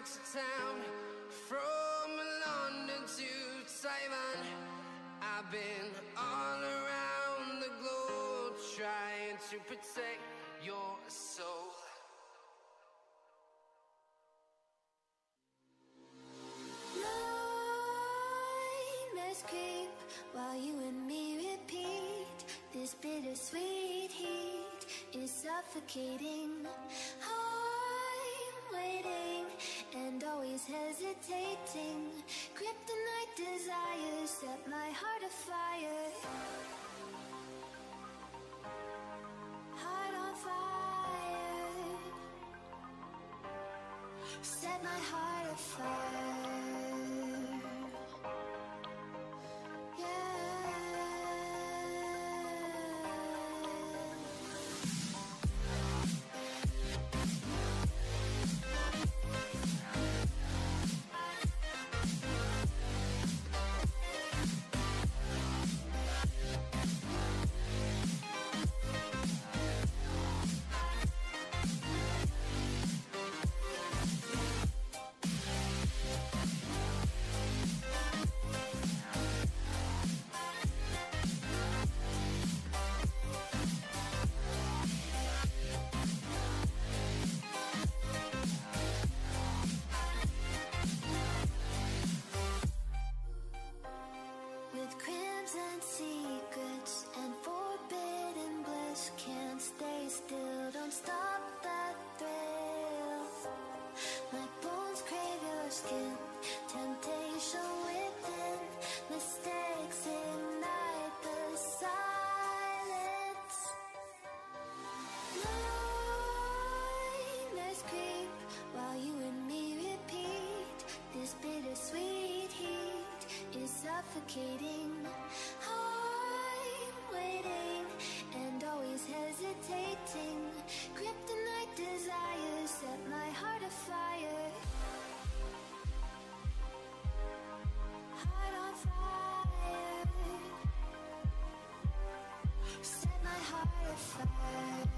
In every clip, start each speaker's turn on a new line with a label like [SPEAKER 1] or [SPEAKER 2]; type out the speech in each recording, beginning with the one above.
[SPEAKER 1] town to town, from London to Taiwan. I've been all around the globe trying to protect your soul.
[SPEAKER 2] Nightmares creep while you and me repeat. This bittersweet heat is suffocating. I'm waiting and always hesitating. Kryptonite desires set my heart afire. Heart on fire. Set my heart afire. With crimson secrets and forbidden bliss, can't stay still, don't stop that thrill. My bones crave your skin, temptation within, mistakes ignite the silence. Nightmares creep while you and me repeat. This bittersweet heat is suffocating. I'm waiting and always hesitating. Kryptonite desires set my heart afire. Heart on fire. Set my heart afire.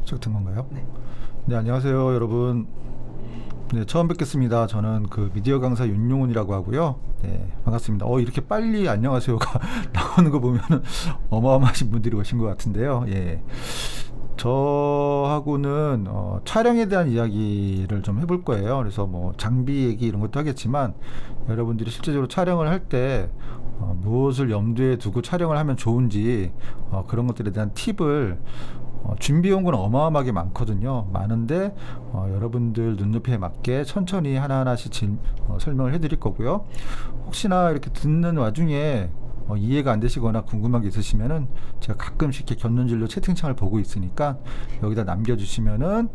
[SPEAKER 3] 시작된 건가요?
[SPEAKER 4] 네.
[SPEAKER 3] 네, 안녕하세요, 여러분. 네, 처음 뵙겠습니다. 저는 그 미디어 강사 윤용훈이라고 하고요. 네, 반갑습니다. 이렇게 빨리 안녕하세요가 나오는 거 보면은 어마어마하신 분들이 오신 것 같은데요. 예. 저하고는 촬영에 대한 이야기를 좀 해볼 거예요. 그래서 뭐 장비 얘기 이런 것도 하겠지만 여러분들이 실제적으로 촬영을 할 때 무엇을 염두에 두고 촬영을 하면 좋은지 그런 것들에 대한 팁을 준비해온 건 어마어마하게 많거든요. 많은데 여러분들 눈높이에 맞게 천천히 하나하나씩 설명을 해드릴 거고요. 혹시나 이렇게 듣는 와중에 이해가 안 되시거나 궁금한 게 있으시면은 제가 가끔씩 이렇게 곁눈질로 채팅창을 보고 있으니까 여기다 남겨주시면은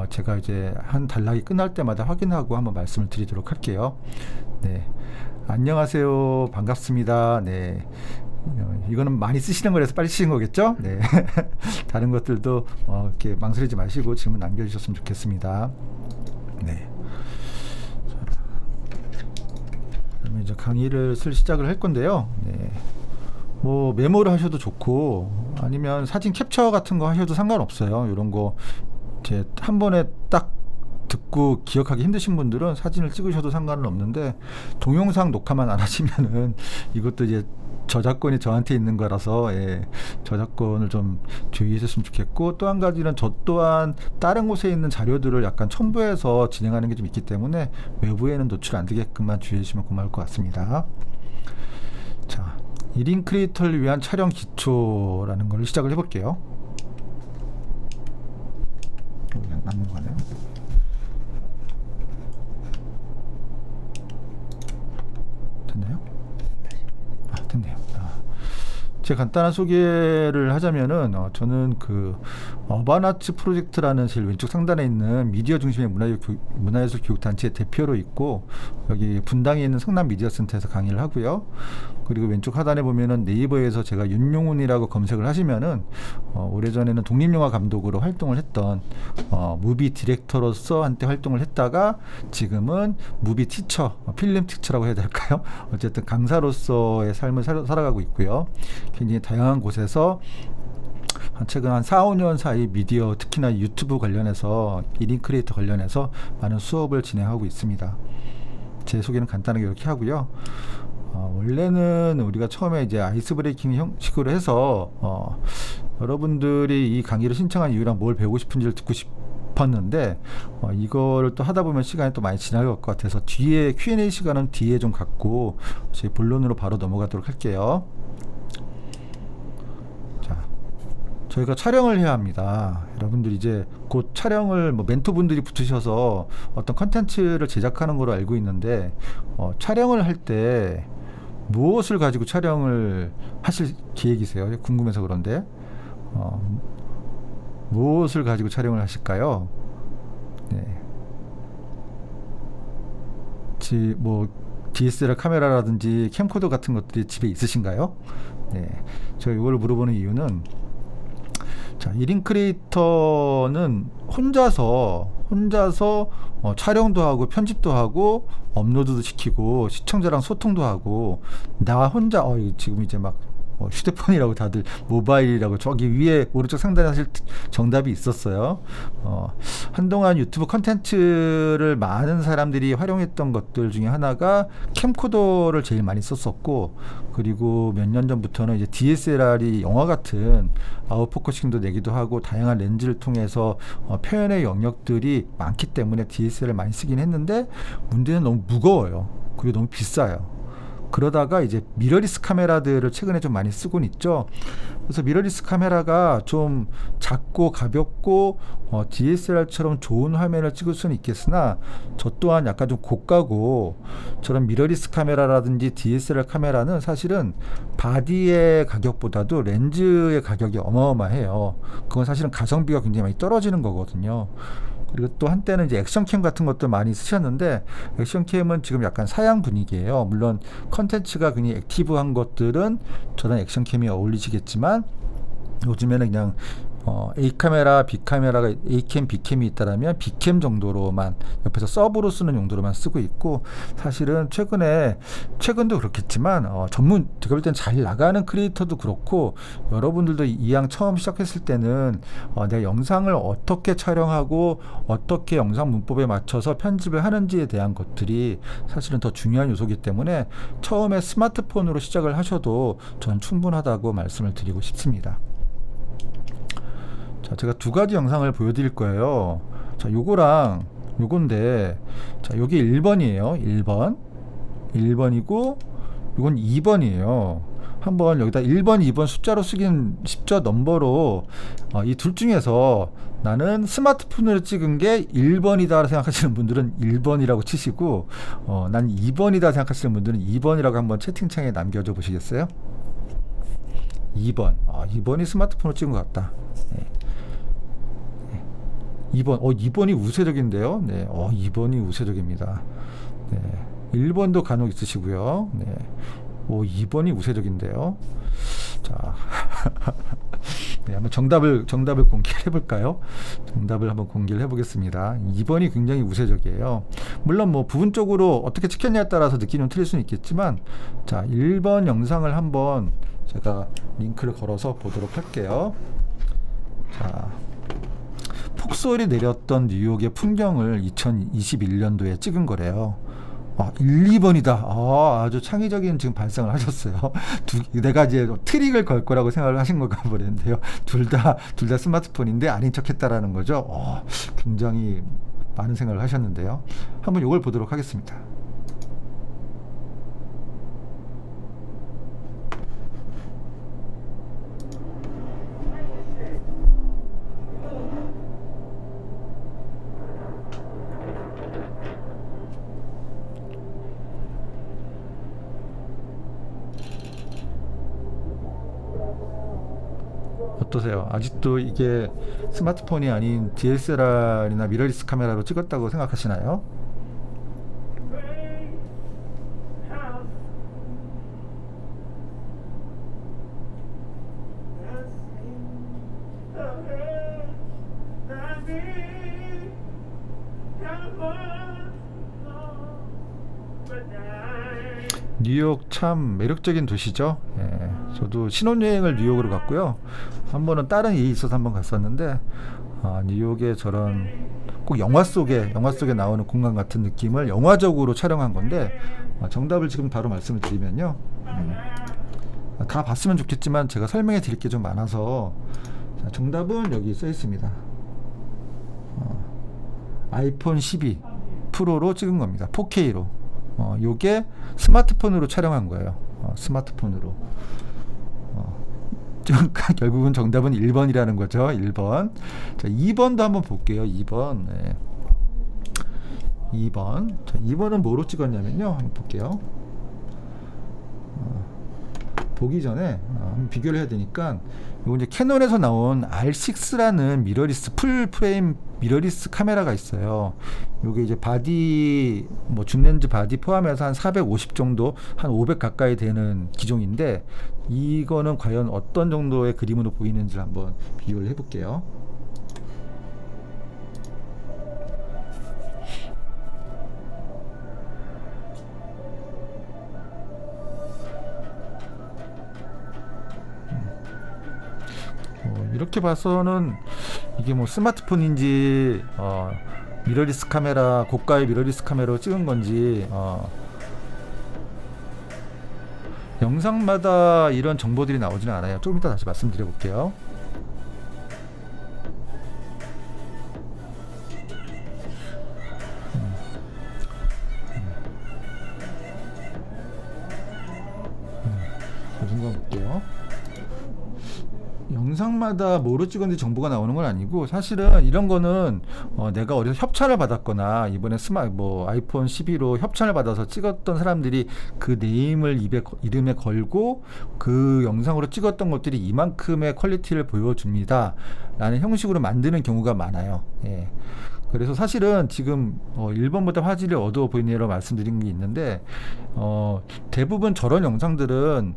[SPEAKER 3] 제가 이제 한 단락이 끝날 때마다 확인하고 한번 말씀을 드리도록 할게요. 네, 안녕하세요, 반갑습니다. 네, 이거는 많이 쓰시는 거라서 빨리 쓰신 거겠죠? 네. 다른 것들도 이렇게 망설이지 마시고 질문 남겨주셨으면 좋겠습니다. 네. 그러면 이제 강의를 시작을 할 건데요. 네. 뭐 메모를 하셔도 좋고 아니면 사진 캡처 같은 거 하셔도 상관없어요. 이런 거 이제 한 번에 딱 듣고 기억하기 힘드신 분들은 사진을 찍으셔도 상관은 없는데 동영상 녹화만 안 하시면은 이것도 이제 저작권이 저한테 있는 거라서 저작권을 좀 주의하셨으면 좋겠고, 또 한 가지는 저 또한 다른 곳에 있는 자료들을 약간 첨부해서 진행하는 게 좀 있기 때문에 외부에는 노출 안 되게끔만 주의해 주시면 고마울 것 같습니다. 자, 1인 크리에이터를 위한 촬영 기초라는 걸 시작을 해볼게요. 그냥 남는 거네요. 됐나요? 됐네요. 제 간단한 소개를 하자면은 저는 그 어바나츠 프로젝트라는 제일 왼쪽 상단에 있는 미디어 중심의 문화예술 교육단체의 대표로 있고, 여기 분당에 있는 성남 미디어센터에서 강의를 하고요. 그리고 왼쪽 하단에 보면은 네이버에서 제가 윤용훈이라고 검색을 하시면은 오래전에는 독립영화 감독으로 활동을 했던 무비 디렉터로서 한때 활동을 했다가 지금은 무비 티처, 필름 티처라고 해야 될까요? 어쨌든 강사로서의 삶을 살아가고 있고요. 굉장히 다양한 곳에서 최근 한 4, 5년 사이 미디어, 특히나 유튜브 관련해서 1인 크리에이터 관련해서 많은 수업을 진행하고 있습니다. 제 소개는 간단하게 이렇게 하고요. 원래는 우리가 처음에 이제 아이스 브레이킹 형식으로 해서 여러분들이 이 강의를 신청한 이유랑 뭘 배우고 싶은지를 듣고 싶었는데 이거를 또 하다 보면 시간이 또 많이 지나갈 것 같아서 뒤에 Q&A 시간은 뒤에 좀 갖고 제 본론으로 바로 넘어가도록 할게요. 자, 저희가 촬영을 해야 합니다. 여러분들 이제 곧 촬영을 멘토분들이 붙으셔서 어떤 컨텐츠를 제작하는 걸로 알고 있는데 촬영을 할 때 무엇을 가지고 촬영을 하실 계획이세요? 궁금해서 그런데 무엇을 가지고 촬영을 하실까요? 네. 뭐 DSLR 카메라라든지 캠코더 같은 것들이 집에 있으신가요? 네. 제가 이걸 물어보는 이유는, 자, 1인 크리에이터는 혼자서 촬영도 하고 편집도 하고 업로드도 시키고 시청자랑 소통도 하고 나 혼자 지금 이제 막 휴대폰이라고 다들 모바일이라고 저기 위에 오른쪽 상단에 사실 정답이 있었어요. 한동안 유튜브 컨텐츠를 많은 사람들이 활용했던 것들 중에 하나가 캠코더를 제일 많이 썼었고, 그리고 몇 년 전부터는 이제 DSLR이 영화 같은 아웃포커싱도 내기도 하고 다양한 렌즈를 통해서 표현의 영역들이 많기 때문에 DSLR 많이 쓰긴 했는데 문제는 너무 무거워요. 그리고 너무 비싸요. 그러다가 이제 미러리스 카메라들을 최근에 좀 많이 쓰곤 있죠. 그래서 미러리스 카메라가 좀 작고 가볍고 DSLR처럼 좋은 화면을 찍을 수는 있겠으나 저 또한 약간 좀 고가고, 저런 미러리스 카메라라든지 DSLR 카메라는 사실은 바디의 가격보다도 렌즈의 가격이 어마어마해요. 그건 사실은 가성비가 굉장히 많이 떨어지는 거거든요. 그리고 또 한때는 이제 액션캠 같은 것도 많이 쓰셨는데 액션캠은 지금 약간 사양 분위기예요. 물론 컨텐츠가 굉장히 액티브한 것들은 저런 액션캠이 어울리시겠지만 요즘에는 그냥 A 카메라, B 카메라가 A캠, B캠이 있다라면 B캠 정도로만 옆에서 서브로 쓰는 용도로만 쓰고 있고, 사실은 최근도 그렇겠지만 제가 볼 때는 잘 나가는 크리에이터도 그렇고 여러분들도 이왕 처음 시작했을 때는 내가 영상을 어떻게 촬영하고 어떻게 영상 문법에 맞춰서 편집을 하는지에 대한 것들이 사실은 더 중요한 요소이기 때문에 처음에 스마트폰으로 시작을 하셔도 전 충분하다고 말씀을 드리고 싶습니다. 자, 제가 두 가지 영상을 보여드릴 거예요. 자, 요거랑 요건데, 자, 요게 1번이에요. 1번이고 요건 2번이에요. 한번 여기다 1번, 2번 숫자로 쓰긴 쉽죠. 넘버로. 이 둘 중에서 나는 스마트폰으로 찍은 게 1번이다 생각하시는 분들은 1번이라고 치시고, 난 2번이다 생각하시는 분들은 2번이라고 한번 채팅창에 남겨줘 보시겠어요? 2번. 2번이 스마트폰으로 찍은 것 같다. 네. 2번. 2번이 우세적인데요. 네. 2번이 우세적입니다. 네. 1번도 간혹 있으시고요. 네. 2번이 우세적인데요. 자, 네, 한번 정답을 공개를 해볼까요? 정답을 한번 공개를 해보겠습니다. 2번이 굉장히 우세적이에요. 물론 뭐 부분적으로 어떻게 찍혔냐에 따라서 느낌이 좀 틀릴 수는 있겠지만, 자, 1번 영상을 한번 제가 링크를 걸어서 보도록 할게요. 자, 폭설이 내렸던 뉴욕의 풍경을 2021년도에 찍은 거래요. 1, 2번이다. 아주 창의적인 지금 발상을 하셨어요. 내가 이제 트릭을 걸 거라고 생각을 하신 걸까 보는데요. 둘 다 스마트폰인데 아닌 척 했다라는 거죠. 굉장히 많은 생각을 하셨는데요. 한번 이걸 보도록 하겠습니다. 어떠세요? 아직도 이게 스마트폰이 아닌 DSLR이나 미러리스 카메라로 찍었다고 생각하시나요? 뉴욕 참 매력적인 도시죠. 예, 저도 신혼여행을 뉴욕으로 갔고요. 한 번은 다른 일이 있어서 한번 갔었는데, 뉴욕의 저런 꼭 영화 속에 나오는 공간 같은 느낌을 영화적으로 촬영한 건데, 정답을 지금 바로 말씀을 드리면요. 다 봤으면 좋겠지만 제가 설명해 드릴 게 좀 많아서, 자, 정답은 여기 써 있습니다. 아이폰 12 프로로 찍은 겁니다. 4K로. 요게 스마트폰으로 촬영한 거예요. 스마트폰으로. 결국은 정답은 1번이라는 거죠. 1번. 자, 2번도 한번 볼게요. 2번. 네. 2번. 자, 2번은 뭐로 찍었냐면요. 한번 볼게요. 보기 전에 한번 비교를 해야 되니까, 이거 이제 캐논에서 나온 R6라는 미러리스 풀프레임 미러리스 카메라가 있어요. 요게 이제 바디 줌렌즈 바디 포함해서 한 450 정도, 한 500 가까이 되는 기종인데, 이거는 과연 어떤 정도의 그림으로 보이는지 한번 비교를 해볼게요. 이렇게 봐서는 이게 뭐 스마트폰인지 미러리스 카메라, 고가의 미러리스 카메라로 찍은 건지 영상마다 이런 정보들이 나오지는 않아요. 조금 이따 다시 말씀드려 볼게요. 사진관 볼게요. 영상마다 뭐로 찍었는지 정보가 나오는 건 아니고, 사실은 이런 거는 내가 어디서 협찬을 받았거나, 이번에 아이폰 12로 협찬을 받아서 찍었던 사람들이 그 네임을 이름에 걸고 그 영상으로 찍었던 것들이 이만큼의 퀄리티를 보여줍니다 라는 형식으로 만드는 경우가 많아요. 예. 그래서 사실은 지금 1번보다 화질이 어두워 보이네요 말씀드린 게 있는데 대부분 저런 영상들은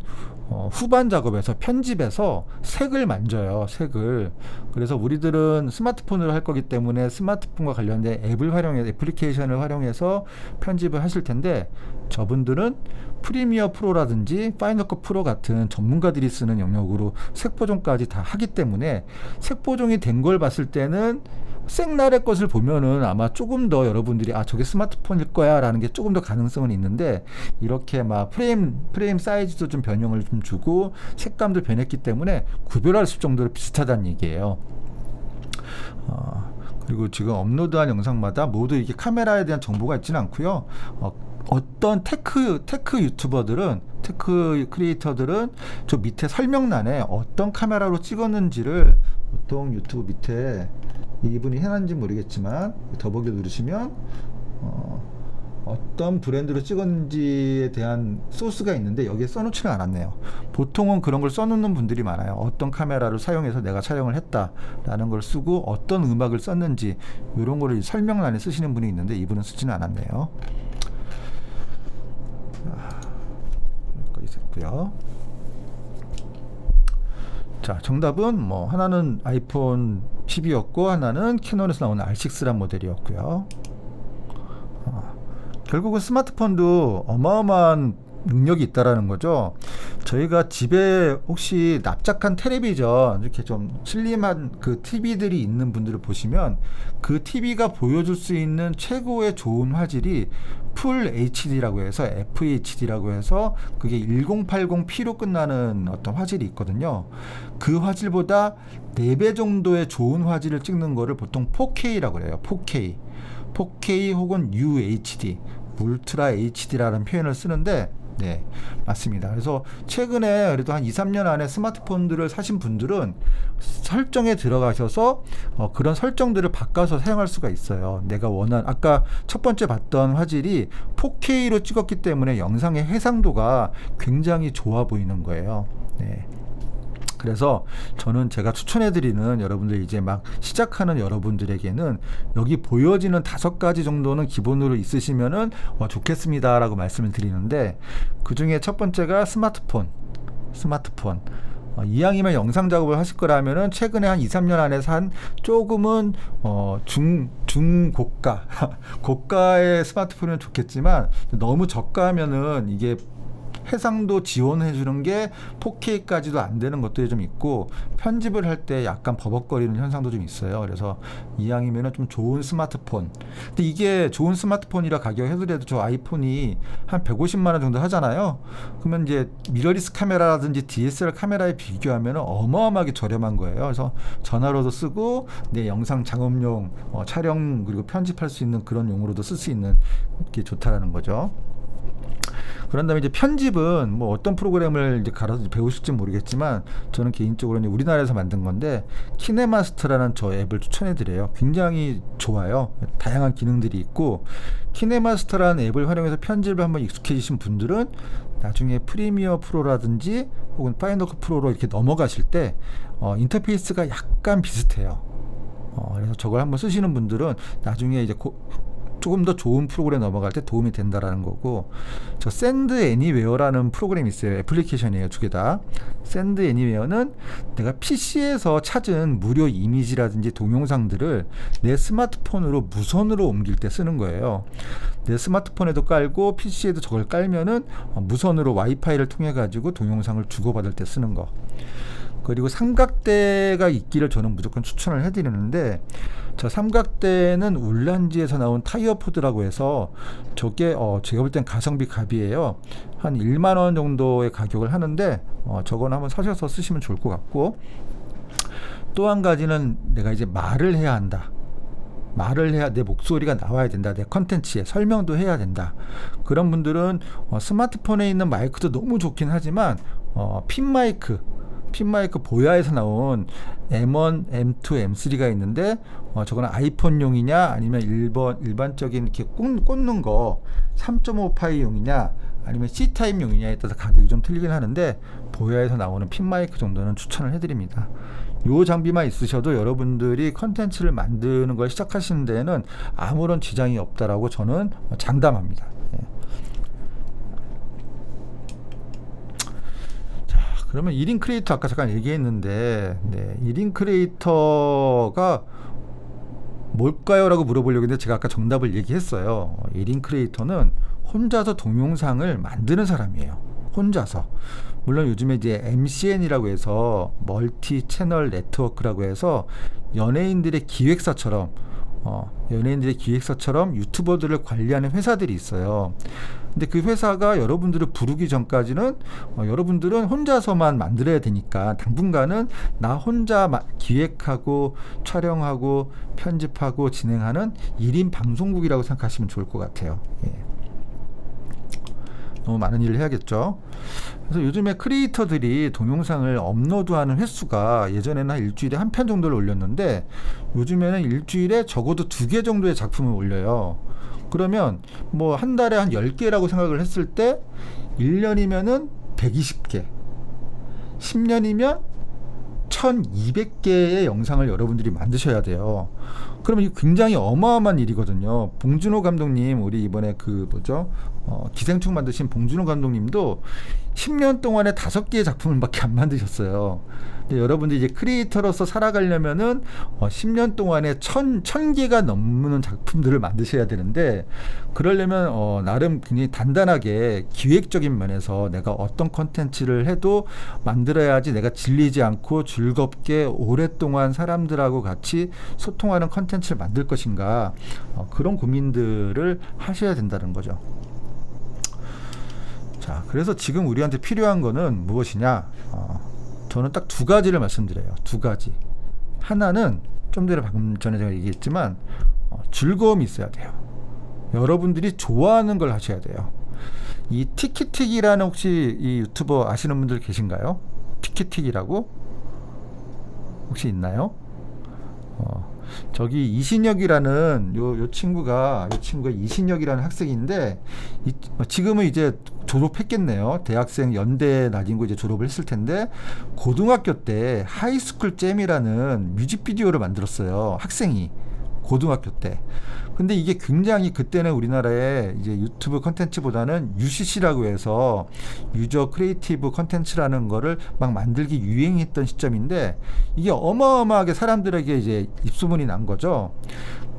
[SPEAKER 3] 후반 작업에서 편집에서 색을 만져요. 색을. 그래서 우리들은 스마트폰으로 할 거기 때문에 스마트폰과 관련된 앱을 활용해서 애플리케이션을 활용해서 편집을 하실 텐데 저분들은 프리미어 프로라든지 파이널 컷 프로 같은 전문가들이 쓰는 영역으로 색 보정까지 다 하기 때문에 색 보정이 된 걸 봤을 때는 생날의 것을 보면은 아마 조금 더 여러분들이 저게 스마트폰일 거야 라는 게 조금 더 가능성은 있는데 이렇게 막 프레임 사이즈도 좀 변형을 좀 주고 색감도 변했기 때문에 구별할 수 정도로 비슷하다는 얘기예요. 그리고 지금 업로드한 영상마다 모두 이게 카메라에 대한 정보가 있지는 않고요. 어떤 테크 유튜버들은 테크 크리에이터들은 저 밑에 설명란에 어떤 카메라로 찍었는지를 보통 유튜브 밑에 이분이 해놨는지 모르겠지만 더보기를 누르시면 어떤 브랜드로 찍었는지에 대한 소스가 있는데 여기에 써놓지는 않았네요. 보통은 그런 걸 써놓는 분들이 많아요. 어떤 카메라를 사용해서 내가 촬영을 했다라는 걸 쓰고 어떤 음악을 썼는지 이런 거를 설명란에 쓰시는 분이 있는데 이분은 쓰지는 않았네요. 여기까지 됐고요. 자, 정답은 뭐 하나는 아이폰 12였고 하나는 캐논에서 나오는 R6란 모델이었고요. 결국은 스마트폰도 어마어마한 능력이 있다라는 거죠. 저희가 집에 혹시 납작한 텔레비전 이렇게 좀 슬림한 그 TV들이 있는 분들을 보시면 그 TV가 보여줄 수 있는 최고의 좋은 화질이 풀 HD라고 해서 FHD라고 해서 그게 1080p로 끝나는 어떤 화질이 있거든요. 그 화질보다 4배 정도의 좋은 화질을 찍는 거를 보통 4K라고 해요. 4K 혹은 UHD 울트라 HD라는 표현을 쓰는데 네, 맞습니다. 그래서 최근에 그래도 한 2, 3년 안에 스마트폰들을 사신 분들은 설정에 들어가셔서 그런 설정들을 바꿔서 사용할 수가 있어요. 내가 원하는 아까 첫 번째 봤던 화질이 4K로 찍었기 때문에 영상의 해상도가 굉장히 좋아 보이는 거예요. 네. 그래서 저는 제가 추천해드리는 여러분들 이제 막 시작하는 여러분들에게는 여기 보여지는 5가지 정도는 기본으로 있으시면은 좋겠습니다 라고 말씀을 드리는데 그 중에 첫 번째가 스마트폰 이왕이면 영상 작업을 하실 거라면은 최근에 한 2, 3년 안에 산 조금은 중고가 고가의 스마트폰은 좋겠지만 너무 저가면은 이게 해상도 지원해 주는 게 4K까지도 안 되는 것들이 좀 있고 편집을 할 때 약간 버벅거리는 현상도 좀 있어요. 그래서 이왕이면 좀 좋은 스마트폰. 근데 이게 좋은 스마트폰이라 가격 해더라도 저 아이폰이 한 150만 원 정도 하잖아요. 그러면 이제 미러리스 카메라라든지 DSLR 카메라에 비교하면 어마어마하게 저렴한 거예요. 그래서 전화로도 쓰고 내 영상 작업용 촬영 그리고 편집할 수 있는 그런 용으로도 쓸 수 있는 게 좋다라는 거죠. 그런 다음에 이제 편집은 뭐 어떤 프로그램을 이제 갈아서 배우실지 모르겠지만 저는 개인적으로 이제 우리나라에서 만든 건데 키네마스터라는 저 앱을 추천해 드려요. 굉장히 좋아요. 다양한 기능들이 있고 키네마스터라는 앱을 활용해서 편집을 한번 익숙해지신 분들은 나중에 프리미어 프로라든지 혹은 파이널 컷 프로로 이렇게 넘어가실 때 인터페이스가 약간 비슷해요. 그래서 저걸 한번 쓰시는 분들은 나중에 이제 조금 더 좋은 프로그램 넘어갈 때 도움이 된다라는 거고 저 샌드 애니웨어라는 프로그램이 있어요. 애플리케이션이에요. 2개 다. 샌드 애니웨어는 내가 PC에서 찾은 무료 이미지라든지 동영상들을 내 스마트폰으로 무선으로 옮길 때 쓰는 거예요. 내 스마트폰에도 깔고 PC에도 저걸 깔면은 무선으로 와이파이를 통해 가지고 동영상을 주고받을 때 쓰는 거. 그리고 삼각대가 있기를 저는 무조건 추천을 해드리는데 저 삼각대는 울란지에서 나온 타이어포드라고 해서 저게 제가 볼 땐 가성비 갑이에요. 한 1만 원 정도의 가격을 하는데 저거는 한번 사셔서 쓰시면 좋을 것 같고 또 한 가지는 내가 이제 말을 해야 한다. 말을 해야 내 목소리가 나와야 된다. 내 컨텐츠에 설명도 해야 된다. 그런 분들은 스마트폰에 있는 마이크도 너무 좋긴 하지만 핀 마이크 보야에서 나온 M1, M2, M3가 있는데 저거는 아이폰용이냐 아니면 일반적인 이렇게 꽂는 거 3.5파이용이냐 아니면 C타입용이냐에 따라서 가격이 좀 틀리긴 하는데 보야에서 나오는 핀 마이크 정도는 추천을 해드립니다. 요 장비만 있으셔도 여러분들이 컨텐츠를 만드는 걸 시작하시는 데에는 아무런 지장이 없다라고 저는 장담합니다. 자, 그러면 1인 크리에이터 아까 잠깐 얘기했는데 1인 크리에이터가 뭘까요? 라고 물어보려고 했는데 제가 아까 정답을 얘기했어요. 1인 크리에이터는 혼자서 동영상을 만드는 사람이에요. 혼자서. 물론 요즘에 이제 MCN이라고 해서 멀티 채널 네트워크라고 해서 연예인들의 기획사처럼 유튜버들을 관리하는 회사들이 있어요. 근데 그 회사가 여러분들을 부르기 전까지는 여러분들은 혼자서만 만들어야 되니까 당분간은 나 혼자 기획하고 촬영하고 편집하고 진행하는 1인 방송국이라고 생각하시면 좋을 것 같아요. 너무 많은 일을 해야겠죠. 그래서 요즘에 크리에이터들이 동영상을 업로드하는 횟수가 예전에는 한 일주일에 한 편 정도를 올렸는데 요즘에는 일주일에 적어도 2개 정도의 작품을 올려요. 그러면 뭐 한 달에 한 10개라고 생각을 했을 때 1년이면은 120개, 10년이면 1200개의 영상을 여러분들이 만드셔야 돼요. 그러면 이거 굉장히 어마어마한 일이거든요. 봉준호 감독님, 우리 이번에 기생충 만드신 봉준호 감독님도 10년 동안에 5개의 작품을 밖에 안 만드셨어요. 근데 여러분들이 이제 크리에이터로서 살아가려면은 10년 동안에 1000개가 넘는 작품들을 만드셔야 되는데, 그러려면 나름 굉장히 단단하게 기획적인 면에서 내가 어떤 컨텐츠를 해도 만들어야지 내가 질리지 않고 즐겁게 오랫동안 사람들하고 같이 소통하는 컨텐츠를 만들 것인가, 그런 고민들을 하셔야 된다는 거죠. 자, 그래서 지금 우리한테 필요한 거는 무엇이냐? 저는 딱 2가지를 말씀드려요. 2가지. 하나는 좀 방금 전에 제가 얘기했지만 즐거움이 있어야 돼요. 여러분들이 좋아하는 걸 하셔야 돼요. 이 티키틱이라는 혹시 이 유튜버 아시는 분들 계신가요? 티키틱이라고? 혹시 있나요? 저기 이신혁이라는 요 친구가 이신혁이라는 학생인데 지금은 이제 졸업했겠네요. 대학생 연대 나진고 이제 졸업을 했을 텐데, 고등학교 때 하이스쿨 잼이라는 뮤직비디오를 만들었어요. 학생이 고등학교 때. 근데 이게 굉장히 그때는 우리나라에 이제 유튜브 컨텐츠보다는 UCC라고 해서 유저 크리에이티브 컨텐츠라는 거를 막 만들기 유행했던 시점인데, 이게 어마어마하게 사람들에게 이제 입소문이 난 거죠.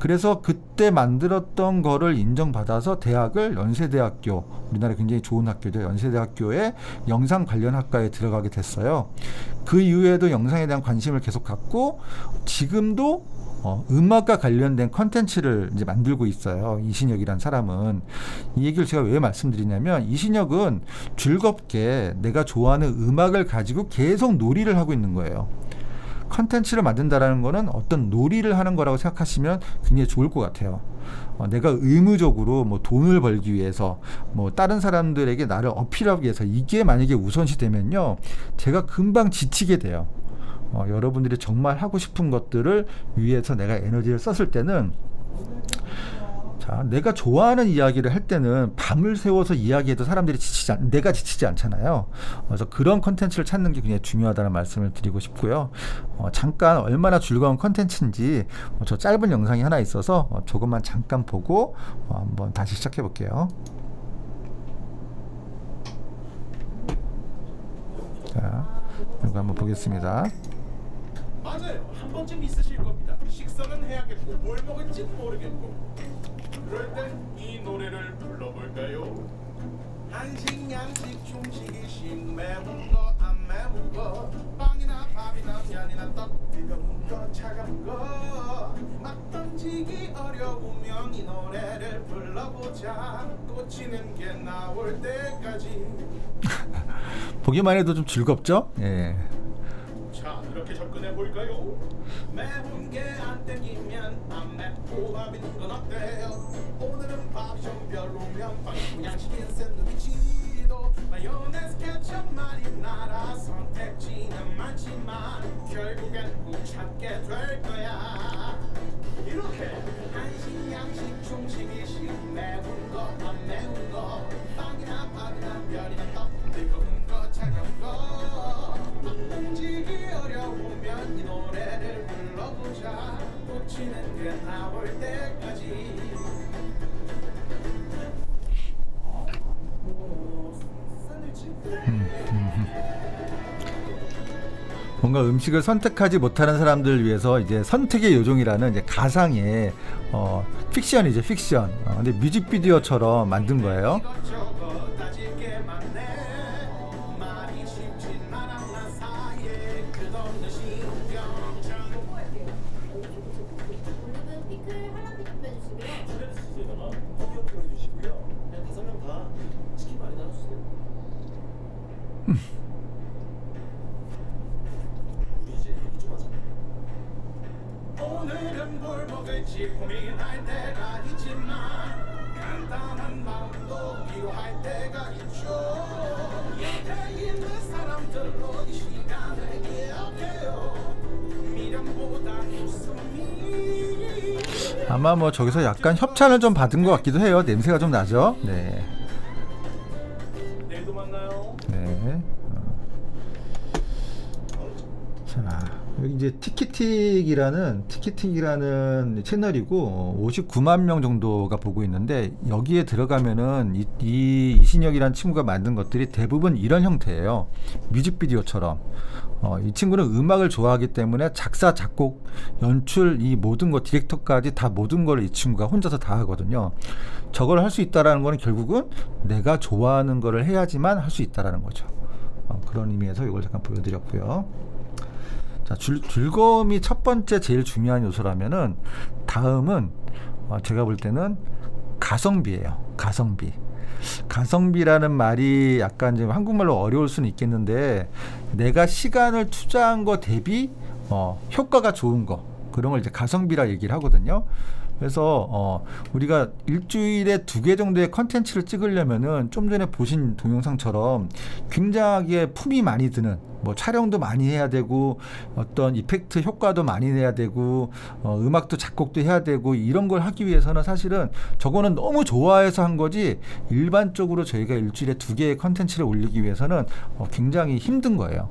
[SPEAKER 3] 그래서 그때 만들었던 거를 인정받아서 대학을 연세대학교, 우리나라 굉장히 좋은 학교죠. 연세대학교에 영상 관련 학과에 들어가게 됐어요. 그 이후에도 영상에 대한 관심을 계속 갖고 지금도 음악과 관련된 컨텐츠를 이제 만들고 있어요. 이신혁이란 사람은. 이 얘기를 제가 왜 말씀드리냐면, 이신혁은 즐겁게 내가 좋아하는 음악을 가지고 계속 놀이를 하고 있는 거예요. 컨텐츠를 만든다라는 거는 어떤 놀이를 하는 거라고 생각하시면 굉장히 좋을 것 같아요. 내가 의무적으로 뭐 돈을 벌기 위해서, 뭐 다른 사람들에게 나를 어필하기 위해서, 이게 만약에 우선시 되면요, 제가 금방 지치게 돼요. 여러분들이 정말 하고 싶은 것들을 위해서 내가 에너지를 썼을 때는, 자, 내가 좋아하는 이야기를 할 때는 밤을 새워서 이야기해도 사람들이 내가 지치지 않잖아요. 그래서 그런 컨텐츠를 찾는 게 굉장히 중요하다는 말씀을 드리고 싶고요. 잠깐 얼마나 즐거운 컨텐츠인지 저 짧은 영상이 하나 있어서 조금만 잠깐 보고 한번 다시 시작해 볼게요. 자, 이거 한번 보겠습니다.
[SPEAKER 4] 맞아요. 한 번쯤 있으실 겁니다. 식사는 해야겠고 뭘 먹을지 모르겠고, 그럴 땐 이 노래를 불러볼까요? 한식, 양식, 중식, 일식, 매운 거, 안 매운 거, 빵이나 밥이나 면이나 떡, 뜨거운 거, 차가운 거, 막 던지기 어려우면 이 노래를 불러보자. 꽂히는 게 나올 때까지.
[SPEAKER 3] 보기만 해도 좀 즐겁죠? 예.
[SPEAKER 4] 자, 이렇게 접근해 볼까요? 매운 게 안 땡기면 안 맵고 밥 있는 건 어때요? 오늘은 밥 좀 별로면 빵 그냥 치킨 샌드위치도 마요네즈 케첩 마리나라 선택지는 많지만 결국엔 꼭 찾게 될 거야. 이렇게 한식, 양식, 중식, 일식, 매운 거, 안 매운 거, 빵이나 밥이나 면이나 떡, 뜨거운 거, 차가운 거, 막 움직이기 어려우면 이 노래 나올 때까지 샌드위치?
[SPEAKER 3] 뭔가 음식을 선택하지 못하는 사람들을 위해서 이제 선택의 요정이라는 이제 가상의 픽션이죠, 픽션. 근데 뮤직비디오처럼 만든 거예요.
[SPEAKER 4] 이것저것 따질 게 많네 말이 쉽진 않아 난 사이에 끝없는 신경전
[SPEAKER 5] 올리브 피클 하나 픽 빼주시고요.
[SPEAKER 6] 샐러드 소스에다가 허기허기 해주시고요. 그냥 5명 다 치킨 많이 나눠주세요. 우리 이제 얘기 좀 하자.
[SPEAKER 4] 오늘은 뭘 먹을지 고민할 때가 있지만 간단한 마음도 필요할 때가 있죠 옆에 있는 사람들로 이 시간을 기억해요 미련보다 웃음이
[SPEAKER 3] 아마 뭐 저기서 약간 협찬을 좀 받은 것 같기도 해요. 냄새가 좀 나죠. 네.
[SPEAKER 6] 내일도 만나요.
[SPEAKER 3] 네. 자, 여기 이제 티키틱이라는 채널이고 59만 명 정도가 보고 있는데, 여기에 들어가면은 이 이신혁이라는 친구가 만든 것들이 대부분 이런 형태예요. 뮤직비디오처럼. 이 친구는 음악을 좋아하기 때문에 작사, 작곡, 연출, 이 모든 거, 디렉터까지 다 모든 걸 이 친구가 혼자서 다 하거든요. 저걸 할 수 있다라는 거는 결국은 내가 좋아하는 거를 해야지만 할 수 있다라는 거죠. 그런 의미에서 이걸 잠깐 보여드렸고요. 자, 즐거움이 첫 번째 제일 중요한 요소라면은 다음은 제가 볼 때는 가성비예요. 가성비라는 말이 약간 좀 한국말로 어려울 수는 있겠는데, 내가 시간을 투자한 거 대비 효과가 좋은 거, 그런 걸 이제 가성비라 얘기를 하거든요. 그래서 우리가 일주일에 2개 정도의 컨텐츠를 찍으려면은 좀 전에 보신 동영상처럼 굉장하게 품이 많이 드는, 뭐 촬영도 많이 해야 되고 어떤 이펙트 효과도 많이 내야 되고 음악도 작곡도 해야 되고, 이런 걸 하기 위해서는 사실은 저거는 너무 좋아해서 한 거지, 일반적으로 저희가 일주일에 2개의 컨텐츠를 올리기 위해서는 굉장히 힘든 거예요.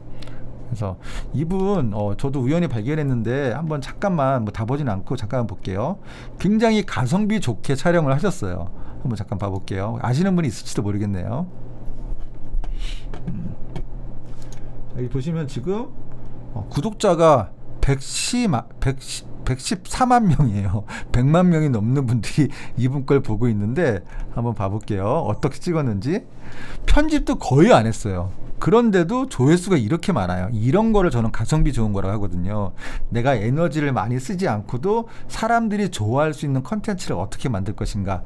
[SPEAKER 3] 그래서 이분 저도 우연히 발견했는데 한번 잠깐만, 뭐 다 보진 않고 잠깐 볼게요. 굉장히 가성비 좋게 촬영을 하셨어요. 한번 잠깐 봐볼게요. 아시는 분이 있을지도 모르겠네요. 여기 보시면 지금 구독자가 114만 명이에요. 100만 명이 넘는 분들이 이분 걸 보고 있는데, 한번 봐볼게요. 어떻게 찍었는지. 편집도 거의 안 했어요. 그런데도 조회수가 이렇게 많아요. 이런 거를 저는 가성비 좋은 거라고 하거든요. 내가 에너지를 많이 쓰지 않고도 사람들이 좋아할 수 있는 컨텐츠를 어떻게 만들 것인가,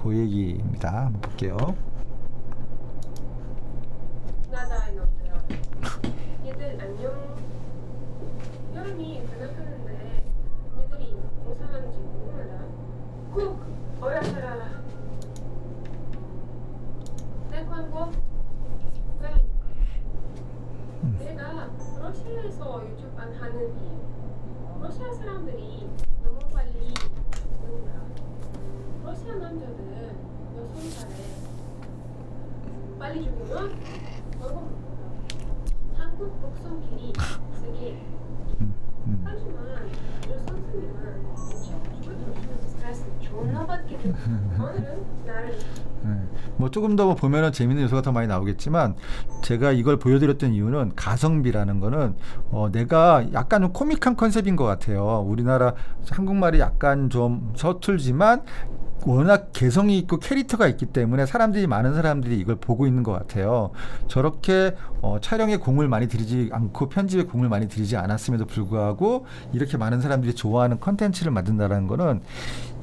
[SPEAKER 3] 그 얘기입니다. 한번 볼게요.
[SPEAKER 5] 나나이 남자야. 얘들 안녕. 여름이 변화하는데 얘들이 이상한지 궁금하다. 꼭 어야사라. 내 광고 왜? 내가 러시아에서 유튜브만 하는 이유. 러시아 사람들이 너무 빨리 죽는다. 러시아 남자들은 6살에 빨리 죽으면 벌금 먹는다. 한국 복선끼리 쓰기. 하지만 여성들은 죽을 스트레스 존나 받게 돼. 오늘은 나를
[SPEAKER 3] 뭐 조금 더 보면은 재밌는 요소가 더 많이 나오겠지만, 제가 이걸 보여드렸던 이유는 가성비라는 거는 내가 약간 좀 코믹한 컨셉인 것 같아요. 우리나라 한국말이 약간 좀 서툴지만 워낙 개성이 있고 캐릭터가 있기 때문에 많은 사람들이 이걸 보고 있는 것 같아요. 저렇게 촬영에 공을 많이 들이지 않고 편집에 공을 많이 들이지 않았음에도 불구하고 이렇게 많은 사람들이 좋아하는 컨텐츠를 만든다는 거는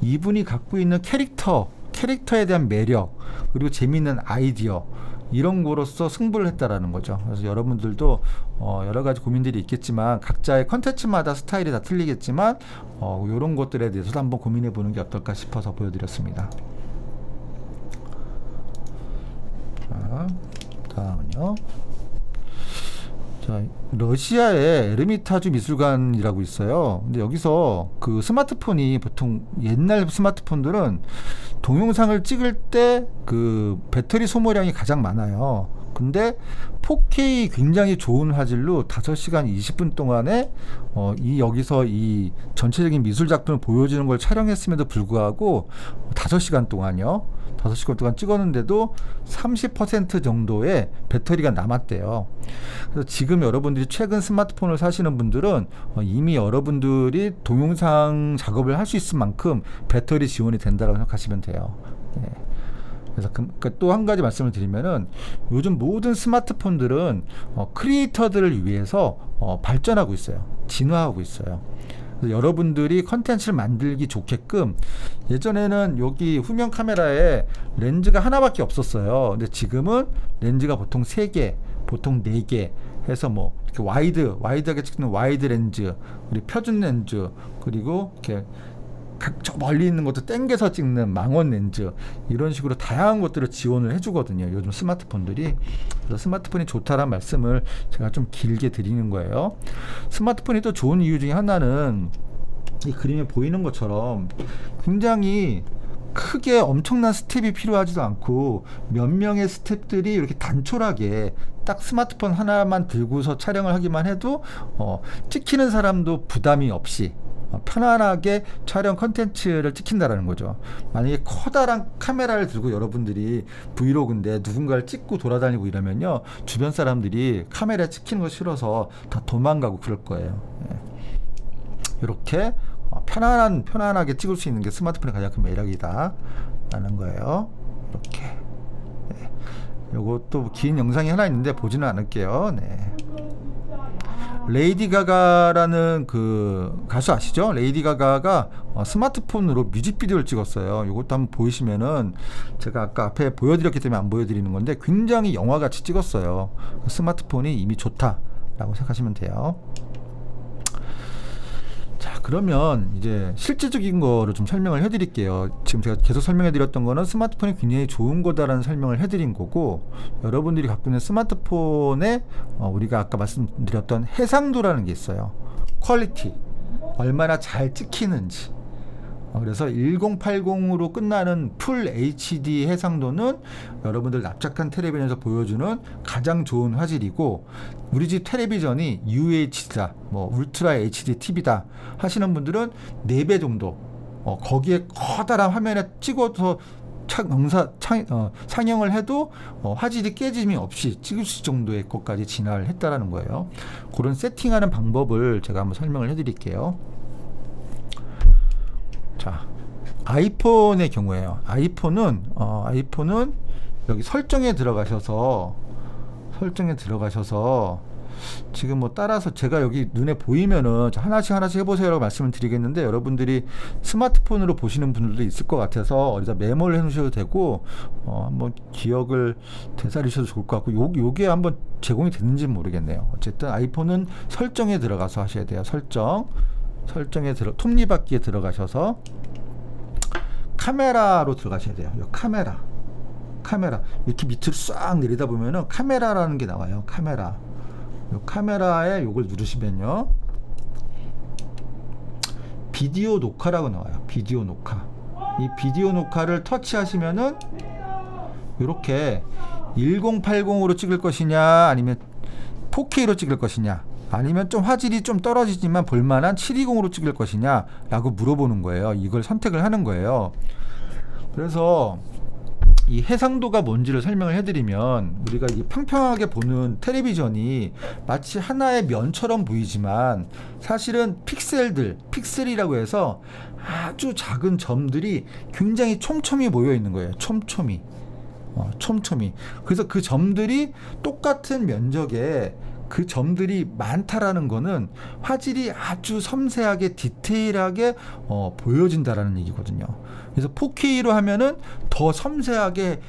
[SPEAKER 3] 이분이 갖고 있는 캐릭터에 대한 매력, 그리고 재미있는 아이디어, 이런 거로서 승부를 했다라는 거죠. 그래서 여러분들도 여러 가지 고민들이 있겠지만, 각자의 컨텐츠마다 스타일이 다 틀리겠지만 이런 것들에 대해서도 한번 고민해 보는 게 어떨까 싶어서 보여드렸습니다. 자, 다음은요. 자, 러시아에 에르미타주 미술관이라고 있어요. 근데 여기서 그 스마트폰이, 보통 옛날 스마트폰들은 동영상을 찍을 때 그 배터리 소모량이 가장 많아요. 근데 4K 굉장히 좋은 화질로 5시간 20분 동안에 여기서 이 전체적인 미술 작품을 보여주는 걸 촬영했음에도 불구하고 5시간 동안요. 5시간 동안 찍었는데도 30% 정도의 배터리가 남았대요. 그래서 지금 여러분들이 최근 스마트폰을 사시는 분들은 이미 여러분들이 동영상 작업을 할 수 있을 만큼 배터리 지원이 된다고 생각하시면 돼요. 네. 그래서 또 한 가지 말씀을 드리면은 요즘 모든 스마트폰들은 크리에이터들을 위해서 발전하고 있어요. 진화하고 있어요. 그래서 여러분들이 컨텐츠를 만들기 좋게끔 예전에는 여기 후면 카메라에 렌즈가 하나밖에 없었어요. 근데 지금은 렌즈가 보통 3개, 보통 4개 해서 뭐 이렇게 와이드하게 찍는 와이드 렌즈, 우리 표준 렌즈, 그리고 이렇게 저 멀리 있는 것도 땡겨서 찍는 망원 렌즈, 이런 식으로 다양한 것들을 지원을 해주거든요. 요즘 스마트폰들이. 그래서 스마트폰이 좋다라는 말씀을 제가 좀 길게 드리는 거예요. 스마트폰이 또 좋은 이유 중에 하나는 이 그림에 보이는 것처럼 굉장히 크게 엄청난 스텝이 필요하지도 않고 몇 명의 스텝들이 이렇게 단촐하게 딱 스마트폰 하나만 들고서 촬영을 하기만 해도 찍히는 사람도 부담이 없이 편안하게 촬영 컨텐츠를 찍힌다라는 거죠. 만약에 커다란 카메라를 들고 여러분들이 브이로그인데 누군가를 찍고 돌아다니고 이러면요, 주변 사람들이 카메라에 찍히는 거 싫어서 다 도망가고 그럴 거예요. 이렇게 편안하게 찍을 수 있는 게 스마트폰의 가장 큰 매력이다 라는 거예요. 이렇게. 요것도 긴 영상이 하나 있는데 보지는 않을게요. 네. 레이디 가가라는 그 가수 아시죠? 레이디 가가가 스마트폰으로 뮤직비디오를 찍었어요. 이것도 한번 보이시면은, 제가 아까 앞에 보여드렸기 때문에 안 보여드리는 건데 굉장히 영화같이 찍었어요. 스마트폰이 이미 좋다라고 생각하시면 돼요. 자, 그러면 이제 실질적인 거를 좀 설명을 해드릴게요. 지금 제가 계속 설명해드렸던 거는 스마트폰이 굉장히 좋은 거다라는 설명을 해드린 거고, 여러분들이 갖고 있는 스마트폰에 우리가 아까 말씀드렸던 해상도라는 게 있어요. 퀄리티, 얼마나 잘 찍히는지. 그래서 1080으로 끝나는 풀 HD 해상도는 여러분들 납작한 텔레비전에서 보여주는 가장 좋은 화질이고, 우리 집 텔레비전이 UHD다, 뭐 울트라 HD TV다 하시는 분들은 4배 정도 거기에 커다란 화면에 찍어서 상영을 해도 화질이 깨짐이 없이 찍을 수 있을 정도의 것까지 진화를 했다라는 거예요. 그런 세팅하는 방법을 제가 한번 설명을 해드릴게요. 자, 아이폰의 경우에요. 아이폰은 여기 설정에 들어가셔서 지금 뭐 따라서 제가 여기 눈에 보이면은 하나씩 해보세요 라고 말씀을 드리겠는데, 여러분들이 스마트폰으로 보시는 분들도 있을 것 같아서 어디다 메모를 해 놓으셔도 되고, 한번 기억을 되살리셔도 좋을 것 같고, 요게 한번 제공이 됐는지는 모르겠네요. 어쨌든 아이폰은 설정에 들어가서 하셔야 돼요. 설정에 톱니바퀴에 들어가셔서 카메라로 들어가셔야 돼요. 요 카메라 이렇게 밑으로 싹 내리다 보면은 카메라라는 게 나와요. 요 카메라에 요걸 누르시면요, 비디오 녹화라고 나와요. 비디오 녹화. 이 비디오 녹화를 터치하시면은 이렇게 1080으로 찍을 것이냐, 아니면 4K로 찍을 것이냐, 아니면 좀 화질이 좀 떨어지지만 볼만한 720으로 찍을 것이냐 라고 물어보는 거예요. 이걸 선택을 하는 거예요. 그래서 이 해상도가 뭔지를 설명을 해드리면, 우리가 이 평평하게 보는 텔레비전이 마치 하나의 면처럼 보이지만 사실은 픽셀이라고 해서 아주 작은 점들이 굉장히 촘촘히 모여 있는 거예요. 촘촘히. 그래서 그 점들이 똑같은 면적에 그 점들이 많다라는 거는 화질이 아주 섬세하게 디테일하게 보여진다라는 얘기거든요. 그래서 4K로 하면은 더 섬세하게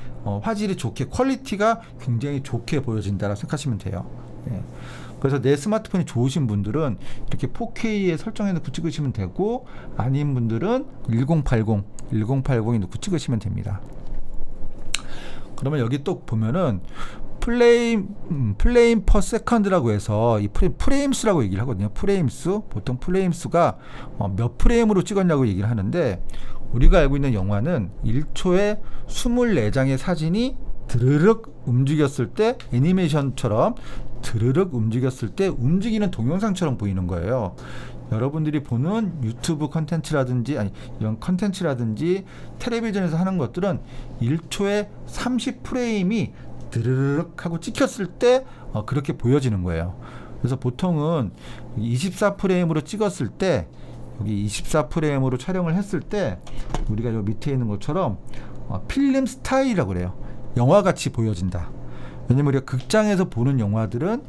[SPEAKER 3] 화질이 좋게, 퀄리티가 굉장히 좋게 보여진다라고 생각하시면 돼요. 예. 그래서 내 스마트폰이 좋으신 분들은 이렇게 4K에 설정해 놓고 찍으시면 되고, 아닌 분들은 1080에 놓고 찍으시면 됩니다. 그러면 여기 또 보면은 플레임 퍼 세컨드라고 해서 이 프레임수라고 얘기를 하거든요. 프레임수, 보통 프레임수가 몇 프레임으로 찍었냐고 얘기를 하는데, 우리가 알고 있는 영화는 1초에 24장의 사진이 드르륵 움직였을 때 애니메이션처럼 드르륵 움직였을 때 움직이는 동영상처럼 보이는 거예요. 여러분들이 보는 유튜브 컨텐츠라든지 아니 이런 컨텐츠라든지 텔레비전에서 하는 것들은 1초에 30프레임이 드르륵 하고 찍혔을 때 그렇게 보여지는 거예요. 그래서 보통은 24프레임으로 찍었을 때 여기 24프레임으로 촬영을 했을 때 우리가 요 밑에 있는 것처럼 필름 스타일이라고 그래요. 영화같이 보여진다. 왜냐면 우리가 극장에서 보는 영화들은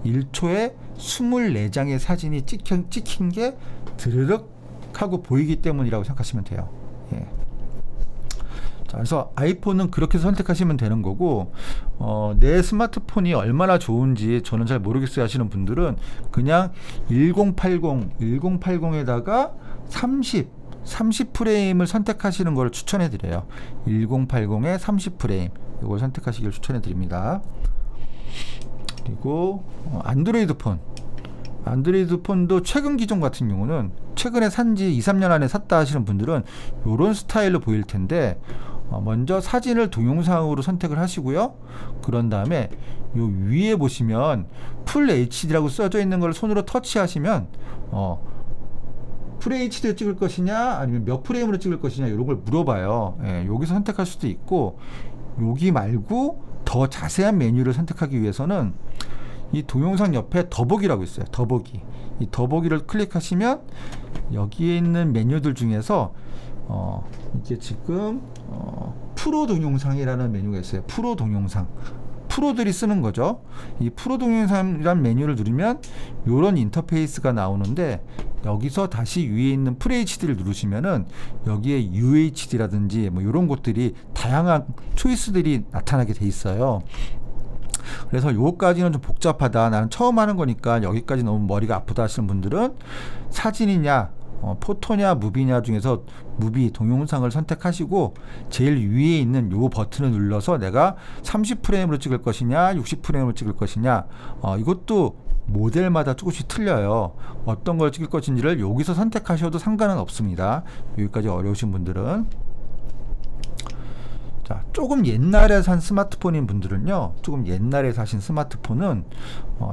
[SPEAKER 3] 1초에 24장의 사진이 찍힌 게 드르륵 하고 보이기 때문이라고 생각하시면 돼요. 예. 자, 그래서 아이폰은 그렇게 선택하시면 되는 거고 내 스마트폰이 얼마나 좋은지 저는 잘 모르겠어요 하시는 분들은 그냥 1080에다가 30프레임을 선택하시는 걸 추천해 드려요. 1080에 30프레임 이걸 선택하시길 추천해 드립니다. 그리고 안드로이드 폰도 최근 기종 같은 경우는 최근에 산지 2-3년 안에 샀다 하시는 분들은 이런 스타일로 보일 텐데 먼저 사진을 동영상으로 선택을 하시고요. 그런 다음에 요 위에 보시면 풀 HD라고 써져 있는 걸 손으로 터치하시면 풀 HD로 찍을 것이냐 아니면 몇 프레임으로 찍을 것이냐 이런 걸 물어봐요. 예, 여기서 선택할 수도 있고 여기 말고 더 자세한 메뉴를 선택하기 위해서는 이 동영상 옆에 더보기라고 있어요. 더보기. 이 더보기를 클릭하시면 여기에 있는 메뉴들 중에서 이게 지금 프로 동영상이라는 메뉴가 있어요. 프로 동영상. 프로들이 쓰는 거죠. 이 프로 동영상이라는 메뉴를 누르면 이런 인터페이스가 나오는데 여기서 다시 위에 있는 FHD를 누르시면은 여기에 UHD라든지 뭐 이런 것들이 다양한 초이스들이 나타나게 돼 있어요. 그래서 요거까지는 좀 복잡하다, 나는 처음 하는 거니까 여기까지 너무 머리가 아프다 하시는 분들은 사진이냐 포토냐 무비냐 중에서 무비 동영상을 선택하시고 제일 위에 있는 요 버튼을 눌러서 내가 30프레임으로 찍을 것이냐 60프레임으로 찍을 것이냐 이것도 모델마다 조금씩 틀려요. 어떤 걸 찍을 것인지를 여기서 선택하셔도 상관은 없습니다. 여기까지 어려우신 분들은. 자, 조금 옛날에 산 스마트폰인 분들은요, 조금 옛날에 사신 스마트폰은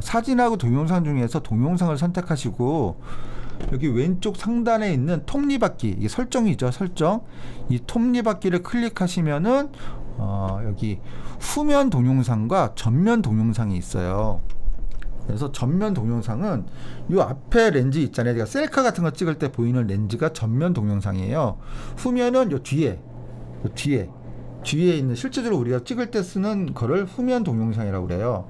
[SPEAKER 3] 사진하고 동영상 중에서 동영상을 선택하시고 여기 왼쪽 상단에 있는 톱니바퀴, 이게 설정이죠. 설정. 이 톱니바퀴를 클릭하시면은 여기 후면 동영상과 전면 동영상이 있어요. 그래서 전면 동영상은 이 앞에 렌즈 있잖아요. 제가 셀카 같은 거 찍을 때 보이는 렌즈가 전면 동영상이에요. 후면은 요 뒤에 있는 실제적으로 우리가 찍을 때 쓰는 거를 후면 동영상이라고 그래요.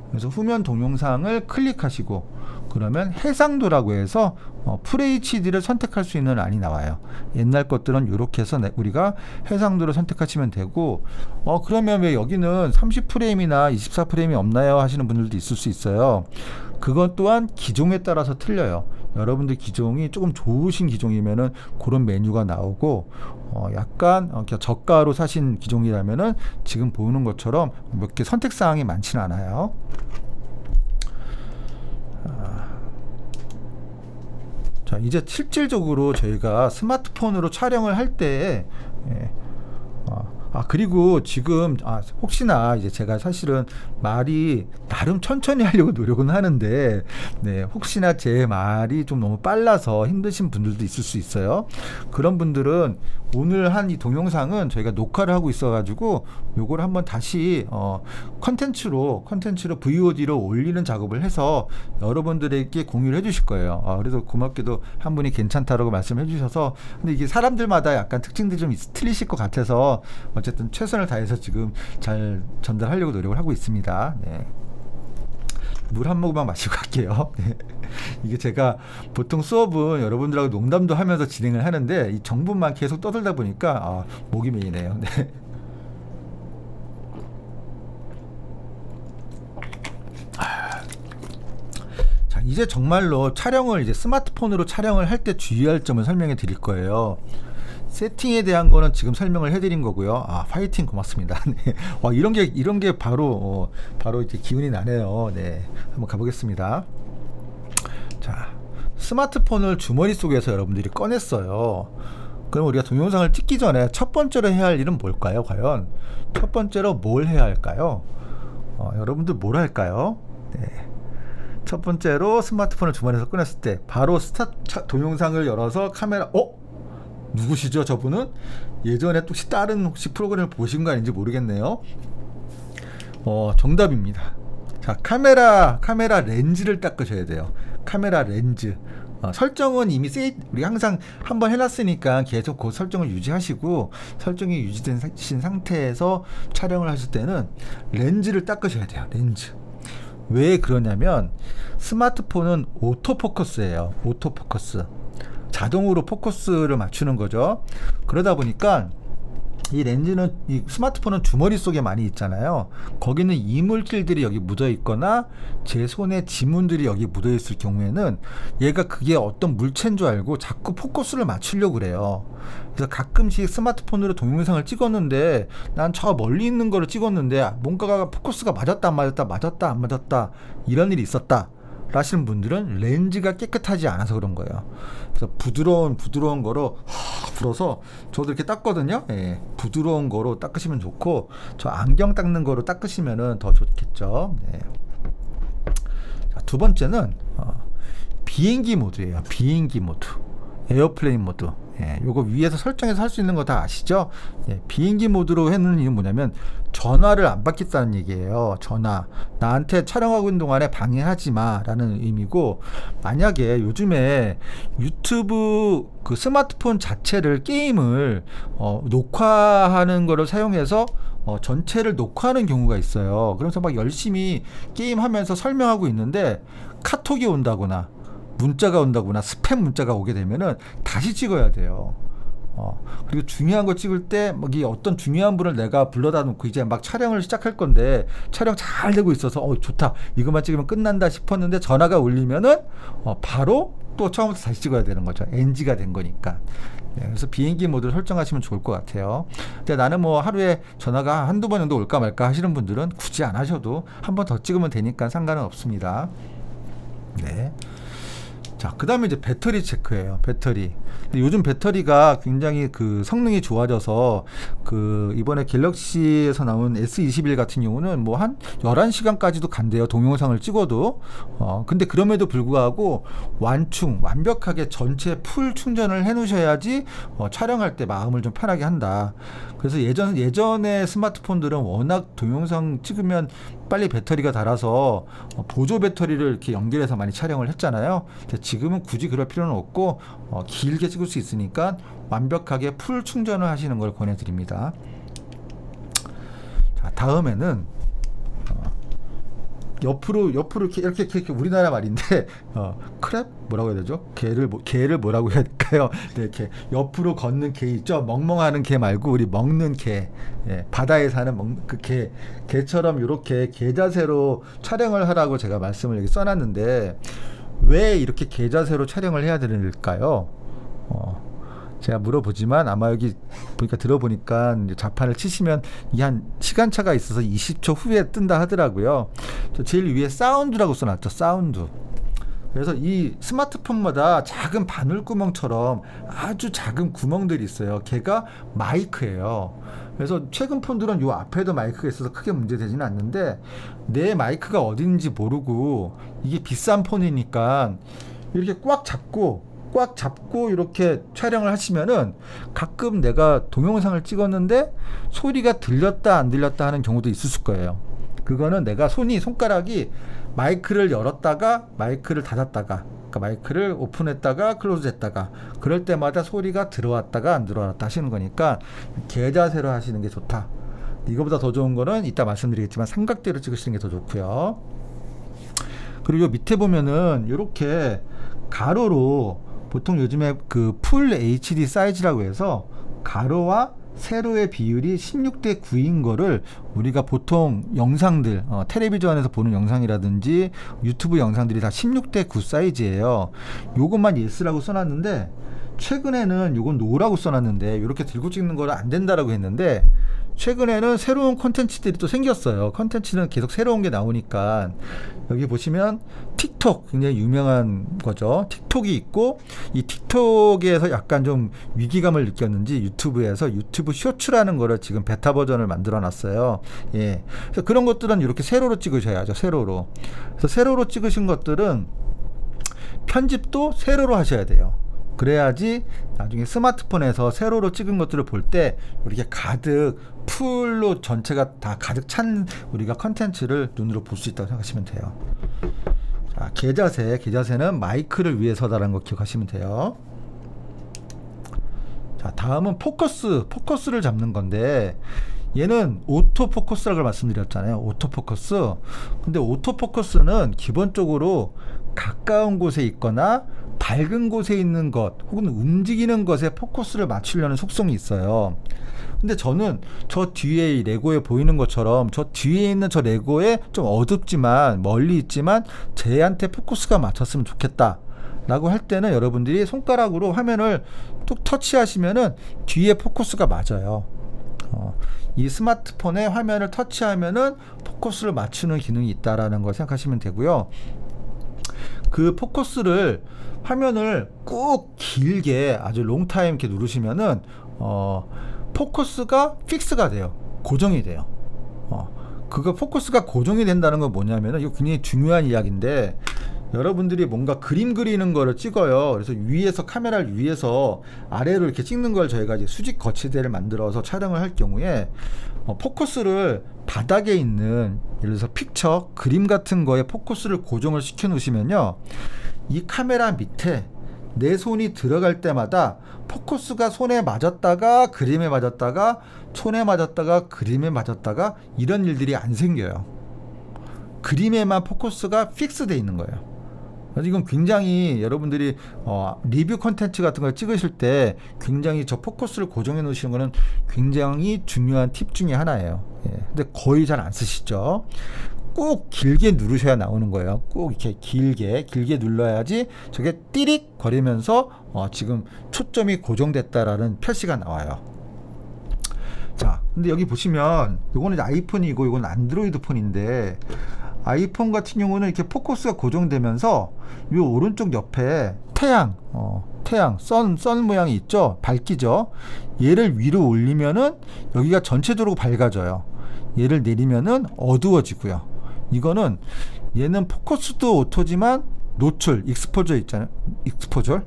[SPEAKER 3] 그래서 후면 동영상을 클릭하시고 그러면 해상도라고 해서 FHD를 선택할 수 있는 란이 나와요. 옛날 것들은 이렇게 해서 우리가 해상도를 선택하시면 되고 그러면 왜 여기는 30프레임이나 24프레임이 없나요 하시는 분들도 있을 수 있어요. 그것 또한 기종에 따라서 틀려요. 여러분들 기종이 조금 좋으신 기종이면은 그런 메뉴가 나오고 약간 저가로 사신 기종이라면은 지금 보는 것처럼 몇 개 선택사항이 많지는 않아요. 자, 이제 실질적으로 저희가 스마트폰으로 촬영을 할 때 그리고 지금 혹시나 이제 제가 사실은 말이 나름 천천히 하려고 노력은 하는데 혹시나 제 말이 좀 너무 빨라서 힘드신 분들도 있을 수 있어요. 그런 분들은 오늘 한 이 동영상은 저희가 녹화를 하고 있어 가지고 요걸 한번 다시 컨텐츠로 VOD로 올리는 작업을 해서 여러분들에게 공유를 해 주실 거예요. 그래서 고맙게도 한 분이 괜찮다라고 말씀해 주셔서, 근데 이게 사람들마다 약간 특징들이 좀 틀리실 것 같아서 어쨌든 최선을 다해서 지금 잘 전달하려고 노력을 하고 있습니다. 네. 물 한 모금만 마시고 갈게요. 네. 이게 제가 보통 수업은 여러분들하고 농담도 하면서 진행을 하는데 이 정보만 계속 떠들다 보니까 목이 메이네요. 네. 자, 이제 정말로 촬영을 이제 스마트폰으로 촬영을 할 때 주의할 점을 설명해 드릴 거예요. 세팅에 대한 거는 지금 설명을 해드린 거고요. 파이팅 고맙습니다. 네. 이런 게 바로 이제 기운이 나네요. 네, 한번 가보겠습니다. 자, 스마트폰을 주머니 속에서 여러분들이 꺼냈어요. 그럼 우리가 동영상을 찍기 전에 첫 번째로 해야 할 일은 뭘까요? 과연 첫 번째로 뭘 해야 할까요? 여러분들 뭘 할까요? 네. 첫 번째로 스마트폰을 주머니에서 꺼냈을 때 바로 동영상을 열어서 카메라 누구시죠 저분은? 예전에 혹시 다른 프로그램을 보신 거 아닌지 모르겠네요. 정답입니다. 자, 카메라 렌즈를 닦으셔야 돼요. 카메라 렌즈. 설정은 이미 우리 항상 한번 해놨으니까 계속 그 설정을 유지하시고, 설정이 유지된 상태에서 촬영을 하실 때는 렌즈를 닦으셔야 돼요. 렌즈. 왜 그러냐면 스마트폰은 오토포커스예요. 오토포커스. 자동으로 포커스를 맞추는 거죠. 그러다 보니까 이 렌즈는, 이 스마트폰은 주머니 속에 많이 있잖아요. 거기는 이물질들이 여기 묻어 있거나 제 손에 지문들이 여기 묻어 있을 경우에는 얘가 그게 어떤 물체인 줄 알고 자꾸 포커스를 맞추려고 그래요. 그래서 가끔씩 스마트폰으로 동영상을 찍었는데 난 저 멀리 있는 거를 찍었는데 뭔가가 포커스가 맞았다 안 맞았다, 맞았다 안 맞았다, 이런 일이 있었다 라시는 분들은 렌즈가 깨끗하지 않아서 그런 거예요. 그래서 부드러운 거로 불어서, 저도 이렇게 닦거든요. 예, 부드러운 거로 닦으시면 좋고, 저 안경 닦는 거로 닦으시면은 더 좋겠죠. 네. 자, 두 번째는 비행기 모드예요. 비행기 모드, 에어플레인 모드. 예, 요거 위에서 설정해서 할 수 있는 거 다 아시죠? 예, 비행기 모드로 해놓은 이유는 뭐냐면 전화를 안 받겠다는 얘기예요. 전화, 나한테 촬영하고 있는 동안에 방해하지 마 라는 의미고, 만약에 요즘에 유튜브 그 스마트폰 자체를, 게임을 녹화하는 거를 사용해서 전체를 녹화하는 경우가 있어요. 그래서 막 열심히 게임하면서 설명하고 있는데 카톡이 온다거나 문자가 온다거나 스팸 문자가 오게 되면은 다시 찍어야 돼요. 그리고 중요한 거 찍을 때 이 어떤 중요한 분을 내가 불러다 놓고 이제 막 촬영을 시작할 건데 촬영 잘 되고 있어서 좋다, 이것만 찍으면 끝난다 싶었는데 전화가 울리면은 바로 또 처음부터 다시 찍어야 되는 거죠. NG가 된 거니까. 네, 그래서 비행기 모드를 설정하시면 좋을 것 같아요. 근데 나는 뭐 하루에 전화가 한두 번 정도 올까 말까 하시는 분들은 굳이 안 하셔도 한 번 더 찍으면 되니까 상관은 없습니다. 네. 자, 그 다음에 이제 배터리 체크예요. 배터리. 근데 요즘 배터리가 굉장히 그 성능이 좋아져서 그 이번에 갤럭시에서 나온 S21 같은 경우는 뭐 한 11시간까지도 간대요. 동영상을 찍어도. 근데 그럼에도 불구하고 완벽하게 전체 풀 충전을 해 놓으셔야지 촬영할 때 마음을 좀 편하게 한다. 그래서 예전에 스마트폰들은 워낙 동영상 찍으면 빨리 배터리가 닳아서 보조 배터리를 이렇게 연결해서 많이 촬영을 했잖아요. 지금은 굳이 그럴 필요는 없고 길게 찍을 수 있으니까 완벽하게 풀 충전을 하시는 걸 권해드립니다. 자, 다음에는 옆으로 이렇게 우리나라 말인데 크랩 뭐라고 해야 되죠? 개를 뭐라고 해야 될까요? 네, 이렇게 옆으로 걷는 개 있죠? 멍멍하는 개 말고 우리 먹는 개, 예, 바다에 사는 그 개처럼 이렇게 개 자세로 촬영을 하라고 제가 말씀을 여기 써놨는데, 왜 이렇게 개 자세로 촬영을 해야 되는일까요? 제가 물어보지만 아마 여기 들어보니까 자판을 치시면 이게 한 시간차가 있어서 20초 후에 뜬다 하더라고요. 제일 위에 사운드라고 써놨죠. 사운드. 그래서 이 스마트폰마다 작은 바늘구멍처럼 아주 작은 구멍들이 있어요. 걔가 마이크예요. 그래서 최근 폰들은 요 앞에도 마이크가 있어서 크게 문제되지는 않는데, 내 마이크가 어딘지 모르고 이게 비싼 폰이니까 이렇게 꽉 잡고 이렇게 촬영을 하시면은 가끔 내가 동영상을 찍었는데 소리가 들렸다 안 들렸다 하는 경우도 있을 거예요. 그거는 내가 손가락이 마이크를 열었다가 마이크를 닫았다가, 그러니까 마이크를 오픈했다가 클로즈 했다가, 그럴 때마다 소리가 들어왔다가 안 들어왔다 하시는 거니까 개 자세로 하시는 게 좋다. 이거보다 더 좋은 거는 이따 말씀드리겠지만 삼각대로 찍으시는 게 더 좋고요. 그리고 밑에 보면은 이렇게 가로로, 보통 요즘에 그 풀 HD 사이즈라고 해서 가로와 세로의 비율이 16대 9인 거를 우리가 보통 영상들, 텔레비전에서 보는 영상이라든지 유튜브 영상들이 다 16대 9 사이즈예요. 요것만 예스라고 써놨는데, 최근에는 요건 노라고 써놨는데, 이렇게 들고 찍는 거는 안 된다라고 했는데, 최근에는 새로운 콘텐츠들이 또 생겼어요. 콘텐츠는 계속 새로운 게 나오니까 여기 보시면 틱톡 굉장히 유명한 거죠. 틱톡이 있고 이 틱톡에서 약간 좀 위기감을 느꼈는지 유튜브에서 유튜브 쇼츠라는 거를 지금 베타 버전을 만들어 놨어요. 예. 그래서 그런 것들은 이렇게 세로로 찍으셔야죠. 세로로. 그래서 세로로 찍으신 것들은 편집도 세로로 하셔야 돼요. 그래야지 나중에 스마트폰에서 세로로 찍은 것들을 볼 때 이렇게 가득 풀로 전체가 다 가득 찬 우리가 컨텐츠를 눈으로 볼 수 있다고 생각하시면 돼요. 자, 개자세는 마이크를 위해서다라는 거 기억하시면 돼요. 자, 다음은 포커스를 잡는 건데 얘는 오토포커스라고 말씀드렸잖아요. 오토포커스. 근데 오토포커스는 기본적으로 가까운 곳에 있거나 밝은 곳에 있는 것 혹은 움직이는 것에 포커스를 맞추려는 속성이 있어요. 근데 저는 저 뒤에 이 레고에 보이는 것처럼 저 뒤에 있는 저 레고에 좀 어둡지만 멀리 있지만 쟤한테 포커스가 맞췄으면 좋겠다 라고 할 때는 여러분들이 손가락으로 화면을 뚝 터치하시면은 뒤에 포커스가 맞아요. 이 스마트폰의 화면을 터치하면은 포커스를 맞추는 기능이 있다라는 걸 생각하시면 되고요. 그 포커스를 화면을 꾹 길게 아주 롱타임 이렇게 누르시면은 포커스가 픽스가 돼요. 고정이 돼요. 그거 포커스가 고정이 된다는 건 뭐냐면은 이거 굉장히 중요한 이야기인데 여러분들이 뭔가 그림 그리는 거를 찍어요. 그래서 위에서 카메라를 위에서 아래로 이렇게 찍는 걸 저희가 이제 수직 거치대를 만들어서 촬영을 할 경우에 포커스를 바닥에 있는 예를 들어서 픽처, 그림 같은 거에 포커스를 고정을 시켜 놓으시면요. 이 카메라 밑에 내 손이 들어갈 때마다 포커스가 손에 맞았다가 그림에 맞았다가 손에 맞았다가 그림에 맞았다가 이런 일들이 안 생겨요. 그림에만 포커스가 픽스되어 있는 거예요. 그래서 이건 굉장히 여러분들이 리뷰 컨텐츠 같은 걸 찍으실 때 굉장히 저 포커스를 고정해 놓으시는 거는 굉장히 중요한 팁 중에 하나예요. 예. 근데 거의 잘 안 쓰시죠. 꼭 길게 누르셔야 나오는 거예요. 꼭 이렇게 길게 눌러야지 저게 띠릭 거리면서 지금 초점이 고정됐다라는 표시가 나와요. 자, 근데 여기 보시면 이거는 아이폰이고 이건 안드로이드 폰인데 아이폰 같은 경우는 이렇게 포커스가 고정되면서 이 오른쪽 옆에 태양, 선 모양이 있죠? 밝기죠? 얘를 위로 올리면은 여기가 전체적으로 밝아져요. 얘를 내리면은 어두워지고요. 이거는 얘는 포커스도 오토지만 노출, 익스포저 있잖아요. 익스포저?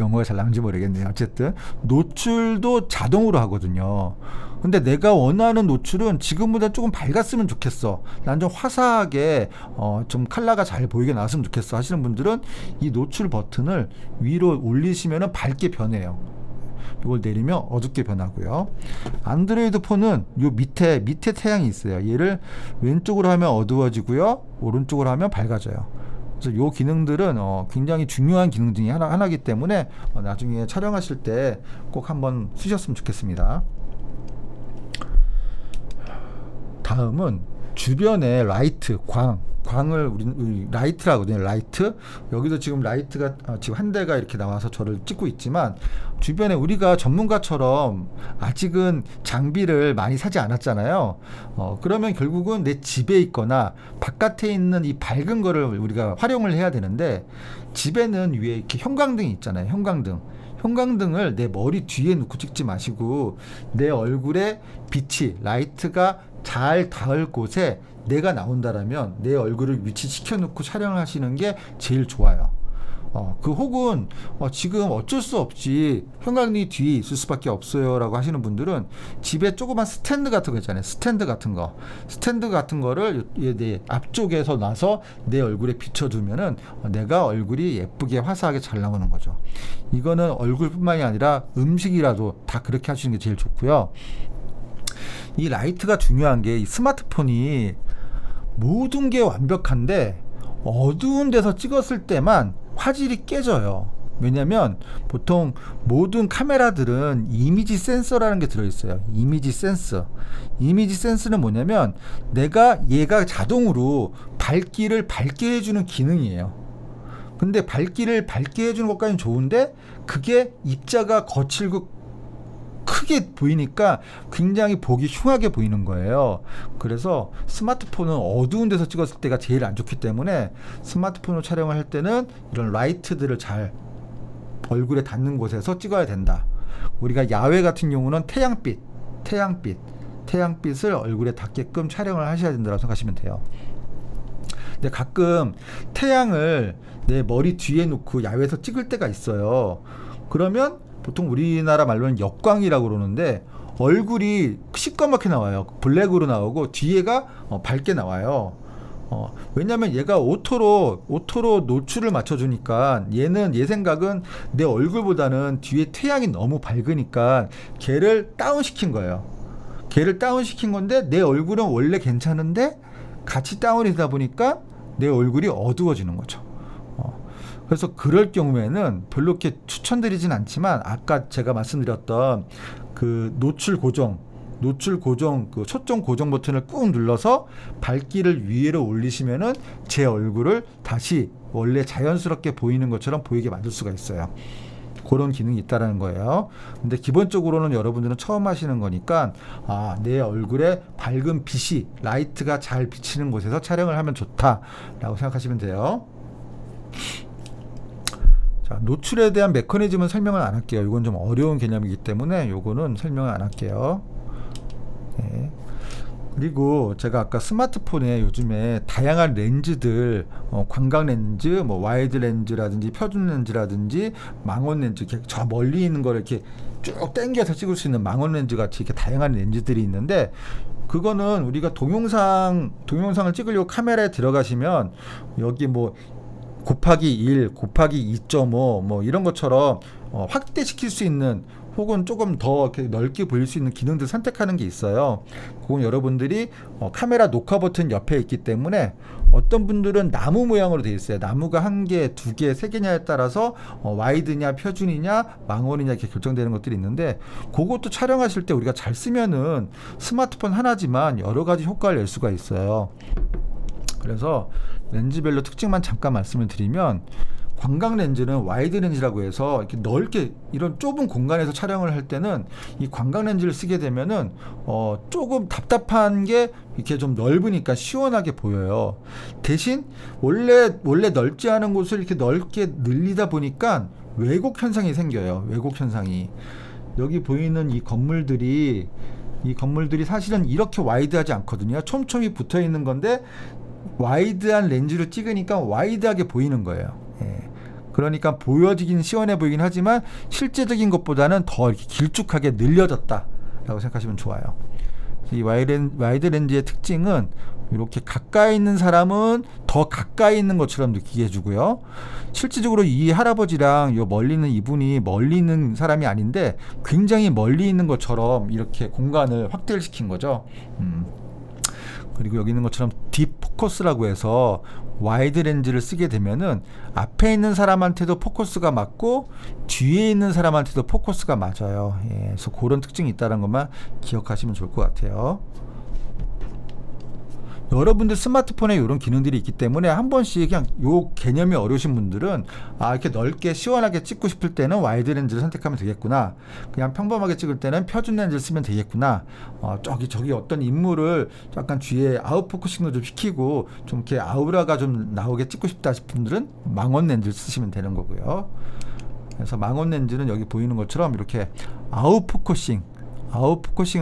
[SPEAKER 3] 영어가 잘 나온지 모르겠네요. 어쨌든 노출도 자동으로 하거든요. 근데 내가 원하는 노출은 지금보다 조금 밝았으면 좋겠어. 난 좀 화사하게 좀 컬러가 잘 보이게 나왔으면 좋겠어 하시는 분들은 이 노출 버튼을 위로 올리시면 밝게 변해요. 이걸 내리면 어둡게 변하고요. 안드로이드 폰은 요 밑에 태양이 있어요. 얘를 왼쪽으로 하면 어두워지고요. 오른쪽으로 하면 밝아져요. 그래서 요 기능들은 굉장히 중요한 기능 중에 하나이기 때문에 나중에 촬영하실 때 꼭 한번 쓰셨으면 좋겠습니다. 다음은 주변에 라이트, 광을 우리 라이트라고 하거든요. 라이트. 여기도 지금 라이트가 지금 한 대가 이렇게 나와서 저를 찍고 있지만 주변에 우리가 전문가처럼 아직은 장비를 많이 사지 않았잖아요. 그러면 결국은 내 집에 있거나 바깥에 있는 이 밝은 거를 우리가 활용을 해야 되는데 집에는 위에 이렇게 형광등이 있잖아요. 형광등을 내 머리 뒤에 놓고 찍지 마시고 내 얼굴에 빛이 라이트가 잘 닿을 곳에 내가 나온다라면 내 얼굴을 위치시켜 놓고 촬영을 하시는 게 제일 좋아요. 혹은 지금 어쩔 수 없이 형광등이 뒤에 있을 수밖에 없어요 라고 하시는 분들은 집에 조그만 스탠드 같은 거 있잖아요. 스탠드 같은 거를 내 앞쪽에서 놔서 내 얼굴에 비춰두면은 내가 얼굴이 예쁘게 화사하게 잘 나오는 거죠. 이거는 얼굴뿐만이 아니라 음식이라도 다 그렇게 하시는 게 제일 좋고요. 이 라이트가 중요한 게 이 스마트폰이 모든 게 완벽한데 어두운 데서 찍었을 때만 화질이 깨져요. 왜냐면 보통 모든 카메라들은 이미지 센서라는 게 들어있어요. 이미지 센스는 뭐냐면 얘가 자동으로 밝기를 밝게 해주는 기능이에요. 근데 밝기를 밝게 해주는 것까지는 좋은데 그게 입자가 거칠고 크게 보이니까 굉장히 보기 흉하게 보이는 거예요. 그래서 스마트폰은 어두운 데서 찍었을 때가 제일 안 좋기 때문에 스마트폰으로 촬영을 할 때는 이런 라이트들을 잘 얼굴에 닿는 곳에서 찍어야 된다. 우리가 야외 같은 경우는 태양빛을 얼굴에 닿게끔 촬영을 하셔야 된다고 생각하시면 돼요. 근데 가끔 태양을 내 머리 뒤에 놓고 야외에서 찍을 때가 있어요. 그러면 보통 우리나라 말로는 역광이라고 그러는데 얼굴이 시꺼멓게 나와요. 블랙으로 나오고 뒤에가 밝게 나와요. 왜냐면 얘가 오토로 노출을 맞춰주니까 얘 생각은 내 얼굴보다는 뒤에 태양이 너무 밝으니까 걔를 다운시킨 거예요. 걔를 다운시킨 건데 내 얼굴은 원래 괜찮은데 같이 다운이 되다 보니까 내 얼굴이 어두워지는 거죠. 그래서 그럴 경우에는 별로 이렇게 추천드리진 않지만 아까 제가 말씀드렸던 그 노출 고정 그 초점 고정 버튼을 꾹 눌러서 밝기를 위로 올리시면은 제 얼굴을 다시 원래 자연스럽게 보이는 것처럼 보이게 만들 수가 있어요. 그런 기능이 있다라는 거예요. 근데 기본적으로는 여러분들은 처음 하시는 거니까 내 얼굴에 밝은 빛이 라이트가 잘 비치는 곳에서 촬영을 하면 좋다라고 생각하시면 돼요. 자, 노출에 대한 메커니즘은 설명을 안 할게요. 이건 좀 어려운 개념이기 때문에 이거는 설명을 안 할게요. 네. 그리고 제가 아까 스마트폰에 요즘에 다양한 렌즈들 광각 렌즈, 뭐 와이드 렌즈라든지 표준 렌즈라든지 망원 렌즈, 이렇게 저 멀리 있는 걸 이렇게 쭉 당겨서 찍을 수 있는 망원 렌즈 같이 이렇게 다양한 렌즈들이 있는데 그거는 우리가 동영상을 찍으려고 카메라에 들어가시면 여기 뭐 곱하기 1, 곱하기 2.5 뭐 이런 것처럼 확대시킬 수 있는 혹은 조금 더 이렇게 넓게 보일 수 있는 기능들 선택하는 게 있어요. 그건 여러분들이 카메라 녹화 버튼 옆에 있기 때문에 어떤 분들은 나무 모양으로 되어 있어요. 나무가 1개, 2개, 3개냐에 따라서 와이드냐, 표준이냐, 망원이냐 이렇게 결정되는 것들이 있는데 그것도 촬영하실 때 우리가 잘 쓰면은 스마트폰 하나지만 여러 가지 효과를 낼 수가 있어요. 그래서 렌즈별로 특징만 잠깐 말씀을 드리면 광각 렌즈는 와이드 렌즈라고 해서 이렇게 넓게 이런 좁은 공간에서 촬영을 할 때는 이 광각 렌즈를 쓰게 되면은 조금 답답한 게 이렇게 좀 넓으니까 시원하게 보여요. 대신 원래 넓지 않은 곳을 이렇게 넓게 늘리다 보니까 왜곡 현상이 생겨요. 왜곡 현상이. 여기 보이는 이 건물들이 사실은 이렇게 와이드하지 않거든요. 촘촘히 붙어 있는 건데 와이드한 렌즈를 찍으니까 와이드하게 보이는 거예요. 그러니까 보여지긴 시원해 보이긴 하지만 실제적인 것보다는 더 이렇게 길쭉하게 늘려졌다라고 생각하시면 좋아요. 이 와이드 렌즈의 특징은 이렇게 가까이 있는 사람은 더 가까이 있는 것처럼 느끼게 해주고요. 실질적으로 이 할아버지랑 요 멀리 있는 이분이 멀리 있는 사람이 아닌데 굉장히 멀리 있는 것처럼 이렇게 공간을 확대를 시킨 거죠. 그리고 여기 있는 것처럼 딥 포커스라고 해서 와이드 렌즈를 쓰게 되면은 앞에 있는 사람한테도 포커스가 맞고 뒤에 있는 사람한테도 포커스가 맞아요. 그래서 그런 특징이 있다는 것만 기억하시면 좋을 것 같아요. 여러분들 스마트폰에 이런 기능들이 있기 때문에 한 번씩 그냥 요 개념이 어려우신 분들은 이렇게 넓게 시원하게 찍고 싶을 때는 와이드 렌즈를 선택하면 되겠구나, 그냥 평범하게 찍을 때는 표준 렌즈를 쓰면 되겠구나, 저기 어떤 인물을 약간 뒤에 아웃포커싱도 좀 시키고 좀 이렇게 아우라가 좀 나오게 찍고 싶다 싶은 분들은 망원 렌즈를 쓰시면 되는 거고요. 그래서 망원 렌즈는 여기 보이는 것처럼 이렇게 아웃포커싱을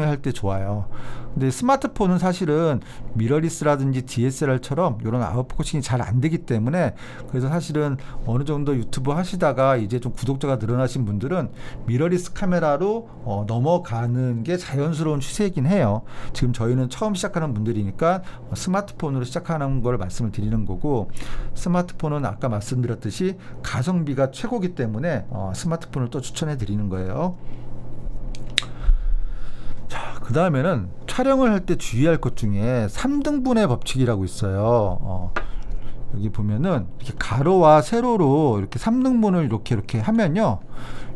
[SPEAKER 3] 할 때 좋아요. 근데 스마트폰은 사실은 미러리스라든지 DSLR처럼 이런 아웃포커싱이 잘 안 되기 때문에, 그래서 사실은 어느 정도 유튜브 하시다가 이제 좀 구독자가 늘어나신 분들은 미러리스 카메라로 넘어가는 게 자연스러운 추세이긴 해요. 지금 저희는 처음 시작하는 분들이니까 스마트폰으로 시작하는 걸 말씀을 드리는 거고, 스마트폰은 아까 말씀드렸듯이 가성비가 최고기 때문에 스마트폰을 또 추천해 드리는 거예요. 자, 그 다음에는 촬영을 할 때 주의할 것 중에 3등분의 법칙이라고 있어요. 여기 보면은 이렇게 가로와 세로로 이렇게 3등분을 이렇게 하면요,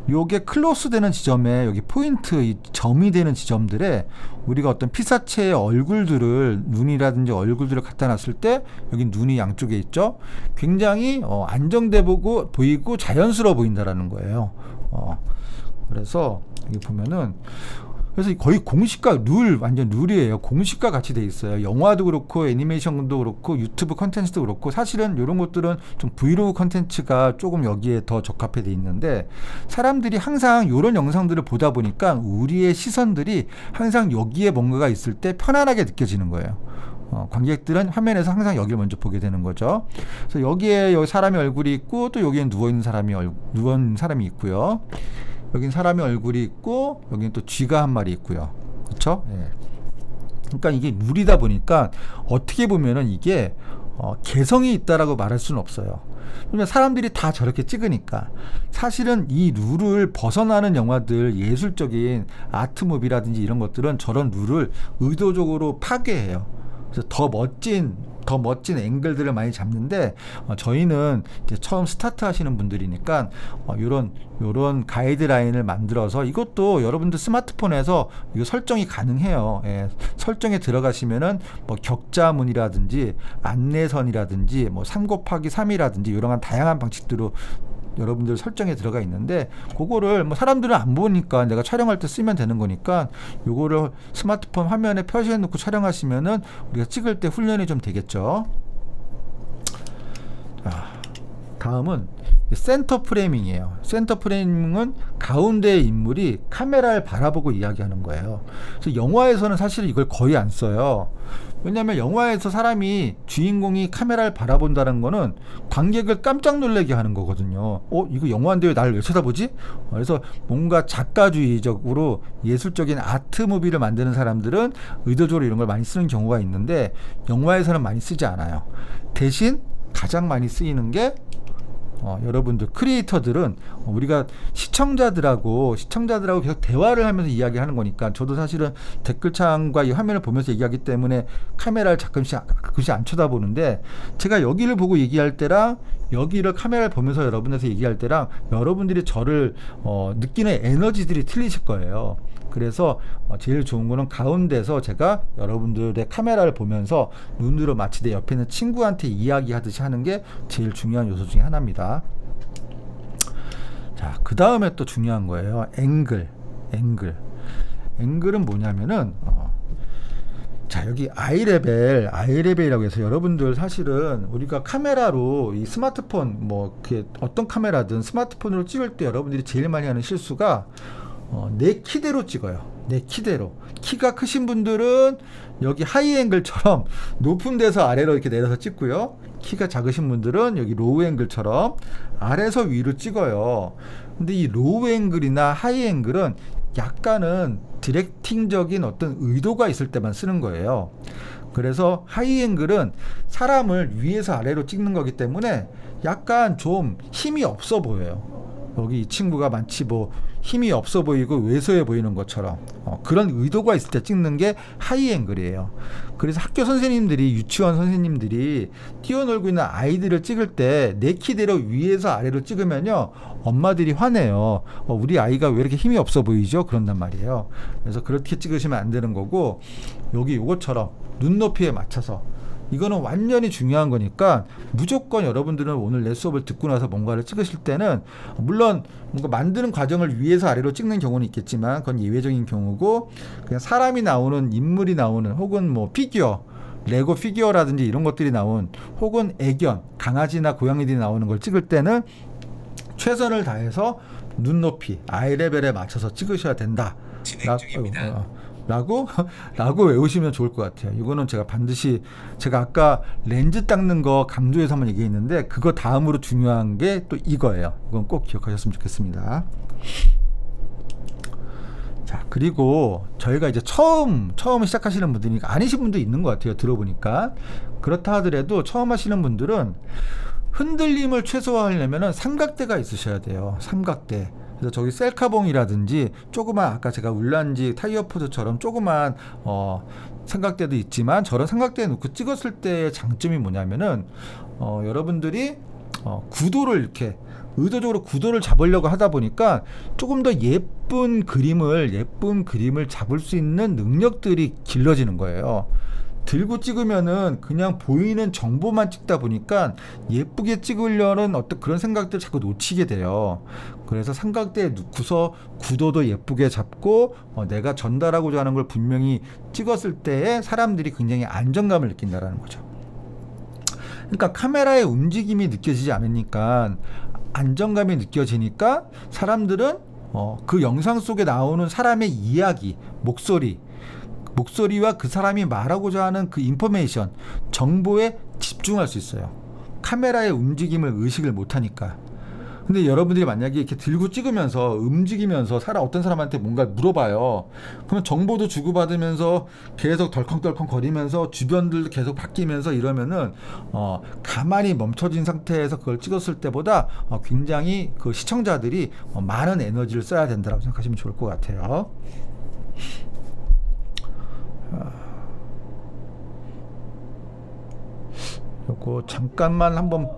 [SPEAKER 3] 요게 클로스 되는 지점에 여기 포인트, 이 점이 되는 지점들에 우리가 어떤 피사체의 얼굴들을, 눈이라든지 얼굴들을 갖다 놨을 때 여기 눈이 양쪽에 있죠. 굉장히 안정돼 보이고 자연스러워 보인다라는 거예요. 그래서 여기 보면은 그래서 거의 공식과 완전 룰이에요. 공식과 같이 돼 있어요. 영화도 그렇고 애니메이션도 그렇고 유튜브 컨텐츠도 그렇고 사실은 이런 것들은 좀 브이로그 컨텐츠가 조금 여기에 더 적합해 돼 있는데 사람들이 항상 이런 영상들을 보다 보니까 우리의 시선들이 항상 여기에 뭔가가 있을 때 편안하게 느껴지는 거예요. 관객들은 화면에서 항상 여기를 먼저 보게 되는 거죠. 그래서 여기에 여기 사람의 얼굴이 있고 또 여기에 누워있는 사람이 있고요. 여긴 사람의 얼굴이 있고 여기는 또 쥐가 한 마리 있고요. 그렇죠? 예. 그러니까 이게 룰이다 보니까 어떻게 보면은 이게 개성이 있다라고 말할 수는 없어요. 그러면 사람들이 다 저렇게 찍으니까 사실은 이 룰을 벗어나는 영화들 예술적인 아트무비라든지 이런 것들은 저런 룰을 의도적으로 파괴해요. 그래서 더 멋진 앵글들을 많이 잡는데 저희는 이제 처음 스타트 하시는 분들이니까 요런 가이드라인을 만들어서 이것도 여러분들 스마트폰에서 이거 설정이 가능해요. 예, 설정에 들어가시면은 뭐 격자문이라든지 안내선이라든지 뭐 3곱하기3이라든지 이런 다양한 방식으로 여러분들 설정에 들어가 있는데 그거를 뭐 사람들은 안 보니까 내가 촬영할 때 쓰면 되는 거니까 요거를 스마트폰 화면에 표시해 놓고 촬영하시면은 우리가 찍을 때 훈련이 좀 되겠죠. 다음은 센터 프레이밍이에요. 센터 프레이밍은 가운데의 인물이 카메라를 바라보고 이야기하는 거예요. 그래서 영화에서는 사실 이걸 거의 안 써요. 왜냐하면 영화에서 주인공이 카메라를 바라본다는 거는 관객을 깜짝 놀라게 하는 거거든요. 이거 영화인데 왜 나를 왜 쳐다보지? 그래서 뭔가 작가주의적으로 예술적인 아트 무비를 만드는 사람들은 의도적으로 이런 걸 많이 쓰는 경우가 있는데 영화에서는 많이 쓰지 않아요. 대신 가장 많이 쓰이는 게 여러분들 크리에이터들은 우리가 시청자들하고 계속 대화를 하면서 이야기하는 거니까 저도 사실은 댓글창과 이 화면을 보면서 얘기하기 때문에 카메라를 가끔씩 안 쳐다보는데 제가 여기를 보고 얘기할 때랑 여기를 카메라를 보면서 여러분들한테 얘기할 때랑 여러분들이 저를 느끼는 에너지들이 틀리실 거예요. 그래서 제일 좋은 거는 가운데서 제가 여러분들의 카메라를 보면서 눈으로 마치 내 옆에 있는 친구한테 이야기하듯이 하는 게 제일 중요한 요소 중에 하나입니다. 자, 그 다음에 또 중요한 거예요. 앵글은 뭐냐면은 자, 여기 아이레벨이라고 해서 여러분들 사실은 우리가 카메라로 이 스마트폰 어떤 카메라든 스마트폰으로 찍을 때 여러분들이 제일 많이 하는 실수가 내 키대로 찍어요. 내 키대로. 키가 크신 분들은 여기 하이 앵글처럼 높은 데서 아래로 이렇게 내려서 찍고요. 키가 작으신 분들은 여기 로우 앵글처럼 아래에서 위로 찍어요. 근데 이 로우 앵글이나 하이 앵글은 약간은 디렉팅적인 어떤 의도가 있을 때만 쓰는 거예요. 그래서 하이 앵글은 사람을 위에서 아래로 찍는 거기 때문에 약간 좀 힘이 없어 보여요. 여기 이 친구가 마치 힘이 없어 보이고 왜소해 보이는 것처럼 그런 의도가 있을 때 찍는 게 하이 앵글이에요. 그래서 학교 선생님들이 유치원 선생님들이 뛰어놀고 있는 아이들을 찍을 때 내 키대로 위에서 아래로 찍으면요 엄마들이 화내요. 우리 아이가 왜 이렇게 힘이 없어 보이죠? 그런단 말이에요. 그래서 그렇게 찍으시면 안 되는 거고 여기 요것처럼 눈높이에 맞춰서 이거는 완전히 중요한 거니까 무조건 여러분들은 오늘 내 수업을 듣고 나서 뭔가를 찍으실 때는 물론 뭔가 만드는 과정을 위에서 아래로 찍는 경우는 있겠지만 그건 예외적인 경우고 그냥 사람이 나오는 인물이 나오는 혹은 피규어 레고 피규어라든지 이런 것들이 나온 혹은 애견 강아지나 고양이들이 나오는 걸 찍을 때는 최선을 다해서 눈높이 아이레벨에 맞춰서 찍으셔야 된다. 진행 중입니다. 라고 외우시면 좋을 것 같아요. 이거는 제가 반드시 제가 아까 렌즈 닦는 거 강조해서 한번 얘기했는데 그거 다음으로 중요한 게 또 이거예요. 이건 꼭 기억하셨으면 좋겠습니다. 자, 그리고 저희가 이제 처음 시작하시는 분들이니까 아니신 분도 있는 것 같아요. 들어보니까. 그렇다 하더라도 처음 하시는 분들은 흔들림을 최소화하려면 삼각대가 있으셔야 돼요. 삼각대. 그래서 저기 셀카봉이라든지 조그만 아까 제가 울란지 타이어포드처럼 조그만 삼각대도 있지만 저런 삼각대에 놓고 찍었을 때의 장점이 뭐냐면은 여러분들이 구도를 이렇게 의도적으로 구도를 잡으려고 하다 보니까 조금 더 예쁜 그림을 잡을 수 있는 능력들이 길러지는 거예요. 들고 찍으면은 그냥 보이는 정보만 찍다 보니까 예쁘게 찍으려는 어떤 그런 생각들을 자꾸 놓치게 돼요. 그래서 삼각대에 놓고서 구도도 예쁘게 잡고 내가 전달하고자 하는 걸 분명히 찍었을 때에 사람들이 굉장히 안정감을 느낀다라는 거죠. 그러니까 카메라의 움직임이 느껴지지 않으니까 안정감이 느껴지니까 사람들은 그 영상 속에 나오는 사람의 이야기, 목소리와 그 사람이 말하고자 하는 그 인포메이션, 정보에 집중할 수 있어요. 카메라의 움직임을 의식을 못하니까. 근데 여러분들이 만약에 이렇게 들고 찍으면서 움직이면서 어떤 사람한테 뭔가 물어봐요. 그러면 정보도 주고받으면서 계속 덜컹덜컹 거리면서 주변들도 계속 바뀌면서 이러면은 가만히 멈춰진 상태에서 그걸 찍었을 때보다 굉장히 그 시청자들이 많은 에너지를 써야 된다고 생각하시면 좋을 것 같아요. 요거 잠깐만 한번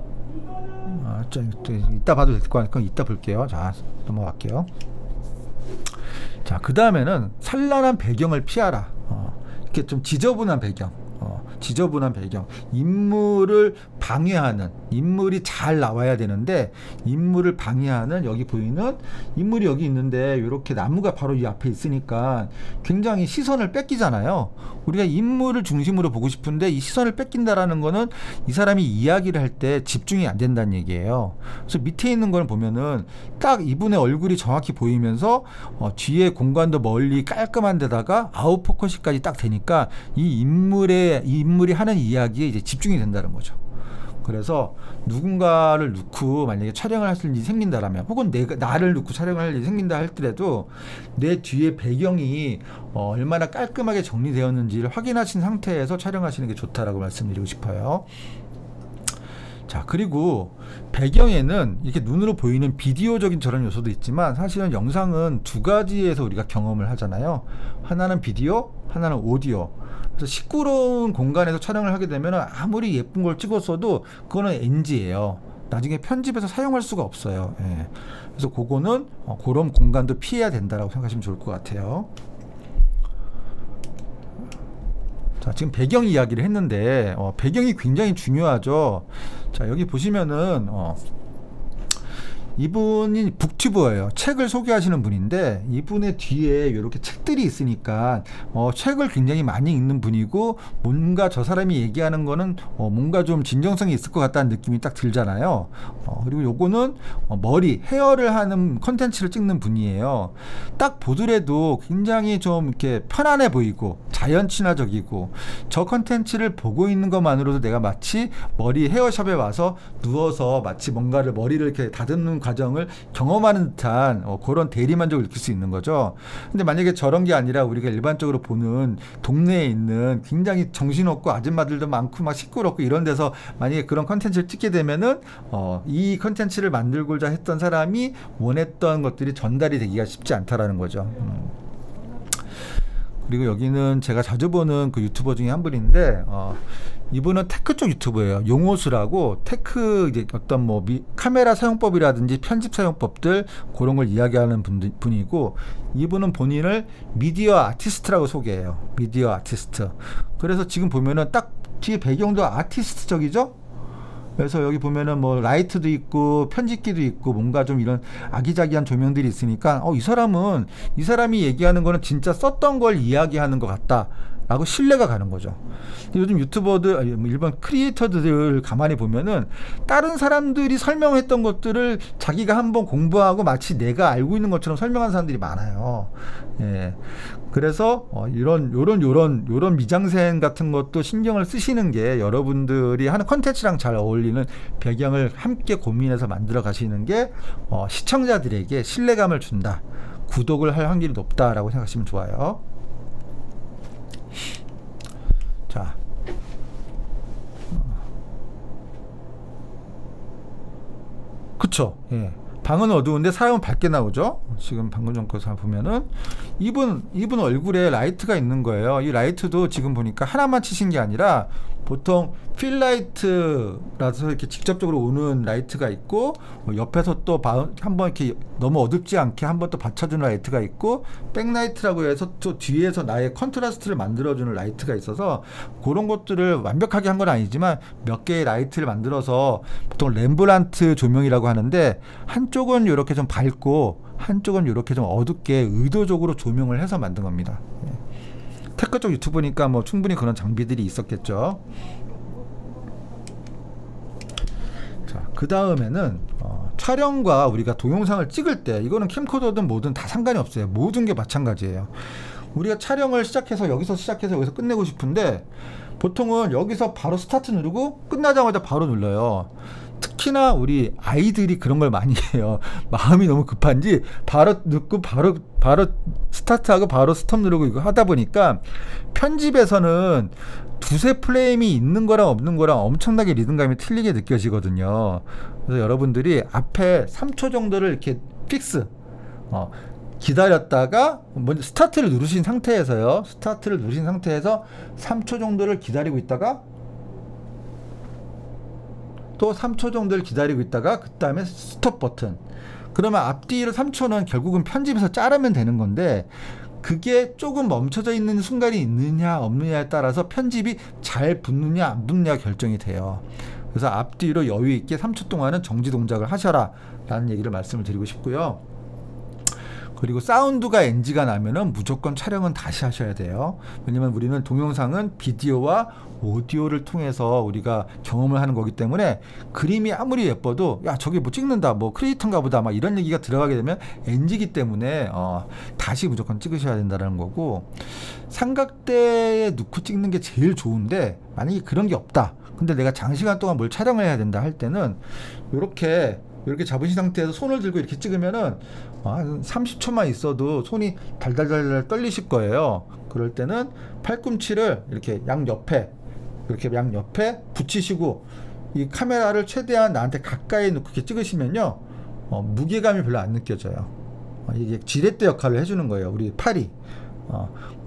[SPEAKER 3] 이따 봐도 될 것 같으니까 이따 볼게요. 자, 넘어갈게요. 자, 그 다음에는 산란한 배경을 피하라. 이렇게 좀 지저분한 배경. 인물을 방해하는, 인물이 잘 나와야 되는데 인물을 방해하는, 여기 보이는 인물이 여기 있는데 이렇게 나무가 바로 이 앞에 있으니까 굉장히 시선을 뺏기잖아요. 우리가 인물을 중심으로 보고 싶은데 이 시선을 뺏긴다라는 거는 이 사람이 이야기를 할 때 집중이 안 된다는 얘기예요. 그래서 밑에 있는 걸 보면은 딱 이분의 얼굴이 정확히 보이면서 뒤에 공간도 멀리 깔끔한 데다가 아웃포커스까지 딱 되니까 이 인물이 하는 이야기에 이제 집중이 된다는 거죠. 그래서 누군가를 놓고 만약에 촬영을 할 일이 생긴다라면, 혹은 나를 놓고 촬영할 일이 생긴다 할지라도 내 뒤에 배경이 얼마나 깔끔하게 정리되었는지를 확인하신 상태에서 촬영하시는 게 좋다라고 말씀드리고 싶어요. 자, 그리고 배경에는 이렇게 눈으로 보이는 비디오적인 저런 요소도 있지만 사실은 영상은 두 가지에서 우리가 경험을 하잖아요. 하나는 비디오, 하나는 오디오. 그래서 시끄러운 공간에서 촬영을 하게 되면 아무리 예쁜 걸 찍었어도 그거는 NG예요. 나중에 편집해서 사용할 수가 없어요. 예. 그래서 그거는 그런 공간도 피해야 된다라고 생각하시면 좋을 것 같아요. 자, 지금 배경 이야기를 했는데 배경이 굉장히 중요하죠. 자, 여기 보시면은 이분이 북튜버예요. 책을 소개하시는 분인데 이분의 뒤에 이렇게 책들이 있으니까 책을 굉장히 많이 읽는 분이고, 뭔가 저 사람이 얘기하는 거는 뭔가 좀 진정성이 있을 것 같다는 느낌이 딱 들잖아요. 그리고 요거는 헤어를 하는 컨텐츠를 찍는 분이에요. 딱 보더라도 굉장히 좀 이렇게 편안해 보이고 자연 친화적이고, 저 컨텐츠를 보고 있는 것만으로도 내가 마치 헤어샵에 와서 누워서 마치 뭔가를 머리를 이렇게 다듬는 과정을 경험하는 듯한 그런 대리만족을 느낄 수 있는 거죠. 근데 만약에 저런 게 아니라 우리가 일반적으로 보는 동네에 있는 굉장히 정신없고 아줌마들도 많고 막 시끄럽고 이런 데서 만약에 그런 컨텐츠를 찍게 되면은 이 컨텐츠를 만들고자 했던 사람이 원했던 것들이 전달이 되기가 쉽지 않다라는 거죠. 그리고 여기는 제가 자주 보는 그 유튜버 중에 한 분인데 이분은 테크 쪽 유튜버예요. 용호수라고 테크 이제 어떤 카메라 사용법이라든지 편집 사용법들 그런 걸 이야기하는 분이고, 이분은 본인을 미디어 아티스트라고 소개해요. 미디어 아티스트. 그래서 지금 보면은 딱 뒤에 배경도 아티스트적이죠? 그래서 여기 보면은 라이트도 있고 편집기도 있고 뭔가 좀 이런 아기자기한 조명들이 있으니까 이 사람이 얘기하는 거는 진짜 썼던 걸 이야기하는 것 같다 라고 신뢰가 가는 거죠. 요즘 유튜버들, 일반 크리에이터들을 가만히 보면은 다른 사람들이 설명했던 것들을 자기가 한번 공부하고 마치 내가 알고 있는 것처럼 설명하는 사람들이 많아요. 예. 그래서 요런 미장센 같은 것도 신경을 쓰시는 게, 여러분들이 하는 컨텐츠랑 잘 어울리는 배경을 함께 고민해서 만들어 가시는 게 시청자들에게 신뢰감을 준다, 구독을 할 확률이 높다라고 생각하시면 좋아요. 자, 그쵸? 예. 방은 어두운데 사람은 밝게 나오죠. 지금 방금 전 거 보면은 이분 얼굴에 라이트가 있는 거예요. 이 라이트도 지금 보니까 하나만 치신 게 아니라 보통 필라이트라서 이렇게 직접적으로 오는 라이트가 있고 옆에서 또 한번 이렇게 너무 어둡지 않게 한번 또 받쳐주는 라이트가 있고 백라이트라고 해서 또 뒤에서 나의 컨트라스트를 만들어주는 라이트가 있어서 그런 것들을 완벽하게 한 건 아니지만 몇 개의 라이트를 만들어서 보통 렘브란트 조명이라고 하는데 한쪽은 이렇게 좀 밝고 한쪽은 이렇게 좀 어둡게 의도적으로 조명을 해서 만든 겁니다. 테크 쪽 유튜브니까 뭐 충분히 그런 장비들이 있었겠죠. 자, 그 다음에는 촬영과 우리가 동영상을 찍을 때 이거는 캠코더든 뭐든 다 상관이 없어요. 모든 게 마찬가지예요. 우리가 촬영을 시작해서 여기서 끝내고 싶은데 보통은 여기서 바로 스타트 누르고 끝나자마자 바로 눌러요. 특히나 우리 아이들이 그런 걸 많이 해요. 마음이 너무 급한지 바로 넣고 바로 스타트하고 바로 스톱 누르고 이거 하다 보니까 편집에서는 두세 프레임이 있는 거랑 없는 거랑 엄청나게 리듬감이 틀리게 느껴지거든요. 그래서 여러분들이 앞에 3초 정도를 이렇게 픽스 기다렸다가 먼저 스타트를 누르신 상태에서 3초 정도를 기다리고 있다가 또 3초 정도를 기다리고 있다가 그 다음에 스톱 버튼. 그러면 앞뒤로 3초는 결국은 편집에서 자르면 되는 건데 그게 조금 멈춰져 있는 순간이 있느냐 없느냐에 따라서 편집이 잘 붙느냐 안 붙느냐 결정이 돼요. 그래서 앞뒤로 여유 있게 3초 동안은 정지 동작을 하셔라 라는 얘기를 말씀을 드리고 싶고요. 그리고 사운드가 NG가 나면은 무조건 촬영은 다시 하셔야 돼요. 왜냐면 우리는 동영상은 비디오와 오디오를 통해서 우리가 경험을 하는 거기 때문에 그림이 아무리 예뻐도 야 저기 뭐 찍는다 뭐 크리에이터인가 보다 막 이런 얘기가 들어가게 되면 NG이기 때문에 다시 무조건 찍으셔야 된다는 거고, 삼각대에 놓고 찍는 게 제일 좋은데 만약에 그런 게 없다 근데 내가 장시간 동안 뭘 촬영을 해야 된다 할 때는 이렇게 잡으신 상태에서 손을 들고 이렇게 찍으면은 한 30초만 있어도 손이 달달달 떨리실 거예요. 그럴 때는 팔꿈치를 이렇게 양옆에 붙이시고 이 카메라를 최대한 나한테 가까이 놓고 이렇게 찍으시면요 무게감이 별로 안 느껴져요. 이게 지렛대 역할을 해주는 거예요. 우리 팔이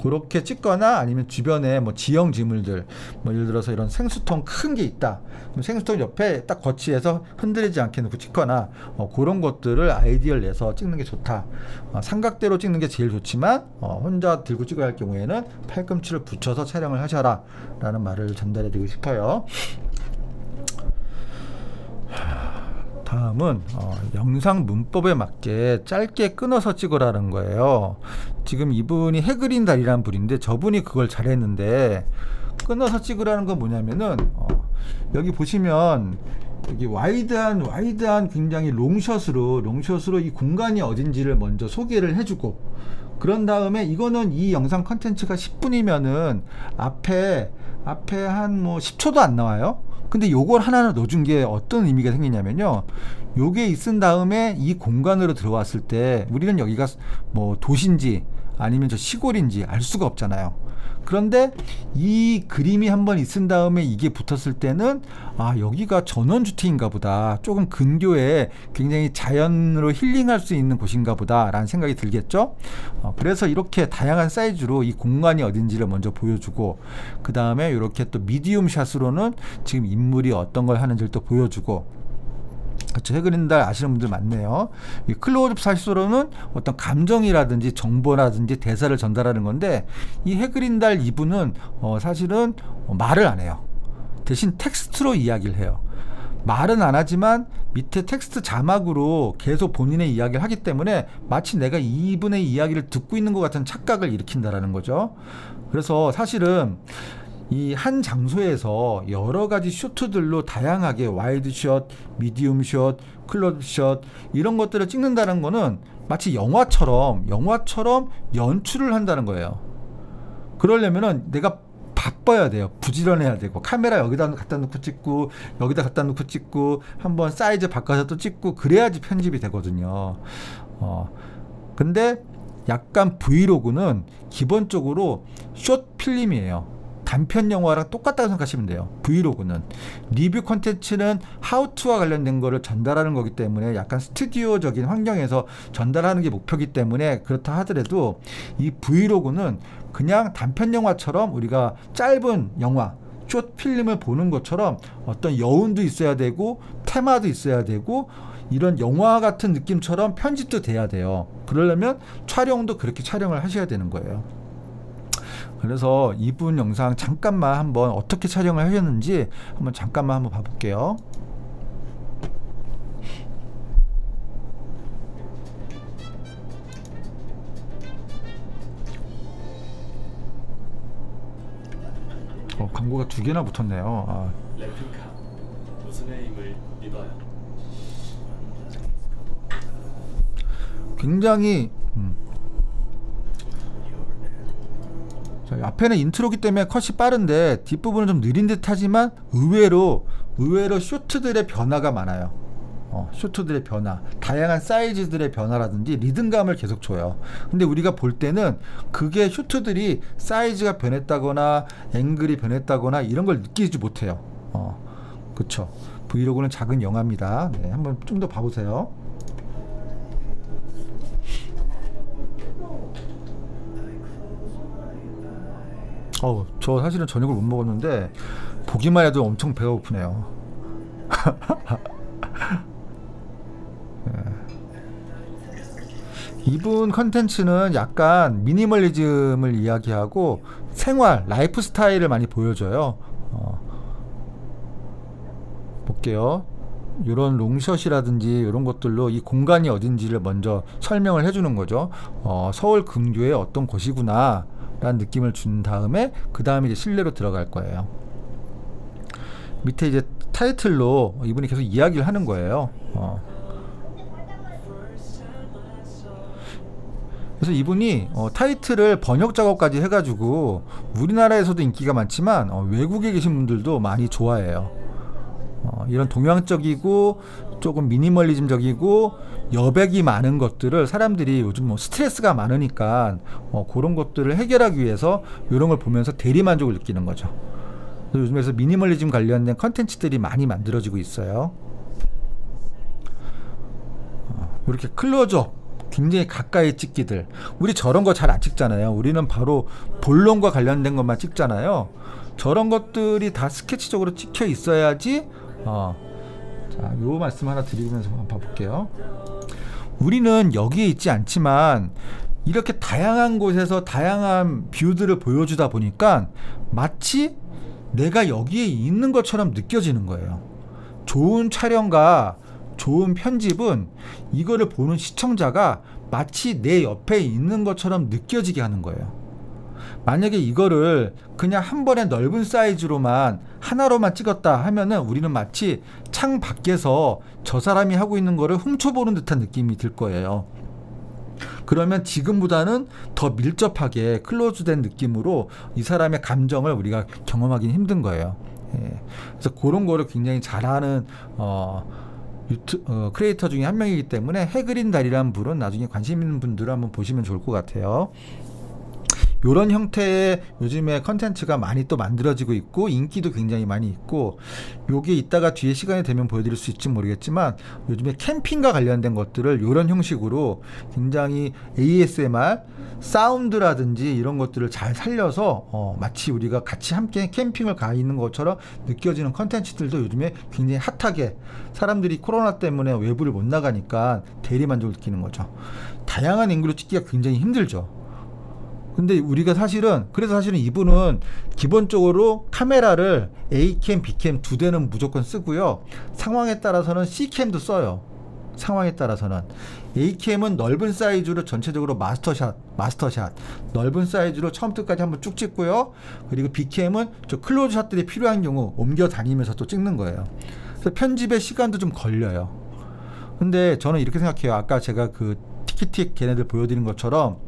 [SPEAKER 3] 그렇게 찍거나 아니면 주변에 뭐 지형 지물들 뭐 예를 들어서 이런 생수통 큰 게 있다 그럼 생수통 옆에 딱 거치해서 흔들리지 않게 놓고 찍거나 그런 것들을 아이디어를 내서 찍는 게 좋다. 삼각대로 찍는 게 제일 좋지만 혼자 들고 찍어야 할 경우에는 팔꿈치를 붙여서 촬영을 하셔라 라는 말을 전달해 드리고 싶어요. 다음은 영상 문법에 맞게 짧게 끊어서 찍으라는 거예요. 지금 이분이 해그린 달이라는 분인데 저분이 그걸 잘했는데, 끊어서 찍으라는 건 뭐냐면은 여기 보시면 여기 와이드한 굉장히 롱숏으로 이 공간이 어딘지를 먼저 소개를 해주고, 그런 다음에 이거는 이 영상 컨텐츠가 10분이면은 앞에 한 뭐 10초도 안 나와요. 근데 요걸 하나 넣어준 게 어떤 의미가 생기냐면요, 요게 있은 다음에 이 공간으로 들어왔을 때 우리는 여기가 뭐 도시인지 아니면 저 시골인지 알 수가 없잖아요. 그런데 이 그림이 한번 있은 다음에 이게 붙었을 때는 여기가 전원주택인가 보다, 조금 근교에 굉장히 자연으로 힐링할 수 있는 곳인가 보다 라는 생각이 들겠죠. 그래서 이렇게 다양한 사이즈로 이 공간이 어딘지를 먼저 보여주고, 그 다음에 이렇게 또 미디움 샷으로는 지금 인물이 어떤 걸 하는지를 또 보여주고, 그렇죠. 해그린 달 아시는 분들 많네요. 이 클로즈업 샷으로는 어떤 감정이라든지 정보라든지 대사를 전달하는 건데, 이 해그린 달 이분은 사실은 말을 안 해요. 대신 텍스트로 이야기를 해요. 말은 안 하지만 밑에 텍스트 자막으로 계속 본인의 이야기를 하기 때문에 마치 내가 이분의 이야기를 듣고 있는 것 같은 착각을 일으킨다라는 거죠. 그래서 사실은 이 한 장소에서 여러 가지 쇼트들로 다양하게 와이드 숏, 미디움 숏, 클로즈 숏 이런 것들을 찍는다는 거는 마치 영화처럼 연출을 한다는 거예요. 그러려면은 내가 바빠야 돼요. 부지런해야 되고, 카메라 여기다 갖다 놓고 찍고 여기다 갖다 놓고 찍고 한번 사이즈 바꿔서 또 찍고 그래야지 편집이 되거든요. 근데 약간 브이로그는 기본적으로 숏 필름이에요. 단편 영화랑 똑같다고 생각하시면 돼요. 브이로그는. 리뷰 콘텐츠는 하우투와 관련된 거를 전달하는 거기 때문에 약간 스튜디오적인 환경에서 전달하는 게 목표이기 때문에 그렇다 하더라도 이 브이로그는 그냥 단편 영화처럼 우리가 짧은 영화 숏 필름을 보는 것처럼 어떤 여운도 있어야 되고 테마도 있어야 되고 이런 영화 같은 느낌처럼 편집도 돼야 돼요. 그러려면 촬영도 그렇게 촬영을 하셔야 되는 거예요. 그래서 이분 영상 잠깐만 한번 어떻게 촬영을 하셨는지 한번 잠깐만 한번 봐볼게요. 광고가 2개나 붙었네요.
[SPEAKER 6] 레플리카 무슨의 힘을 믿어요.
[SPEAKER 3] 굉장히 자, 앞에는 인트로기 때문에 컷이 빠른데 뒷부분은 좀 느린 듯 하지만 의외로 쇼트들의 변화가 많아요. 쇼트들의 변화, 다양한 사이즈들의 변화라든지 리듬감을 계속 줘요. 근데 우리가 볼 때는 그게 쇼트들이 사이즈가 변했다거나 앵글이 변했다거나 이런 걸 느끼지 못해요. 그쵸. 브이로그는 작은 영화입니다. 네, 한번 좀 더 봐보세요. 저 사실은 저녁을 못 먹었는데 보기만 해도 엄청 배가 고프네요. 이분 컨텐츠는 약간 미니멀리즘을 이야기하고 생활, 라이프 스타일을 많이 보여줘요. 볼게요. 이런 롱숏이라든지 이런 것들로 이 공간이 어딘지를 먼저 설명을 해주는 거죠. 서울 근교의 어떤 곳이구나 라는 느낌을 준 다음에 그 다음에 이제 실내로 들어갈 거예요. 밑에 이제 타이틀로 이분이 계속 이야기를 하는 거예요. 그래서 이분이 타이틀을 번역 작업까지 해가지고 우리나라에서도 인기가 많지만 외국에 계신 분들도 많이 좋아해요. 이런 동양적이고 조금 미니멀리즘적이고 여백이 많은 것들을 사람들이 요즘 스트레스가 많으니까 그런 것들을 해결하기 위해서 이런 걸 보면서 대리만족을 느끼는 거죠. 요즘에서 미니멀리즘 관련된 컨텐츠들이 많이 만들어지고 있어요. 이렇게 클로즈업 굉장히 가까이 찍기들, 우리 저런 거 잘 안 찍잖아요. 우리는 바로 본론과 관련된 것만 찍잖아요. 저런 것들이 다 스케치적으로 찍혀 있어야지. 자, 요 말씀 하나 드리면서 한번 봐볼게요. 우리는 여기에 있지 않지만 이렇게 다양한 곳에서 다양한 뷰들을 보여주다 보니까 마치 내가 여기에 있는 것처럼 느껴지는 거예요. 좋은 촬영과 좋은 편집은 이거를 보는 시청자가 마치 내 옆에 있는 것처럼 느껴지게 하는 거예요. 만약에 이거를 그냥 한 번에 넓은 사이즈로만 하나로만 찍었다 하면은 우리는 마치 창 밖에서 저 사람이 하고 있는 거를 훔쳐보는 듯한 느낌이 들 거예요. 그러면 지금보다는 더 밀접하게 클로즈된 느낌으로 이 사람의 감정을 우리가 경험하기는 힘든 거예요. 그래서 그런 거를 굉장히 잘하는 크리에이터 중에 한 명이기 때문에 해그린 달이라는 분은 나중에 관심 있는 분들은 한번 보시면 좋을 것 같아요. 이런 형태의 요즘에 컨텐츠가 많이 또 만들어지고 있고 인기도 굉장히 많이 있고, 요게 이따가 뒤에 시간이 되면 보여드릴 수 있을지 모르겠지만 요즘에 캠핑과 관련된 것들을 이런 형식으로 굉장히 ASMR 사운드라든지 이런 것들을 잘 살려서 마치 우리가 같이 함께 캠핑을 가 있는 것처럼 느껴지는 컨텐츠들도 요즘에 굉장히 핫하게, 사람들이 코로나 때문에 외부를 못 나가니까 대리만족을 느끼는 거죠. 다양한 앵글로 찍기가 굉장히 힘들죠. 근데 우리가 그래서 사실은 이분은 기본적으로 카메라를 A캠, B캠 2대는 무조건 쓰고요. 상황에 따라서는 C캠도 써요. 상황에 따라서는. A캠은 넓은 사이즈로 전체적으로 마스터샷, 넓은 사이즈로 처음부터 끝까지 한번 쭉 찍고요. 그리고 B캠은 저 클로즈샷들이 필요한 경우 옮겨 다니면서 또 찍는 거예요. 그래서 편집의 시간도 좀 걸려요. 근데 저는 이렇게 생각해요. 아까 제가 그 티키틱 걔네들 보여드린 것처럼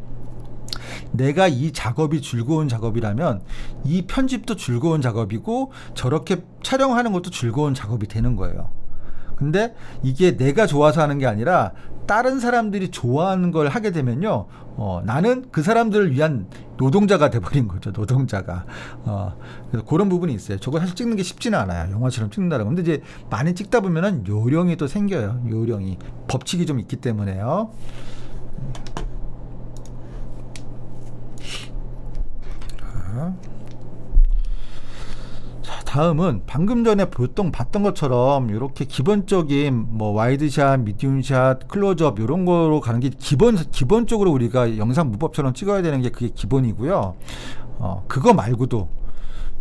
[SPEAKER 3] 내가 이 작업이 즐거운 작업이라면 이 편집도 즐거운 작업이고 저렇게 촬영하는 것도 즐거운 작업이 되는 거예요. 근데 이게 내가 좋아서 하는 게 아니라 다른 사람들이 좋아하는 걸 하게 되면요, 나는 그 사람들을 위한 노동자가 돼버린 거죠. 노동자가. 그래서 그런 부분이 있어요. 저거 사실 찍는 게 쉽지는 않아요. 영화처럼 찍는다는 건. 근데 이제 많이 찍다 보면은 요령이 또 생겨요. 요령이. 법칙이 좀 있기 때문에요. 자, 다음은 방금 전에 보통 봤던 것처럼 이렇게 기본적인 뭐 와이드샷, 미디움샷, 클로즈업 이런 거로 가는 게 기본적으로 우리가 영상 무법처럼 찍어야 되는 게 그게 기본이고요. 그거 말고도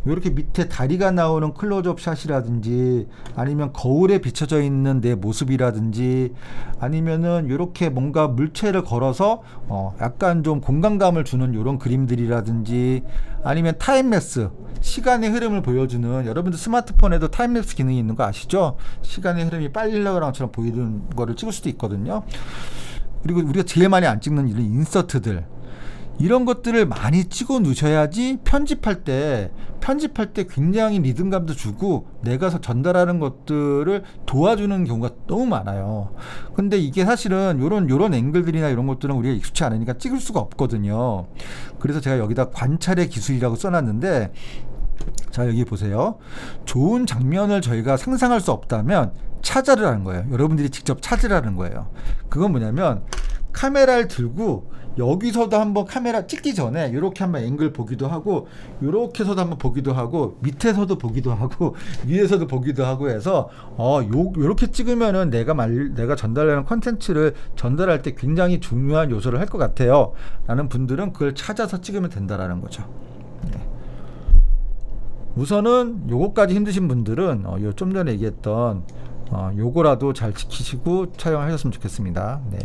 [SPEAKER 3] 이렇게 밑에 다리가 나오는 클로즈업 샷이라든지 아니면 거울에 비춰져 있는 내 모습이라든지 아니면은 이렇게 뭔가 물체를 걸어서 약간 좀 공간감을 주는 이런 그림들이라든지 아니면 타임랩스, 시간의 흐름을 보여주는, 여러분들 스마트폰에도 타임랩스 기능이 있는 거 아시죠? 시간의 흐름이 빨리 흘러가는 것처럼 보이는 거를 찍을 수도 있거든요. 그리고 우리가 제일 많이 안 찍는 이런 인서트들, 이런 것들을 많이 찍어 놓으셔야지 편집할 때 굉장히 리듬감도 주고 내가 전달하는 것들을 도와주는 경우가 너무 많아요. 근데 이게 사실은 요런 앵글들이나 이런 것들은 우리가 익숙치 않으니까 찍을 수가 없거든요. 그래서 제가 여기다 관찰의 기술이라고 써놨는데, 자, 여기 보세요. 좋은 장면을 저희가 상상할 수 없다면 찾아라는 거예요. 여러분들이 직접 찾으라는 거예요. 그건 뭐냐면, 카메라를 들고 여기서도 한번 카메라 찍기 전에 이렇게 한번 앵글 보기도 하고, 이렇게서도 한번 보기도 하고, 밑에서도 보기도 하고, 위에서도 보기도 하고 해서 요렇게 찍으면은 내가 전달하는 컨텐츠를 전달할 때 굉장히 중요한 요소를 할 것 같아요 라는 분들은 그걸 찾아서 찍으면 된다라는 거죠. 네. 우선은 요거까지 힘드신 분들은 요 좀 전에 얘기했던 요거라도 잘 지키시고 촬영하셨으면 좋겠습니다. 네.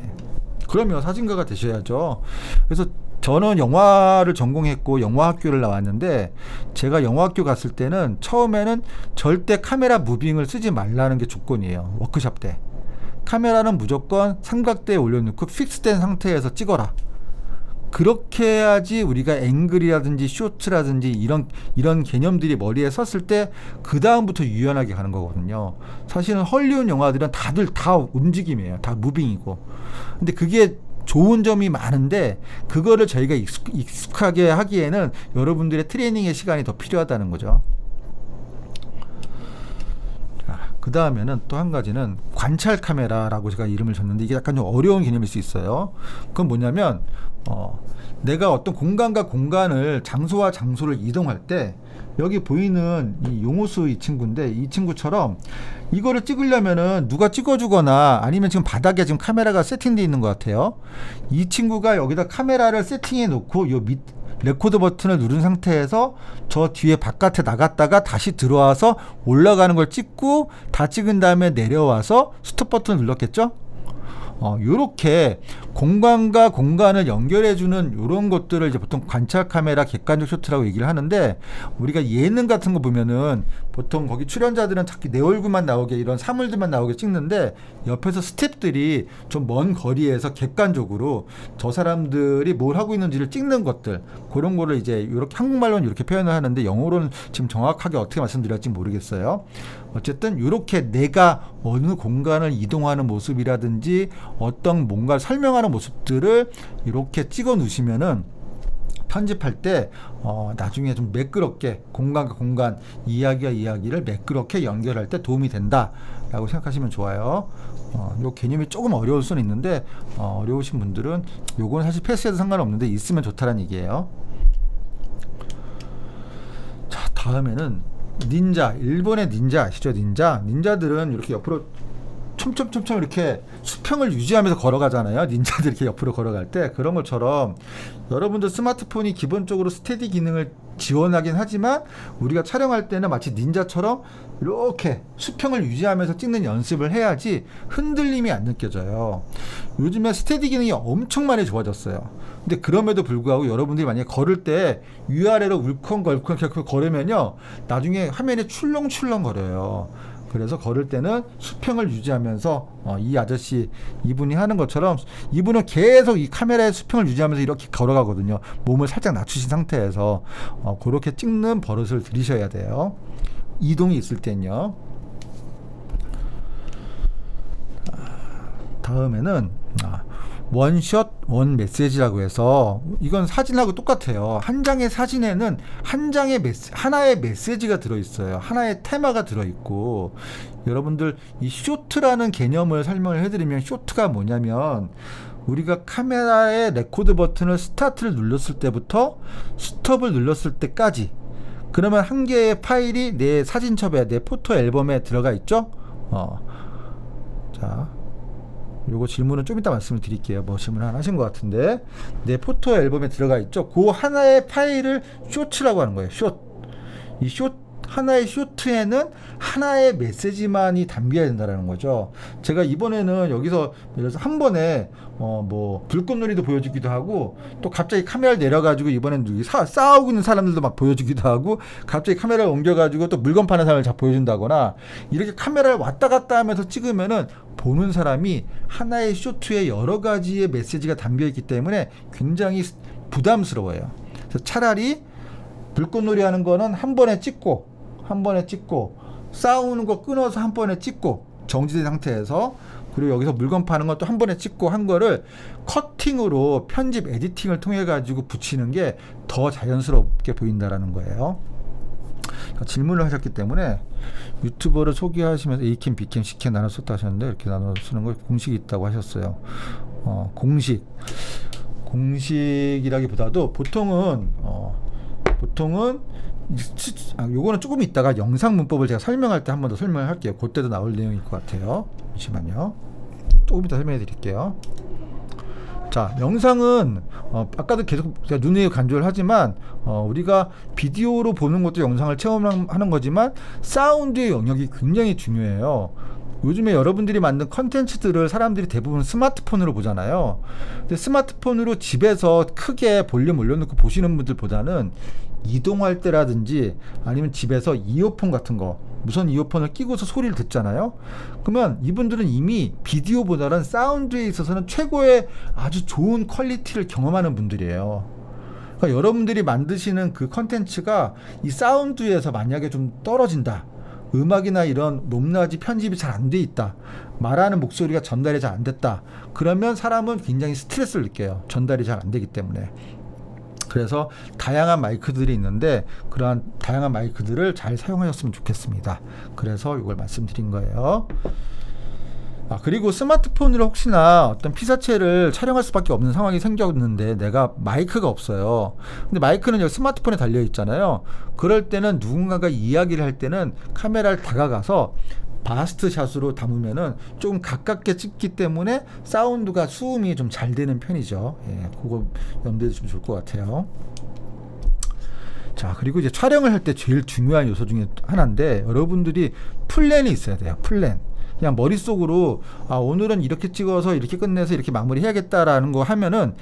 [SPEAKER 3] 그러면 사진가가 되셔야죠. 그래서 저는 영화를 전공했고 영화학교를 나왔는데, 제가 영화학교 갔을 때는 처음에는 절대 카메라 무빙을 쓰지 말라는 게 조건이에요. 워크숍 때 카메라는 무조건 삼각대에 올려놓고 픽스된 상태에서 찍어라. 그렇게 해야지 우리가 앵글이라든지 쇼트라든지 이런 개념들이 머리에 섰을 때 그 다음부터 유연하게 가는 거거든요. 사실은 헐리우드 영화들은 다들 다 움직임이에요. 다 무빙이고. 근데 그게 좋은 점이 많은데 그거를 저희가 익숙하게 하기에는 여러분들의 트레이닝의 시간이 더 필요하다는 거죠. 그 다음에는 또 한 가지는 관찰 카메라라고 제가 이름을 줬는데, 이게 약간 좀 어려운 개념일 수 있어요. 그건 뭐냐면 내가 어떤 공간과 공간을, 장소와 장소를 이동할 때 여기 보이는 이 용호수 이 친구인데, 이 친구처럼 이거를 찍으려면은 누가 찍어주거나 아니면 지금 바닥에 지금 카메라가 세팅되어 있는 것 같아요. 이 친구가 여기다 카메라를 세팅해 놓고 요 밑 레코드 버튼을 누른 상태에서 저 뒤에 바깥에 나갔다가 다시 들어와서 올라가는 걸 찍고, 다 찍은 다음에 내려와서 스톱 버튼을 눌렀겠죠? 요렇게 공간과 공간을 연결해주는 요런 것들을 이제 보통 관찰 카메라 객관적 쇼트라고 얘기를 하는데, 우리가 예능 같은 거 보면은 보통 거기 출연자들은 자꾸 내 얼굴만 나오게, 이런 사물들만 나오게 찍는데, 옆에서 스태프들이 좀 먼 거리에서 객관적으로 저 사람들이 뭘 하고 있는지를 찍는 것들, 그런 거를 이제 이렇게 한국말로는 이렇게 표현을 하는데, 영어로는 지금 정확하게 어떻게 말씀드릴지 모르겠어요. 어쨌든 이렇게 내가 어느 공간을 이동하는 모습이라든지 어떤 뭔가를 설명하는 모습들을 이렇게 찍어 놓으시면은 편집할 때 나중에 좀 매끄럽게 공간과 공간, 이야기와 이야기를 매끄럽게 연결할 때 도움이 된다 라고 생각하시면 좋아요. 요 개념이 조금 어려울 수는 있는데 어려우신 분들은 요건 사실 패스해도 상관없는데 있으면 좋다는 얘기예요. 자, 다음에는 닌자, 일본의 닌자 아시죠? 닌자들은 이렇게 옆으로 촘촘 이렇게 수평을 유지하면서 걸어가잖아요. 닌자들 이렇게 옆으로 걸어갈 때. 그런 것처럼 여러분들 스마트폰이 기본적으로 스테디 기능을 지원하긴 하지만 우리가 촬영할 때는 마치 닌자처럼 이렇게 수평을 유지하면서 찍는 연습을 해야지 흔들림이 안 느껴져요. 요즘에 스테디 기능이 엄청 많이 좋아졌어요. 근데 그럼에도 불구하고 여러분들이 만약에 걸을 때 위아래로 울컹걸컹 이렇게 걸으면요, 나중에 화면이 출렁출렁 거려요. 그래서 걸을 때는 수평을 유지하면서 이 아저씨 이분이 하는 것처럼 이분은 계속 이 카메라의 수평을 유지하면서 이렇게 걸어가거든요. 몸을 살짝 낮추신 상태에서 그렇게 찍는 버릇을 들이셔야 돼요. 이동이 있을 땐요. 다음에는 원샷 원 메시지라고 해서 이건 사진하고 똑같아요. 한 장의 사진에는 하나의 메시지가 들어있어요. 하나의 테마가 들어있고, 여러분들 이 쇼트라는 개념을 설명을 해드리면, 쇼트가 뭐냐면 우리가 카메라의 레코드 버튼을 스타트를 눌렀을 때부터 스톱을 눌렀을 때까지, 그러면 한 개의 파일이 내 사진첩에, 내 포토 앨범에 들어가 있죠. 자, 요거 질문은 좀 이따 말씀을 드릴게요. 뭐 질문 하나 하신 것 같은데, 내 포토 앨범에 들어가 있죠. 그 하나의 파일을 쇼트라고 하는 거예요. 이 하나의 쇼트에는 하나의 메시지만이 담겨야 된다는 거죠. 제가 이번에는 여기서 예를 들어서 한 번에 뭐 불꽃놀이도 보여주기도 하고, 또 갑자기 카메라를 내려가지고 이번에는 싸우고 있는 사람들도 막 보여주기도 하고, 갑자기 카메라를 옮겨가지고 또 물건 파는 사람을 보여준다거나, 이렇게 카메라를 왔다 갔다 하면서 찍으면은 보는 사람이 하나의 쇼트에 여러 가지의 메시지가 담겨 있기 때문에 굉장히 부담스러워요. 그래서 차라리 불꽃놀이 하는 거는 한 번에 찍고 싸우는 거 끊어서 한 번에 찍고 정지된 상태에서, 그리고 여기서 물건 파는 것도 한 번에 찍고 한 거를 커팅으로 편집 에디팅을 통해 가지고 붙이는 게 더 자연스럽게 보인다라는 거예요. 질문을 하셨기 때문에 유튜버를 소개하시면서 A캠, B캠, C캠 나눠 썼다 하셨는데, 이렇게 나눠 쓰는 거 공식이 있다고 하셨어요. 공식이라기보다도 보통은 요거는 조금 있다가 영상 문법을 제가 설명할 때 한 번 더 설명을 할게요. 그때도 나올 내용일 것 같아요. 잠시만요. 조금 이따 설명해 드릴게요. 자, 영상은 아까도 계속 제가 눈에 강조를 하지만 우리가 비디오로 보는 것도 영상을 체험하는 거지만 사운드의 영역이 굉장히 중요해요. 요즘에 여러분들이 만든 컨텐츠들을 사람들이 대부분 스마트폰으로 보잖아요. 근데 스마트폰으로 집에서 크게 볼륨 올려놓고 보시는 분들보다는 이동할 때라든지 아니면 집에서 이어폰 같은 거, 무선 이어폰을 끼고서 소리를 듣잖아요. 그러면 이분들은 이미 비디오보다는 사운드에 있어서는 최고의 아주 좋은 퀄리티를 경험하는 분들이에요. 그러니까 여러분들이 만드시는 그 컨텐츠가 이 사운드에서 만약에 좀 떨어진다, 음악이나 이런 높낮이 편집이 잘 안 돼 있다, 말하는 목소리가 전달이 잘 안 됐다, 그러면 사람은 굉장히 스트레스를 느껴요. 전달이 잘 안 되기 때문에. 그래서 다양한 마이크들이 있는데 그러한 다양한 마이크들을 잘 사용하셨으면 좋겠습니다. 그래서 이걸 말씀드린 거예요. 그리고 스마트폰으로 혹시나 어떤 피사체를 촬영할 수밖에 없는 상황이 생겼는데 내가 마이크가 없어요. 근데 마이크는 여기 스마트폰에 달려 있잖아요. 그럴 때는 누군가가 이야기를 할 때는 카메라를 다가가서 바스트 샷으로 담으면은 조금 가깝게 찍기 때문에 사운드가 수음이 좀 잘 되는 편이죠. 예, 그거 염두에 두시면 좋을 것 같아요. 자, 그리고 이제 촬영을 할 때 제일 중요한 요소 중에 하나인데, 여러분들이 플랜이 있어야 돼요. 플랜. 그냥 머릿속으로 오늘은 이렇게 찍어서 이렇게 끝내서 이렇게 마무리해야겠다라는 거 하면은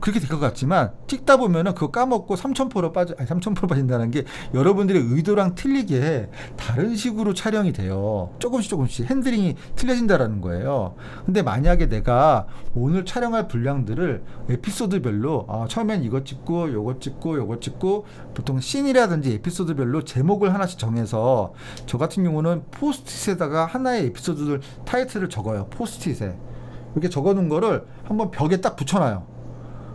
[SPEAKER 3] 그렇게 될 것 같지만 찍다 보면은 그거 까먹고 3000% 빠진다는 게 여러분들의 의도랑 틀리게 다른 식으로 촬영이 돼요. 조금씩 핸들링이 틀려진다라는 거예요. 근데 만약에 내가 오늘 촬영할 분량들을 에피소드별로 처음엔 이거 찍고 요거 찍고 보통 씬이라든지 에피소드별로 제목을 하나씩 정해서, 저 같은 경우는 포스트잇에다가 하나의 에피소드들 타이틀을 적어요. 포스트잇에 이렇게 적어놓은 거를 한번 벽에 딱 붙여놔요.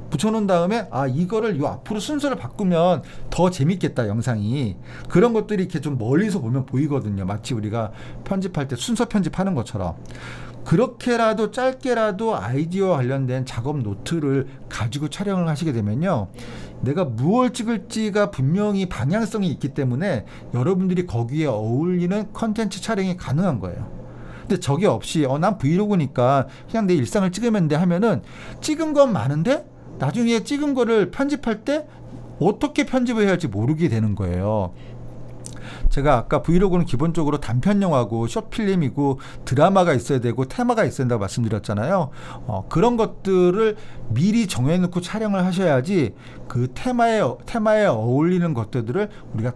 [SPEAKER 3] 붙여놓은 다음에 이거를 요 앞으로 순서를 바꾸면 더 재밌겠다, 영상이. 그런 것들이 이렇게 좀 멀리서 보면 보이거든요. 마치 우리가 편집할 때 순서 편집하는 것처럼. 그렇게라도 짧게라도 아이디어와 관련된 작업 노트를 가지고 촬영을 하시게 되면요, 내가 무엇을 찍을지가 분명히 방향성이 있기 때문에 여러분들이 거기에 어울리는 컨텐츠 촬영이 가능한 거예요. 근데 저게 없이 난 브이로그니까 그냥 내 일상을 찍으면 돼 하면은 찍은 건 많은데 나중에 찍은 거를 편집할 때 어떻게 편집을 해야 할지 모르게 되는 거예요. 제가 아까 브이로그는 기본적으로 단편 영화고 숏필름이고 드라마가 있어야 되고 테마가 있어야 된다고 말씀드렸잖아요. 그런 것들을 미리 정해놓고 촬영을 하셔야지 그 테마에 어울리는 것들을 우리가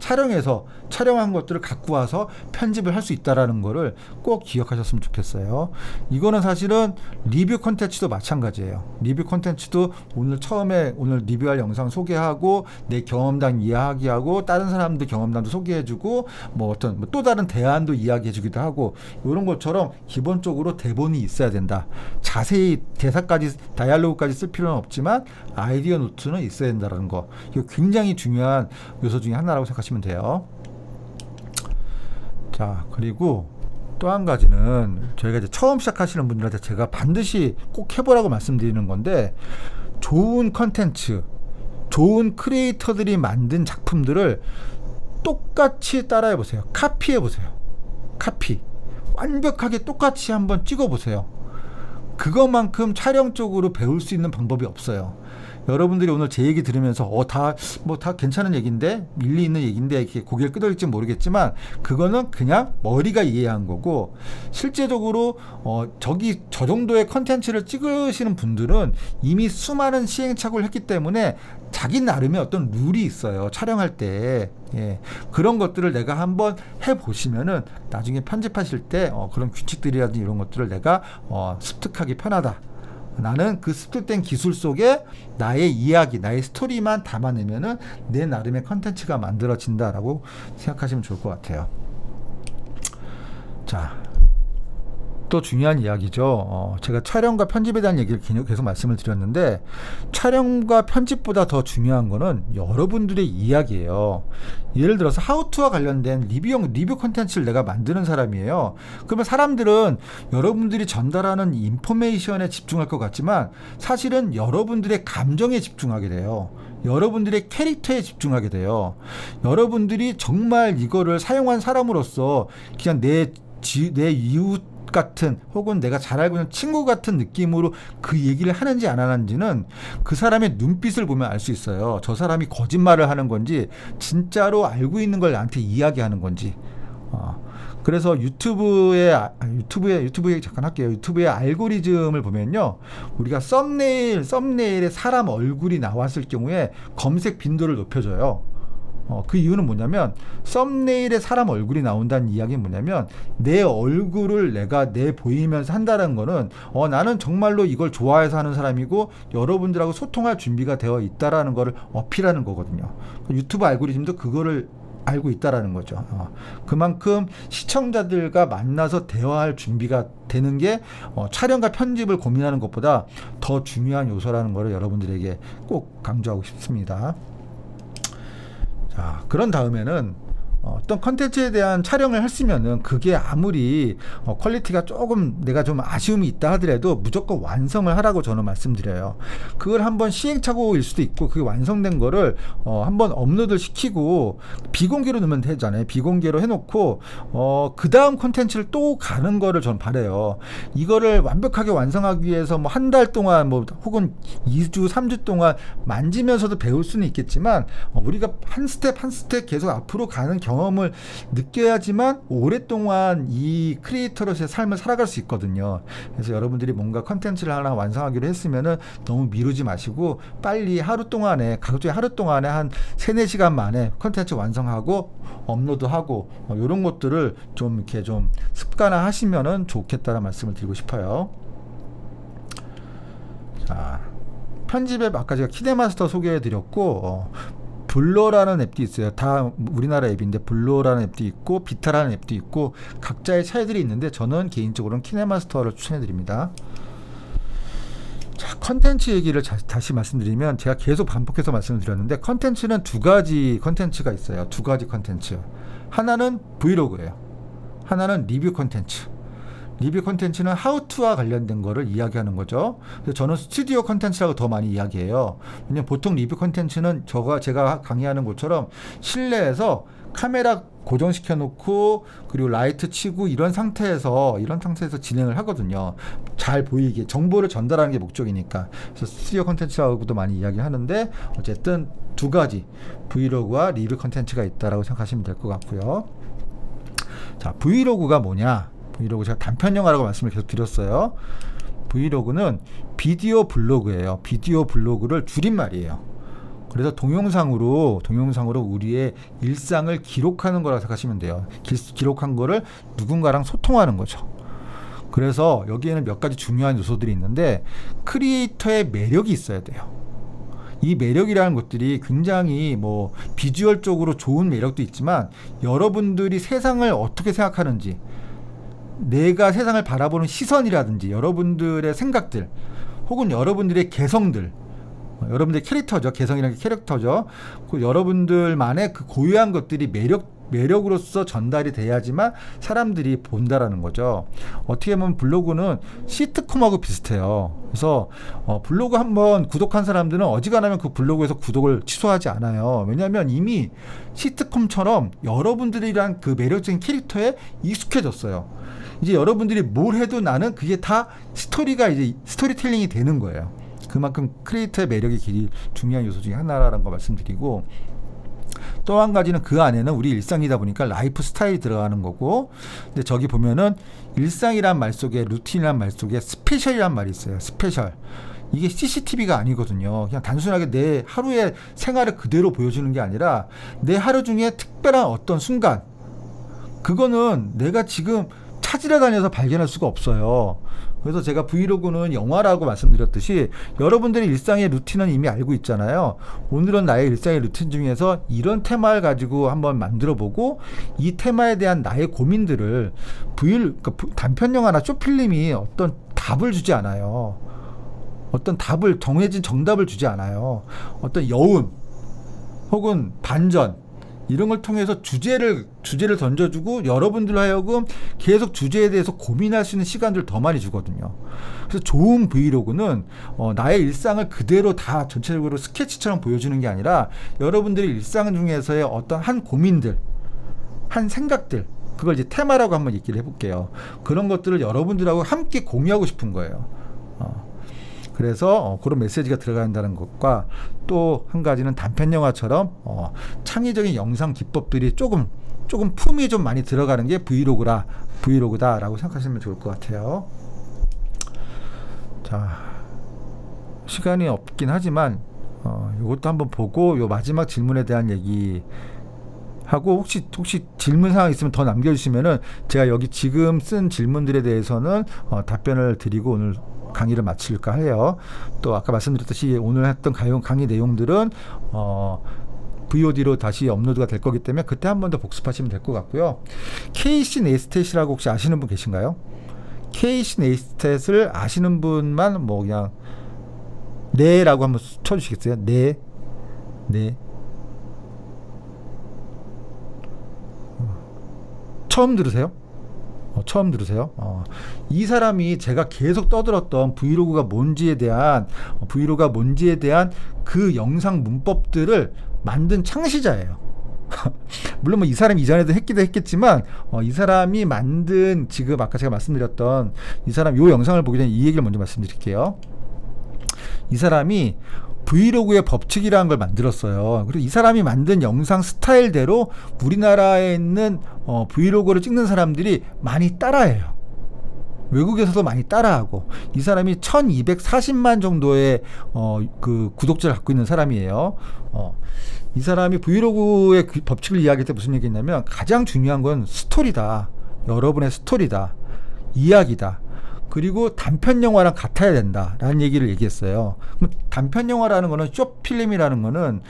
[SPEAKER 3] 촬영한 것들을 갖고 와서 편집을 할 수 있다라는 거를 꼭 기억하셨으면 좋겠어요. 이거는 사실은 리뷰 콘텐츠도 마찬가지예요. 리뷰 콘텐츠도 오늘 리뷰할 영상 소개하고 내 경험담 이야기하고 다른 사람들 경험담도 소개해주고 하고 뭐 어떤 또 다른 대안도 이야기해주기도 하고 이런 것처럼 기본적으로 대본이 있어야 된다. 자세히 대사까지 다이얼로그까지 쓸 필요는 없지만 아이디어 노트는 있어야 된다는 거. 이거 굉장히 중요한 요소 중에 하나라고 생각하시면 돼요. 자, 그리고 또 한 가지는 저희가 이제 처음 시작하시는 분들한테 제가 반드시 꼭 해보라고 말씀드리는 건데, 좋은 컨텐츠, 좋은 크리에이터들이 만든 작품들을 똑같이 따라해 보세요. 카피해 보세요. 카피. 완벽하게 똑같이 한번 찍어 보세요. 그것만큼 촬영적으로 배울 수 있는 방법이 없어요. 여러분들이 오늘 제 얘기 들으면서 다 괜찮은 얘기인데, 일리 있는 얘기인데 이렇게 고개를 끄덕일지 모르겠지만 그거는 그냥 머리가 이해한 거고, 실제적으로 저 정도의 컨텐츠를 찍으시는 분들은 이미 수많은 시행착오를 했기 때문에 자기 나름의 어떤 룰이 있어요. 촬영할 때. 예, 그런 것들을 내가 한번 해보시면은 나중에 편집하실 때 그런 규칙들이라든지 이런 것들을 내가 습득하기 편하다. 나는 그 습득된 기술 속에 나의 이야기, 나의 스토리만 담아내면은 내 나름의 컨텐츠가 만들어진다라고 생각하시면 좋을 것 같아요. 자, 또 중요한 이야기죠. 제가 촬영과 편집에 대한 얘기를 계속 말씀을 드렸는데, 촬영과 편집보다 더 중요한 거는 여러분들의 이야기예요. 예를 들어서 하우투와 관련된 리뷰 콘텐츠를 내가 만드는 사람이에요. 그러면 사람들은 여러분들이 전달하는 인포메이션에 집중할 것 같지만 사실은 여러분들의 감정에 집중하게 돼요. 여러분들의 캐릭터에 집중하게 돼요. 여러분들이 정말 이거를 사용한 사람으로서 그냥 내 이웃 같은, 혹은 내가 잘 알고 있는 친구 같은 느낌으로 그 얘기를 하는지 안 하는지는 그 사람의 눈빛을 보면 알 수 있어요. 저 사람이 거짓말을 하는 건지 진짜로 알고 있는 걸 나한테 이야기하는 건지. 그래서 유튜브에 잠깐 할게요. 유튜브의 알고리즘을 보면요, 우리가 썸네일에 사람 얼굴이 나왔을 경우에 검색 빈도를 높여줘요. 그 이유는 뭐냐면, 썸네일에 사람 얼굴이 나온다는 이야기는 뭐냐면, 내 얼굴을 내가 보이면서 한다는 거는 나는 정말로 이걸 좋아해서 하는 사람이고 여러분들하고 소통할 준비가 되어 있다라는 거를 어필하는 거거든요. 유튜브 알고리즘도 그거를 알고 있다라는 거죠. 그만큼 시청자들과 만나서 대화할 준비가 되는 게 촬영과 편집을 고민하는 것보다 더 중요한 요소라는 거를 여러분들에게 꼭 강조하고 싶습니다. 자, 그런 다음에는 어떤 컨텐츠에 대한 촬영을 했으면은 그게 아무리 퀄리티가 조금 내가 좀 아쉬움이 있다 하더라도 무조건 완성을 하라고 저는 말씀드려요. 그걸 한번 시행착오일 수도 있고, 그게 완성된 거를 한번 업로드를 시키고 비공개로 넣으면 되잖아요. 비공개로 해놓고 그 다음 컨텐츠를 또 가는 거를 저는 바라요. 이거를 완벽하게 완성하기 위해서 뭐 한 달 동안 혹은 2주 3주 동안 만지면서도 배울 수는 있겠지만, 우리가 한 스텝 한 스텝 계속 앞으로 가는 경험을 느껴야지만 오랫동안 이 크리에이터로서의 삶을 살아갈 수 있거든요. 그래서 여러분들이 뭔가 컨텐츠를 하나 완성하기로 했으면은 너무 미루지 마시고 빨리 가급적이 하루 동안에 한 3-4시간 만에 컨텐츠 완성하고 업로드하고 이런 것들을 좀 이렇게 좀 습관화 하시면은 좋겠다는 말씀을 드리고 싶어요. 자, 편집에 아까 제가 키네마스터 소개해 드렸고, 블러라는 앱도 있어요. 다 우리나라 앱인데 블러라는 앱도 있고 비타라는 앱도 있고 각자의 차이들이 있는데, 저는 개인적으로는 키네마스터를 추천해 드립니다. 자, 컨텐츠 얘기를 다시 말씀드리면, 제가 계속 반복해서 말씀을 드렸는데, 컨텐츠는 2가지 컨텐츠가 있어요. 2가지 컨텐츠. 하나는 브이로그예요. 하나는 리뷰 컨텐츠. 리뷰 컨텐츠는 하우투와 관련된 거를 이야기하는 거죠. 그래서 저는 스튜디오 컨텐츠라고 더 많이 이야기해요. 왜냐면 보통 리뷰 컨텐츠는 제가 강의하는 것처럼 실내에서 카메라 고정시켜 놓고 그리고 라이트 치고 이런 상태에서 진행을 하거든요. 잘 보이게 정보를 전달하는 게 목적이니까. 그래서 스튜디오 컨텐츠라고도 많이 이야기하는데, 어쨌든 2가지 브이로그와 리뷰 컨텐츠가 있다라고 생각하시면 될 것 같고요. 자, 브이로그가 뭐냐? 브이로그 제가 단편 영화라고 말씀을 계속 드렸어요. 브이로그는 비디오 블로그예요. 비디오 블로그를 줄임말이에요. 그래서 동영상으로 우리의 일상을 기록하는 거라고 생각하시면 돼요. 기록한 거를 누군가랑 소통하는 거죠. 그래서 여기에는 몇 가지 중요한 요소들이 있는데, 크리에이터의 매력이 있어야 돼요. 이 매력이라는 것들이 굉장히 뭐 비주얼적으로 좋은 매력도 있지만 여러분들이 세상을 어떻게 생각하는지, 내가 세상을 바라보는 시선이라든지 여러분들의 생각들 혹은 여러분들의 개성들, 여러분들의 캐릭터죠. 개성이라는 게 캐릭터죠. 그 여러분들만의 그 고유한 것들이 매력으로서 전달이 돼야지만 사람들이 본다라는 거죠. 어떻게 보면 블로그는 시트콤하고 비슷해요. 그래서 블로그 한번 구독한 사람들은 어지간하면 그 블로그에서 구독을 취소하지 않아요. 왜냐하면 이미 시트콤처럼 여러분들이란 그 매력적인 캐릭터에 익숙해졌어요. 이제 여러분들이 뭘 해도 나는 그게 다 스토리가 이제 스토리텔링이 되는 거예요. 그만큼 크리에이터의 매력이 제일 중요한 요소 중에 하나라는 거 말씀드리고, 또 한 가지는 그 안에는 우리 일상이다 보니까 라이프 스타일이 들어가는 거고, 근데 저기 보면은 일상이란 말 속에, 루틴이란 말 속에 스페셜이란 말이 있어요. 스페셜. 이게 CCTV가 아니거든요. 그냥 단순하게 내 하루의 생활을 그대로 보여주는 게 아니라 내 하루 중에 특별한 어떤 순간, 그거는 내가 지금 찾으러 다녀서 발견할 수가 없어요. 그래서 제가 브이로그는 영화라고 말씀드렸듯이 여러분들의 일상의 루틴은 이미 알고 있잖아요. 오늘은 나의 일상의 루틴 중에서 이런 테마를 가지고 한번 만들어보고 이 테마에 대한 나의 고민들을 그러니까 단편 영화나 쇼필름이 어떤 답을 주지 않아요. 어떤 답을, 정해진 정답을 주지 않아요. 어떤 여운 혹은 반전, 이런 걸 통해서 주제를 던져주고 여러분들로 하여금 계속 주제에 대해서 고민할 수 있는 시간들을 더 많이 주거든요. 그래서 좋은 브이로그는 나의 일상을 그대로 다 전체적으로 스케치처럼 보여주는 게 아니라 여러분들의 일상 중에서의 어떤 한 고민들, 한 생각들, 그걸 이제 테마라고 한번 얘기를 해볼게요. 그런 것들을 여러분들하고 함께 공유하고 싶은 거예요. 그래서 그런 메시지가 들어간다는 것과, 또 한 가지는 단편 영화처럼 창의적인 영상 기법들이 조금 품이 좀 많이 들어가는 게 브이로그다라고 생각하시면 좋을 것 같아요. 자, 시간이 없긴 하지만 이것도 한번 보고 요 마지막 질문에 대한 얘기 하고, 혹시 질문 사항 있으면 더 남겨주시면은 제가 여기 지금 쓴 질문들에 대해서는 답변을 드리고 오늘 강의를 마칠까 해요. 또 아까 말씀드렸듯이 오늘 했던 강의 내용들은 VOD로 다시 업로드가 될 거기 때문에 그때 한 번 더 복습하시면 될 것 같고요. KC 네이스탯이라고 혹시 아시는 분 계신가요? KC 네이스탯을 아시는 분만 뭐 그냥 네라고 한번 쳐주시겠어요? 네. 처음 들으세요? 처음 들으세요? 이 사람이 제가 계속 떠들었던 브이로그가 뭔지에 대한 그 영상 문법들을 만든 창시자예요. 물론 뭐 이 사람이 이전에도 했겠지만 이 사람이 만든, 지금 아까 제가 말씀드렸던 이 사람, 요 영상을 보기 전에 이 얘기를 먼저 말씀드릴게요. 이 사람이 브이로그의 법칙이라는 걸 만들었어요. 그리고 이 사람이 만든 영상 스타일대로 우리나라에 있는 브이로그를 찍는 사람들이 많이 따라해요. 외국에서도 많이 따라하고, 이 사람이 1240만 정도의 그 구독자를 갖고 있는 사람이에요. 이 사람이 브이로그의 법칙을 이야기할 때 무슨 얘기했냐면, 가장 중요한 건 스토리다. 여러분의 스토리다. 이야기다. 그리고 단편 영화랑 같아야 된다라는 얘기를 얘기했어요. 그럼 단편 영화라는 거는, 쇼필름이라는 거는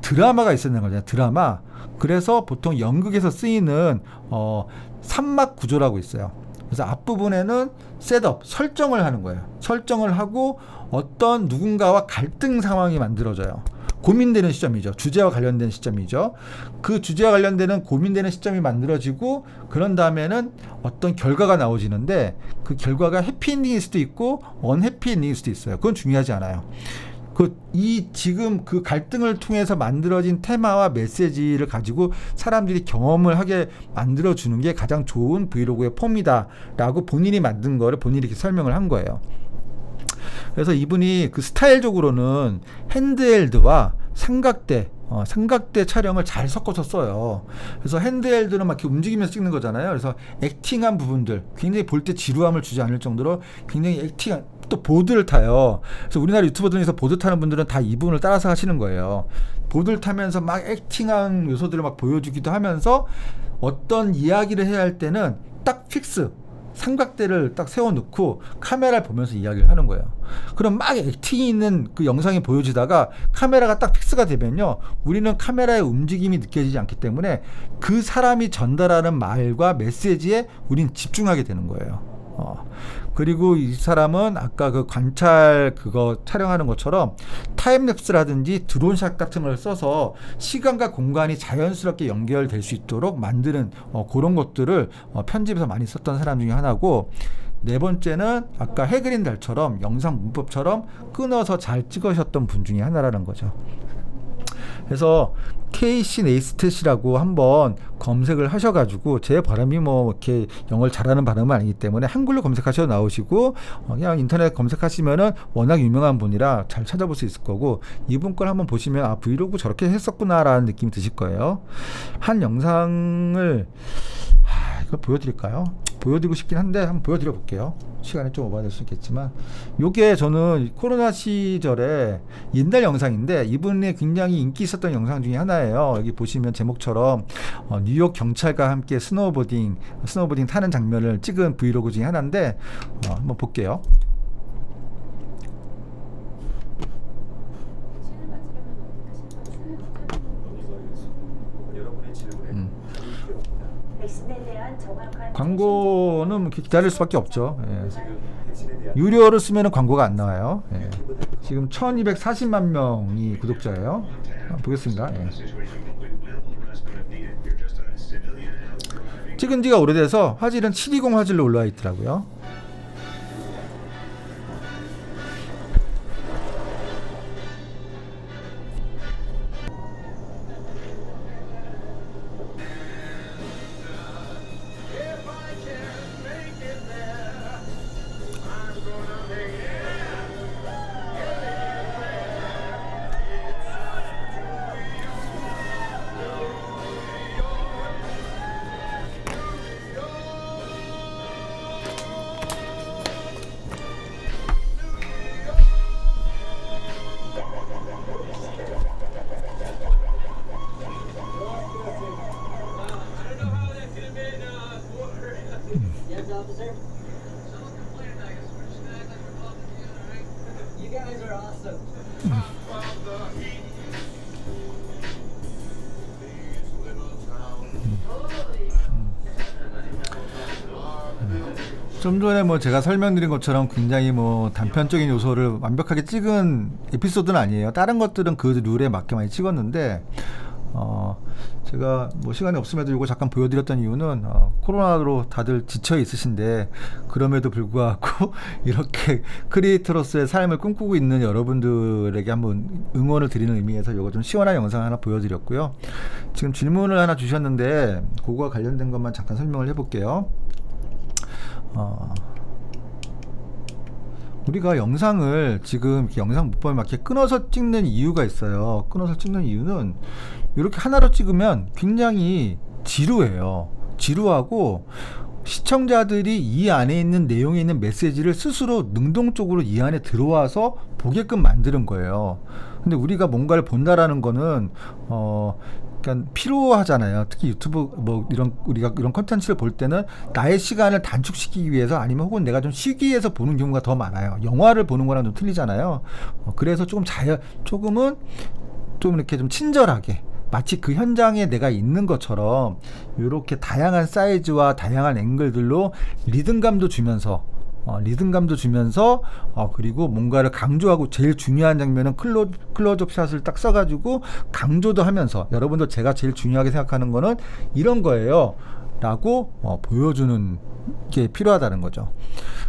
[SPEAKER 3] 드라마가 있어야 되는 거잖아요. 드라마. 그래서 보통 연극에서 쓰이는 3막 구조라고 있어요. 그래서 앞부분에는 셋업, 설정을 하는 거예요. 설정을 하고 어떤 누군가와 갈등 상황이 만들어져요. 고민되는 시점이죠. 주제와 관련된 시점이죠. 그 주제와 관련되는 고민되는 시점이 만들어지고, 그런 다음에는 어떤 결과가 나오지는데, 그 결과가 해피엔딩일 수도 있고 언해피엔딩일 수도 있어요. 그건 중요하지 않아요. 지금 그 갈등을 통해서 만들어진 테마와 메시지를 가지고 사람들이 경험을 하게 만들어주는 게 가장 좋은 브이로그의 폼이다 라고 본인이 만든 거를 본인이 이렇게 설명을 한 거예요. 그래서 이분이 그 스타일적으로는 핸드헬드와 삼각대 촬영을 잘 섞어서 써요. 그래서 핸드헬드는 막 이렇게 움직이면서 찍는 거잖아요. 그래서 액팅한 부분들, 굉장히 볼 때 지루함을 주지 않을 정도로 굉장히 액팅한, 또 보드를 타요. 그래서 우리나라 유튜버 중에서 보드 타는 분들은 다 이 부분을 따라서 하시는 거예요. 보드를 타면서 막 액팅한 요소들을 막 보여주기도 하면서, 어떤 이야기를 해야 할 때는 딱 픽스, 삼각대를 딱 세워놓고 카메라를 보면서 이야기를 하는 거예요. 그럼 막 액팅이 있는 그 영상이 보여지다가 카메라가 딱 픽스가 되면요, 우리는 카메라의 움직임이 느껴지지 않기 때문에 그 사람이 전달하는 말과 메시지에 우린 집중하게 되는 거예요. 그리고 이 사람은 아까 그 관찰 그거 촬영하는 것처럼 타임랩스라든지 드론샷 같은 걸 써서 시간과 공간이 자연스럽게 연결될 수 있도록 만드는 그런 것들을 편집에서 많이 썼던 사람 중에 하나고, 네 번째는 아까 해그린 달처럼 영상 문법처럼 끊어서 잘 찍으셨던 분 중에 하나라는 거죠. 그래서 KC 네이스탯이라고 한번 검색을 하셔가지고, 제 발음이 뭐 이렇게 영어를 잘하는 발음은 아니기 때문에 한글로 검색하셔도 나오시고, 그냥 인터넷 검색하시면은 워낙 유명한 분이라 잘 찾아볼 수 있을 거고, 이분 걸 한번 보시면 아, 브이로그 저렇게 했었구나라는 느낌이 드실 거예요. 한 영상을 이거 보여드릴까요? 보여드리고 싶긴 한데 한번 보여드려 볼게요. 시간이 좀 오버될 수 있겠지만, 요게 저는 코로나 시절에 옛날 영상인데 이분이 굉장히 인기 있었던 영상 중에 하나예요. 여기 보시면 제목처럼 뉴욕 경찰과 함께 스노우보딩 타는 장면을 찍은 브이로그 중에 하나인데, 한번 볼게요.
[SPEAKER 6] 여러분의 질문에
[SPEAKER 3] 광고는 이렇게 기다릴 수밖에 없죠. 예.
[SPEAKER 6] 지금 백신에 대한
[SPEAKER 3] 유료를 쓰면 광고가 안 나와요. 예. 지금 1240만 명이 구독자예요. 보겠습니다. 예. 찍은 지가 오래돼서 화질은 720 화질로 올라와 있더라고요. 좀 전에 뭐 제가 설명드린 것처럼 굉장히 뭐 단편적인 요소를 완벽하게 찍은 에피소드는 아니에요. 다른 것들은 그 룰에 맞게 많이 찍었는데, 제가 뭐 시간이 없음에도 이거 잠깐 보여드렸던 이유는 코로나로 다들 지쳐 있으신데 그럼에도 불구하고 이렇게 크리에이터로서의 삶을 꿈꾸고 있는 여러분들에게 한번 응원을 드리는 의미에서 이거 좀 시원한 영상 하나 보여드렸고요. 지금 질문을 하나 주셨는데 그거와 관련된 것만 잠깐 설명을 해볼게요. 우리가 영상을 지금 영상 문법에 맞게 끊어서 찍는 이유가 있어요. 끊어서 찍는 이유는 이렇게 하나로 찍으면 굉장히 지루해요. 지루하고 시청자들이 이 안에 있는 내용에 있는 메시지를 스스로 능동적으로 이 안에 들어와서 보게끔 만드는 거예요. 근데 우리가 뭔가를 본다라는 거는 그러니까 필요하잖아요. 특히 유튜브 뭐 우리가 이런 컨텐츠를 볼 때는 나의 시간을 단축시키기 위해서, 아니면 혹은 내가 좀 쉬기 위해서 보는 경우가 더 많아요. 영화를 보는 거랑 좀 틀리잖아요. 그래서 조금은 좀 이렇게 좀 친절하게, 마치 그 현장에 내가 있는 것처럼 이렇게 다양한 사이즈와 다양한 앵글들로 리듬감도 주면서 그리고 뭔가를 강조하고, 제일 중요한 장면은 클로즈업 샷을 딱 써가지고 강조도 하면서, 여러분들 제가 제일 중요하게 생각하는 거는 이런 거예요 라고 보여주는 게 필요하다는 거죠.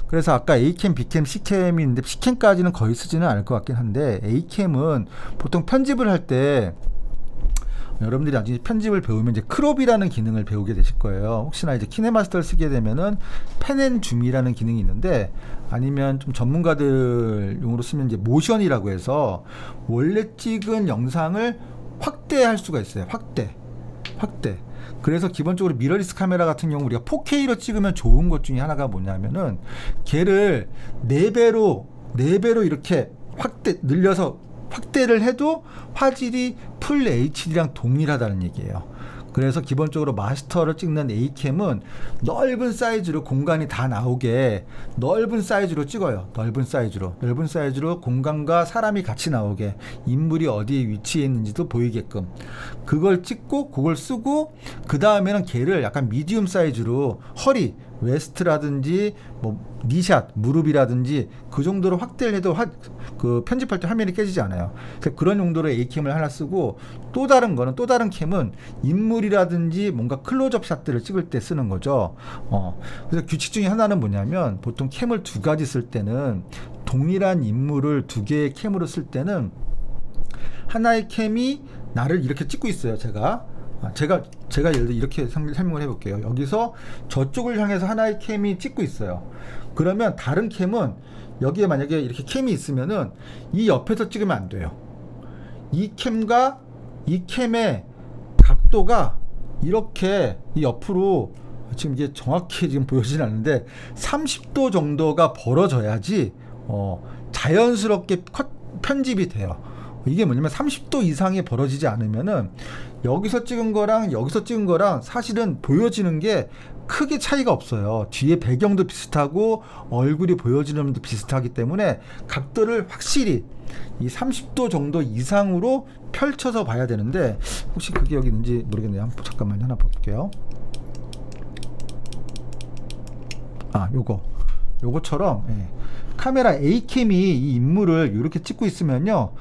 [SPEAKER 3] 그래서 아까 A캠, B캠, C캠이 있는데 C캠까지는 거의 쓰지는 않을 것 같긴 한데, A캠은 보통 편집을 할 때 여러분들이 나중에 편집을 배우면 이제 크롭이라는 기능을 배우게 되실 거예요. 혹시나 이제 키네마스터를 쓰게 되면은 펜앤줌이라는 기능이 있는데, 아니면 좀 전문가들 용어로 쓰면 이제 모션이라고 해서 원래 찍은 영상을 확대할 수가 있어요. 확대. 그래서 기본적으로 미러리스 카메라 같은 경우 우리가 4K로 찍으면 좋은 것 중에 하나가 뭐냐면은 걔를 4배로 이렇게 늘려서 확대를 해도 화질이 풀 HD랑 동일하다는 얘기예요. 그래서 기본적으로 마스터를 찍는 A캠은 넓은 사이즈로 공간이 다 나오게 넓은 사이즈로 찍어요. 넓은 사이즈로 공간과 사람이 같이 나오게, 인물이 어디에 위치해 있는지도 보이게끔 그걸 찍고 그걸 쓰고, 그 다음에는 걔를 약간 미디움 사이즈로 허리, 웨스트라든지 뭐 니샷, 무릎이라든지 그 정도로 확대를 해도 그 편집할 때 화면이 깨지지 않아요. 그래서 그런 용도로 A캠을 하나 쓰고, 또 다른 캠은 인물이라든지 뭔가 클로즈업 샷들을 찍을 때 쓰는 거죠. 그래서 규칙 중에 하나는 뭐냐면, 보통 캠을 두 가지 쓸 때는, 동일한 인물을 두 개의 캠으로 쓸 때는 하나의 캠이 나를 이렇게 찍고 있어요. 제가 예를 들어 이렇게 설명을 해볼게요. 여기서 저쪽을 향해서 하나의 캠이 찍고 있어요. 그러면 다른 캠은 여기에 만약에 이렇게 캠이 있으면은 이 옆에서 찍으면 안 돼요. 이 캠과 이 캠의 각도가 이렇게 이 옆으로, 지금 이게 정확히 지금 보여지진 않는데 30도 정도가 벌어져야지 자연스럽게 편집이 돼요. 이게 뭐냐면 30도 이상이 벌어지지 않으면은 여기서 찍은 거랑 여기서 찍은 거랑 사실은 보여지는 게 크게 차이가 없어요. 뒤에 배경도 비슷하고 얼굴이 보여지는 것도 비슷하기 때문에 각도를 확실히 이 30도 정도 이상으로 펼쳐서 봐야 되는데, 혹시 그게 여기 있는지 모르겠네요. 잠깐만요. 하나 볼게요. 요거처럼 카메라 A캠이 이 인물을 이렇게 찍고 있으면요,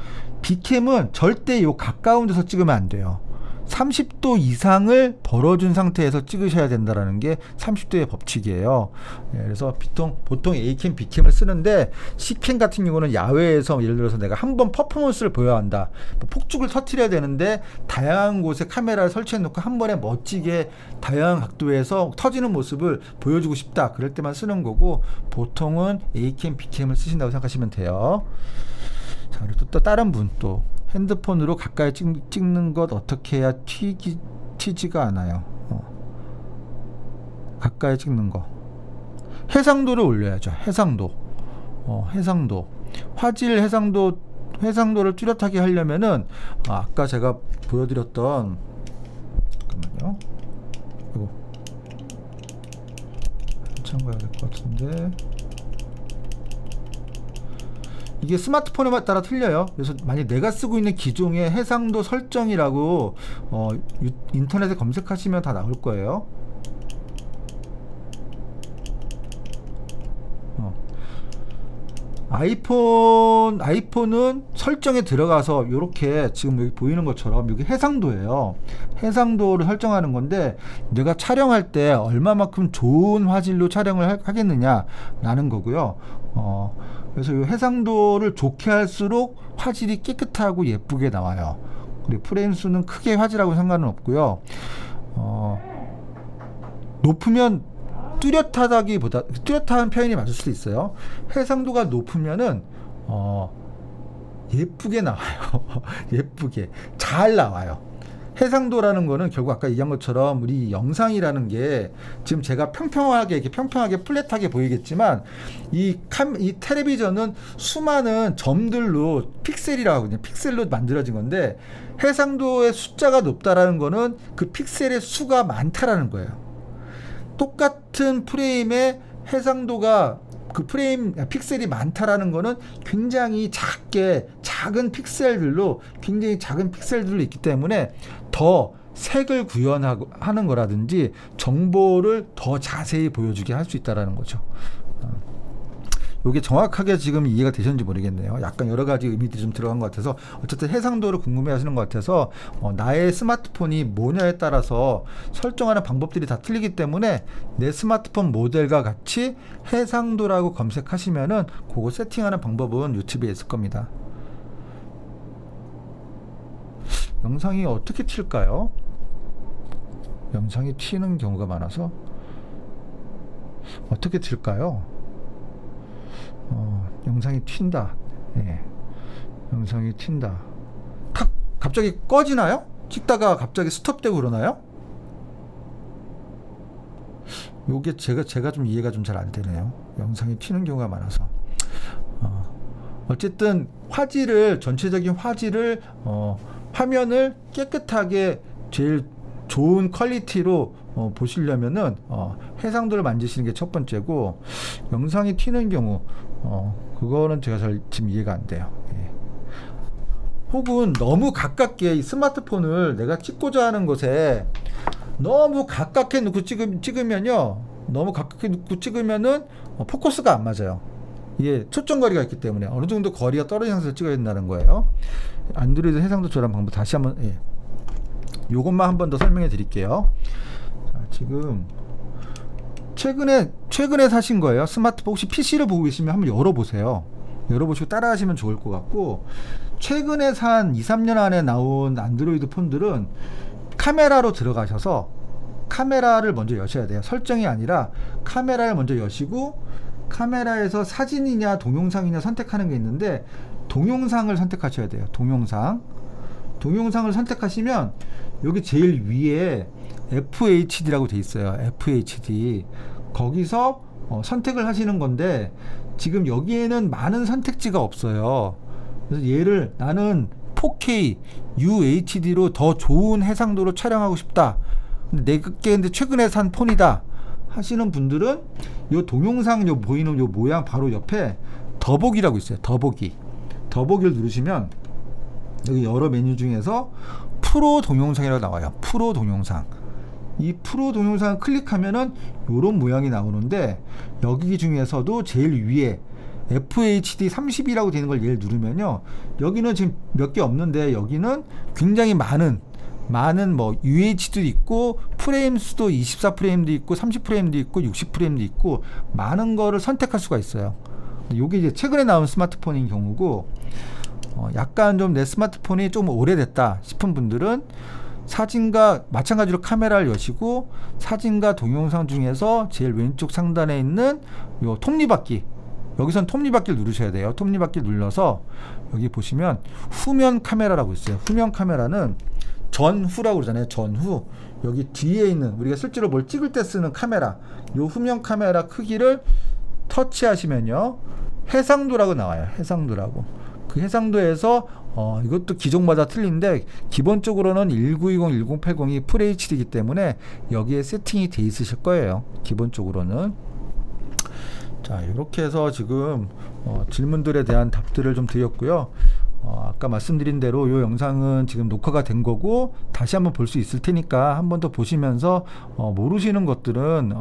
[SPEAKER 3] B캠은 절대 요 가까운 데서 찍으면 안 돼요. 30도 이상을 벌어준 상태에서 찍으셔야 된다는 게 30도의 법칙이에요. 그래서 보통 A캠, B캠을 쓰는데, C캠 같은 경우는 야외에서 예를 들어서 내가 한번 퍼포먼스를 보여야 한다, 폭죽을 터뜨려야 되는데 다양한 곳에 카메라를 설치해 놓고 한 번에 멋지게 다양한 각도에서 터지는 모습을 보여주고 싶다, 그럴 때만 쓰는 거고, 보통은 A캠, B캠을 쓰신다고 생각하시면 돼요. 자, 그리고 또 다른 분, 또 핸드폰으로 가까이 찍는 것 어떻게 해야 튀지가 않아요. 가까이 찍는 거, 해상도를 올려야죠. 해상도. 화질 해상도를 뚜렷하게 하려면은, 아까 제가 보여드렸던, 잠깐만요. 이거 참고해야 될 것 같은데, 이게 스마트폰에 따라 틀려요. 그래서 만약 내가 쓰고 있는 기종의 해상도 설정이라고 인터넷에 검색하시면 다 나올 거예요. 아이폰은 설정에 들어가서 이렇게 지금 여기 보이는 것처럼 여기 해상도예요. 해상도를 설정하는 건데, 내가 촬영할 때 얼마만큼 좋은 화질로 촬영을 하겠느냐 라는 거고요. 그래서 이 해상도를 좋게 할수록 화질이 깨끗하고 예쁘게 나와요. 그리고 프레임 수는 크게 화질하고 상관은 없고요. 높으면 뚜렷하다기보다, 뚜렷한 표현이 맞을 수도 있어요. 해상도가 높으면은 예쁘게 나와요. 예쁘게 잘 나와요. 해상도라는 거는 결국 아까 얘기한 것처럼 우리 영상이라는 게 지금 제가 평평하게 플랫하게 보이겠지만, 이 텔레비전은 수많은 점들로, 픽셀이라고 하거든요. 픽셀로 만들어진 건데, 해상도의 숫자가 높다라는 거는 그 픽셀의 수가 많다라는 거예요. 똑같은 프레임의 해상도가, 그 픽셀이 많다라는 거는 굉장히 작은 픽셀들로 있기 때문에 더 색을 구현하는 거라든지 정보를 더 자세히 보여주게 할 수 있다라는 거죠. 이게 정확하게 지금 이해가 되셨는지 모르겠네요. 약간 여러 가지 의미들이 좀 들어간 것 같아서, 어쨌든 해상도를 궁금해 하시는 것 같아서, 나의 스마트폰이 뭐냐에 따라서 설정하는 방법들이 다 틀리기 때문에 내 스마트폰 모델과 같이 해상도라고 검색하시면은 그거 세팅하는 방법은 유튜브에 있을 겁니다. 영상이 어떻게 튈까요? 영상이 튀는 경우가 많아서 어떻게 튈까요? 영상이 튄다. 영상이 튄다. 갑자기 꺼지나요? 찍다가 갑자기 스톱되고 그러나요? 요게 제가 좀 이해가 좀 잘 안 되네요. 영상이 튀는 경우가 많아서. 어쨌든 전체적인 화질을, 화면을 깨끗하게 제일 좋은 퀄리티로 보시려면은 해상도를 만지시는 게 첫 번째고, 영상이 튀는 경우 그거는 제가 잘 지금 이해가 안 돼요. 예. 혹은 너무 가깝게 이 스마트폰을 내가 찍고자 하는 곳에 너무 가깝게 놓고 찍으면요, 너무 가깝게 놓고 찍으면은 포커스가 안 맞아요. 이게 초점거리가 있기 때문에 어느 정도 거리가 떨어진 상태에서 찍어야 된다는 거예요. 안드로이드 해상도 조절 방법 다시 한번, 예, 요것만 한 번 더 설명해 드릴게요. 자, 지금 최근에 사신 거예요. 스마트폰 혹시 PC를 보고 계시면 한번 열어보세요. 열어보시고 따라하시면 좋을 것 같고, 최근에 산 2-3년 안에 나온 안드로이드 폰들은 카메라로 들어가셔서 카메라를 먼저 여셔야 돼요. 설정이 아니라 카메라를 먼저 여시고, 카메라에서 사진이냐 동영상이냐 선택하는 게 있는데, 동영상을 선택하셔야 돼요. 동영상을 선택하시면 여기 제일 위에 FHD라고 돼 있어요. FHD. 거기서 선택을 하시는 건데, 지금 여기에는 많은 선택지가 없어요. 그래서 얘를 나는 4K UHD로 더 좋은 해상도로 촬영하고 싶다, 근데 근데 최근에 산 폰이다 하시는 분들은 요 동영상 요 보이는 요 모양 바로 옆에 더보기라고 있어요. 더보기를 누르시면 여기 여러 메뉴 중에서 프로 동영상이라고 나와요. 프로 동영상. 이 프로 동영상을 클릭하면은 요런 모양이 나오는데, 여기 중에서도 제일 위에 FHD 30이라고 되는 걸 얘를 누르면요, 여기는 지금 몇 개 없는데 여기는 굉장히 많은 뭐 UHD도 있고, 프레임 수도 24프레임도 있고 30프레임도 있고 60프레임도 있고, 많은 거를 선택할 수가 있어요. 요게 이제 최근에 나온 스마트폰인 경우고, 약간 좀 내 스마트폰이 좀 오래됐다 싶은 분들은 사진과 마찬가지로 카메라를 여시고, 사진과 동영상 중에서 제일 왼쪽 상단에 있는 요 톱니바퀴, 여기선 톱니바퀴를 누르셔야 돼요. 톱니바퀴를 눌러서 여기 보시면 후면 카메라라고 있어요. 후면 카메라는 전후라고 그러잖아요. 전후. 여기 뒤에 있는 우리가 실제로 뭘 찍을 때 쓰는 카메라, 요 후면 카메라 크기를 터치하시면요, 해상도라고 나와요. 해상도라고. 그 해상도에서 이것도 기종마다 틀린데, 기본적으로는 1920, 1080이 FHD이기 때문에 여기에 세팅이 돼 있으실 거예요. 기본적으로는. 자, 이렇게 해서 지금 질문들에 대한 답들을 좀 드렸고요. 아까 말씀드린 대로 이 영상은 지금 녹화가 된 거고, 다시 한번 볼 수 있을 테니까 한 번 더 보시면서 모르시는 것들은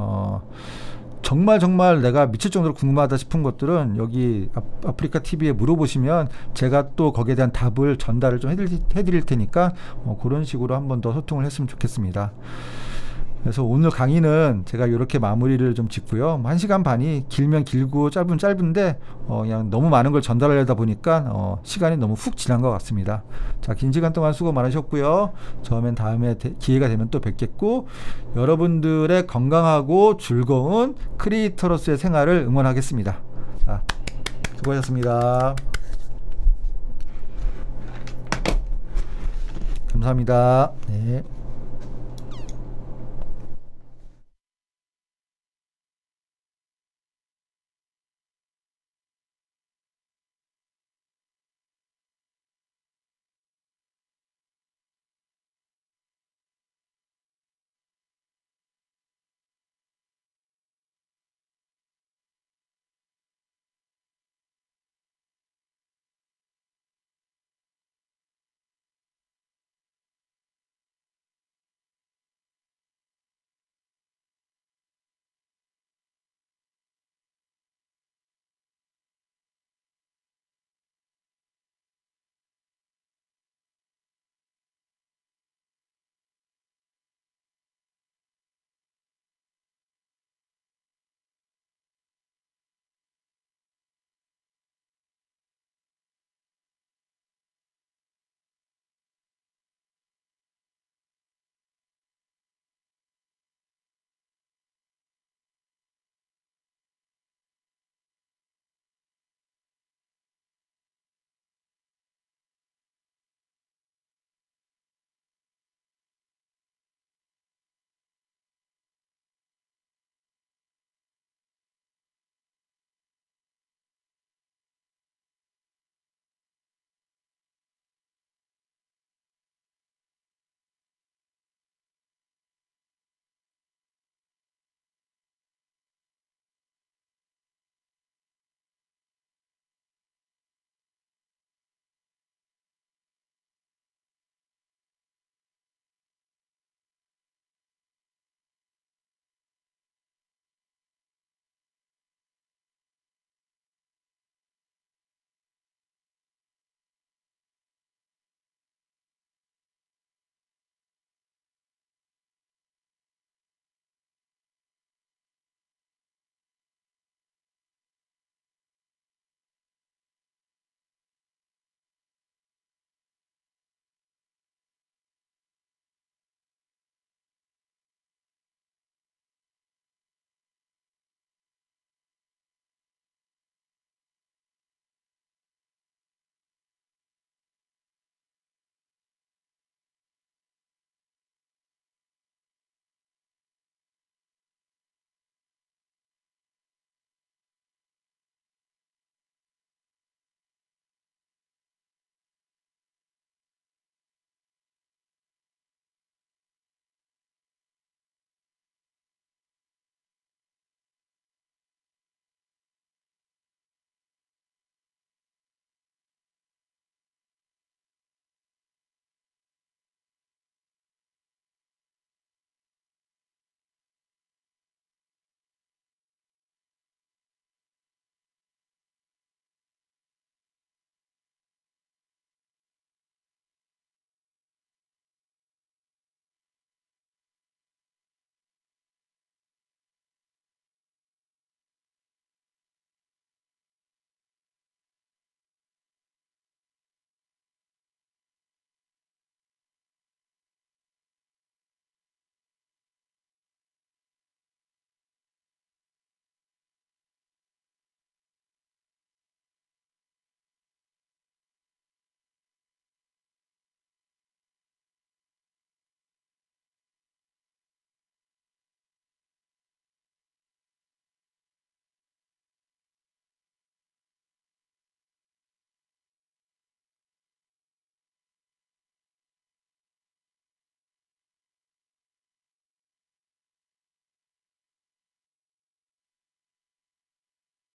[SPEAKER 3] 정말 내가 미칠 정도로 궁금하다 싶은 것들은 여기 아프리카 TV에 물어보시면 제가 또 거기에 대한 답을 전달을 좀 해드릴 테니까 그런 식으로 한 번 더 소통을 했으면 좋겠습니다. 그래서 오늘 강의는 제가 이렇게 마무리를 좀 짓고요. 1시간 반이 길면 길고 짧으면 짧은데 그냥 너무 많은 걸 전달하려다 보니까 시간이 너무 훅 지난 것 같습니다. 자, 긴 시간 동안 수고 많으셨고요. 저는 다음에 기회가 되면 또 뵙겠고, 여러분들의 건강하고 즐거운 크리에이터로서의 생활을 응원하겠습니다. 자, 수고하셨습니다. 감사합니다. 네.